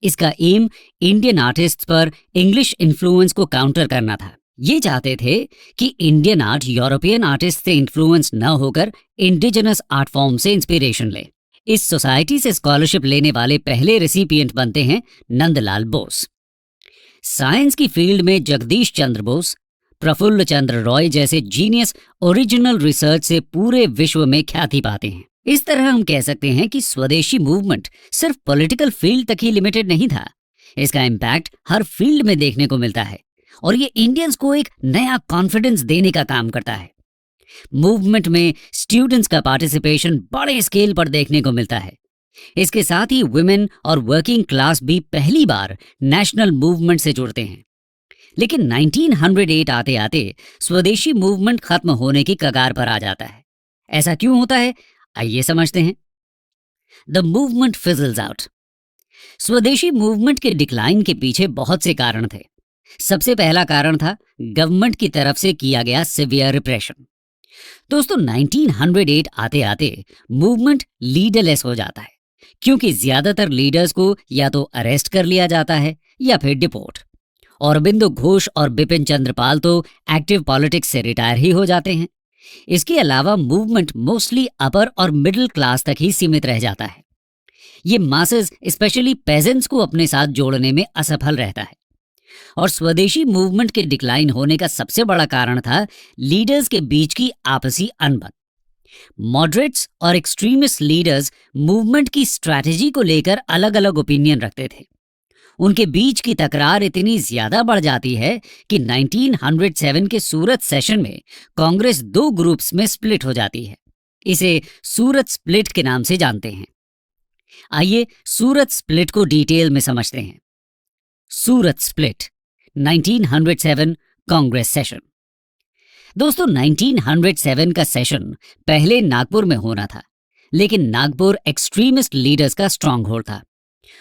इसका एम इंडियन आर्टिस्ट्स पर इंग्लिश इन्फ्लुएंस को काउंटर करना था। ये चाहते थे कि इंडियन आर्ट यूरोपियन आर्टिस्ट से इन्फ्लुएंस न होकर इंडिजिनस आर्ट फॉर्म से इंस्पिरेशन ले। इस सोसाइटी से स्कॉलरशिप लेने वाले पहले रेसिपिएंट बनते हैं नंदलाल बोस। साइंस की फील्ड में जगदीश चंद्र बोस, प्रफुल्ल चंद्र रॉय जैसे जीनियस ओरिजिनल रिसर्च से पूरे विश्व में ख्याति पाते हैं। इस तरह हम कह सकते हैं कि स्वदेशी मूवमेंट सिर्फ पॉलिटिकल फील्ड तक ही लिमिटेड नहीं था। इसका इम्पैक्ट हर फील्ड में देखने को मिलता है और ये इंडियंस को एक नया कॉन्फिडेंस देने का काम करता है। मूवमेंट में स्टूडेंट्स का पार्टिसिपेशन बड़े स्केल पर देखने को मिलता है। इसके साथ ही वुमेन और वर्किंग क्लास भी पहली बार नेशनल मूवमेंट से जुड़ते हैं। लेकिन 1908 आते आते स्वदेशी मूवमेंट खत्म होने की कगार पर आ जाता है। ऐसा क्यों होता है, आइए समझते हैं। The movement fizzles out. Swadeshi movement के डिक्लाइन के पीछे बहुत से कारण थे। सबसे पहला कारण था गवर्नमेंट की तरफ से किया गया सिवियर रिप्रेशन। दोस्तों, 1908 आते आते मूवमेंट लीडरलेस हो जाता है, क्योंकि ज्यादातर लीडर्स को या तो अरेस्ट कर लिया जाता है या फिर डिपोर्ट। अरबिंदो घोष और बिपिन चंद्र पाल तो एक्टिव पॉलिटिक्स से रिटायर ही हो जाते हैं। इसके अलावा मूवमेंट मोस्टली अपर और मिडिल क्लास तक ही सीमित रह जाता है। ये मासेस स्पेशली पेजेंट्स को अपने साथ जोड़ने में असफल रहता है। और स्वदेशी मूवमेंट के डिक्लाइन होने का सबसे बड़ा कारण था लीडर्स के बीच की आपसी अनबन। मॉडरेट्स और एक्सट्रीमिस्ट लीडर्स मूवमेंट की स्ट्रैटेजी को लेकर अलग अलग ओपिनियन रखते थे। उनके बीच की तकरार इतनी ज्यादा बढ़ जाती है कि 1907 के सूरत सेशन में कांग्रेस 2 ग्रुप्स में स्प्लिट हो जाती है। इसे सूरत स्प्लिट के नाम से जानते हैं। आइए सूरत स्प्लिट को डिटेल में समझते हैं। सूरत स्प्लिट 1907 कांग्रेस सेशन। दोस्तों 1907 का सेशन पहले नागपुर में होना था, लेकिन नागपुर एक्सट्रीमिस्ट लीडर्स का स्ट्रांग होल्ड था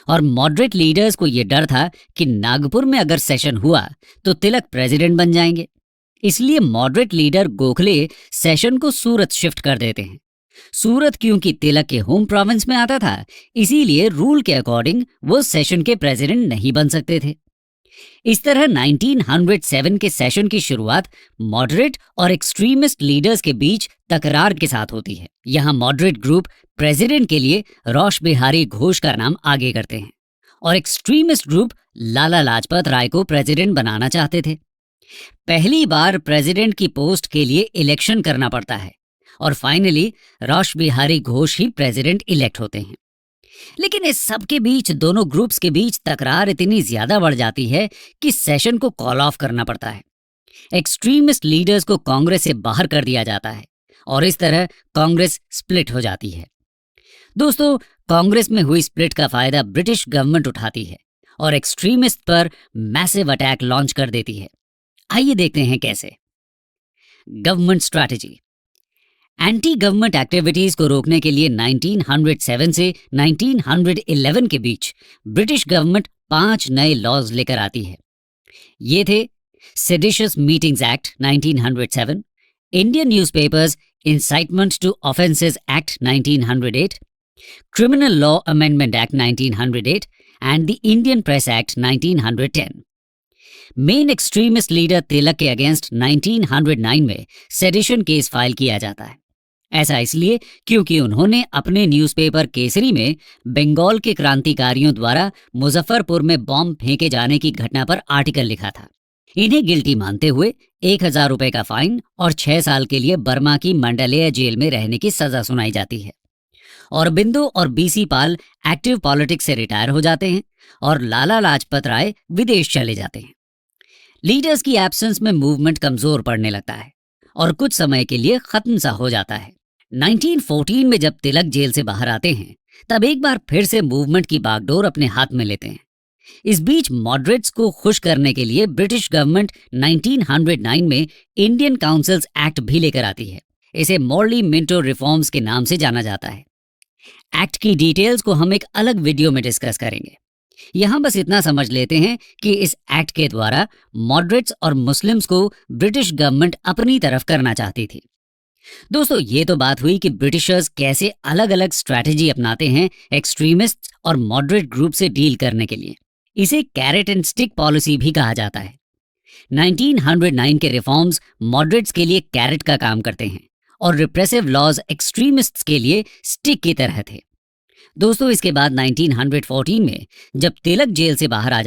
और मॉडरेट लीडर्स को यह डर था कि नागपुर में अगर सेशन हुआ तो तिलक प्रेसिडेंट बन जाएंगे। इसलिए मॉडरेट लीडर गोखले सेशन को सूरत शिफ्ट कर देते हैं। सूरत क्योंकि तिलक के होम प्रोविंस में आता था, इसीलिए रूल के अकॉर्डिंग वो सेशन के प्रेसिडेंट नहीं बन सकते थे। इस तरह 1907 के सेशन की शुरुआत मॉडरेट और एक्सट्रीमिस्ट लीडर्स के बीच तकरार के साथ होती है। यहाँ मॉडरेट ग्रुप प्रेसिडेंट के लिए रोश बिहारी घोष का नाम आगे करते हैं और एक्सट्रीमिस्ट ग्रुप लाला लाजपत राय को प्रेसिडेंट बनाना चाहते थे। पहली बार प्रेसिडेंट की पोस्ट के लिए इलेक्शन करना पड़ता है और फाइनली रोश बिहारी घोष ही प्रेसिडेंट इलेक्ट होते हैं। लेकिन इस सब के बीच दोनों ग्रुप्स के बीच तकरार इतनी ज्यादा बढ़ जाती है कि सेशन को कॉल ऑफ करना पड़ता है। एक्सट्रीमिस्ट लीडर्स को कांग्रेस से बाहर कर दिया जाता है और इस तरह कांग्रेस स्प्लिट हो जाती है। दोस्तों कांग्रेस में हुई स्प्लिट का फायदा ब्रिटिश गवर्नमेंट उठाती है और एक्सट्रीमिस्ट पर मैसिव अटैक लॉन्च कर देती है। आइए देखते हैं कैसे। Government strategy. Anti government activities को रोकने के लिए 1907 से 1911 के बीच ब्रिटिश गवर्नमेंट 5 नए लॉज लेकर आती है। ये थे seditious meetings act 1907, Indian newspapers incitement to offences act 1908, criminal law amendment act 1908 and the Indian press act 1910। Main extremist leader Tilak के अगेंस्ट 1909 में सेडिशन केस फाइल किया जाता है। ऐसा इसलिए क्योंकि उन्होंने अपने न्यूज़पेपर केसरी में बंगाल के क्रांतिकारियों द्वारा मुजफ्फरपुर में बॉम्ब फेंके जाने की घटना पर आर्टिकल लिखा था। इन्हें गिल्टी मानते हुए 1000 रुपए का फाइन और 6 साल के लिए बर्मा की मंडलेय जेल में रहने की सजा सुनाई जाती है। और बिंदु और बीसी पाल एक्टिव पॉलिटिक्स से रिटायर हो जाते हैं और लाला लाजपत राय विदेश चले जाते हैं। लीडर्स की एब्सेंस में मूवमेंट कमजोर पड़ने लगता है और कुछ समय के लिए खत्म सा हो जाता है। 1914 में जब तिलक जेल से बाहर आते हैं तब एक बार फिर से मूवमेंट की बागडोर अपने हाथ में लेते हैं। इस बीच मॉडरेट्स को खुश करने के लिए ब्रिटिश गवर्नमेंट 1909 में इंडियन काउंसिल्स एक्ट भी लेकर आती है। इसे मॉर्ली मिंटो रिफॉर्म्स के नाम से जाना जाता है। एक्ट की डिटेल्स को हम एक अलग वीडियो में डिस्कस करेंगे। यहां बस इतना समझ लेते हैं कि इस एक्ट के द्वारा मॉडरेट्स और मुस्लिम्स को ब्रिटिश गवर्नमेंट अपनी तरफ करना चाहती थी। दोस्तों ये तो बात हुई कि ब्रिटिशर्स कैसे अलग अलग स्ट्रैटेजी अपनाते हैं एक्सट्रीमिस्ट और मॉडरेट ग्रुप से डील करने के लिए। इसे कैरेट एंड स्टिक पॉलिसी भी कहा जाता है। 1909 के रिफॉर्म्स मॉडरेट्स के लिए कैरेट का काम करते हैं और रिप्रेसिव लॉज एक्सट्रीमिस्ट्स के लिए स्टिक की तरह थे। दोस्तों इसके बाद 1914 में जब तिलक जेल से बाहर आ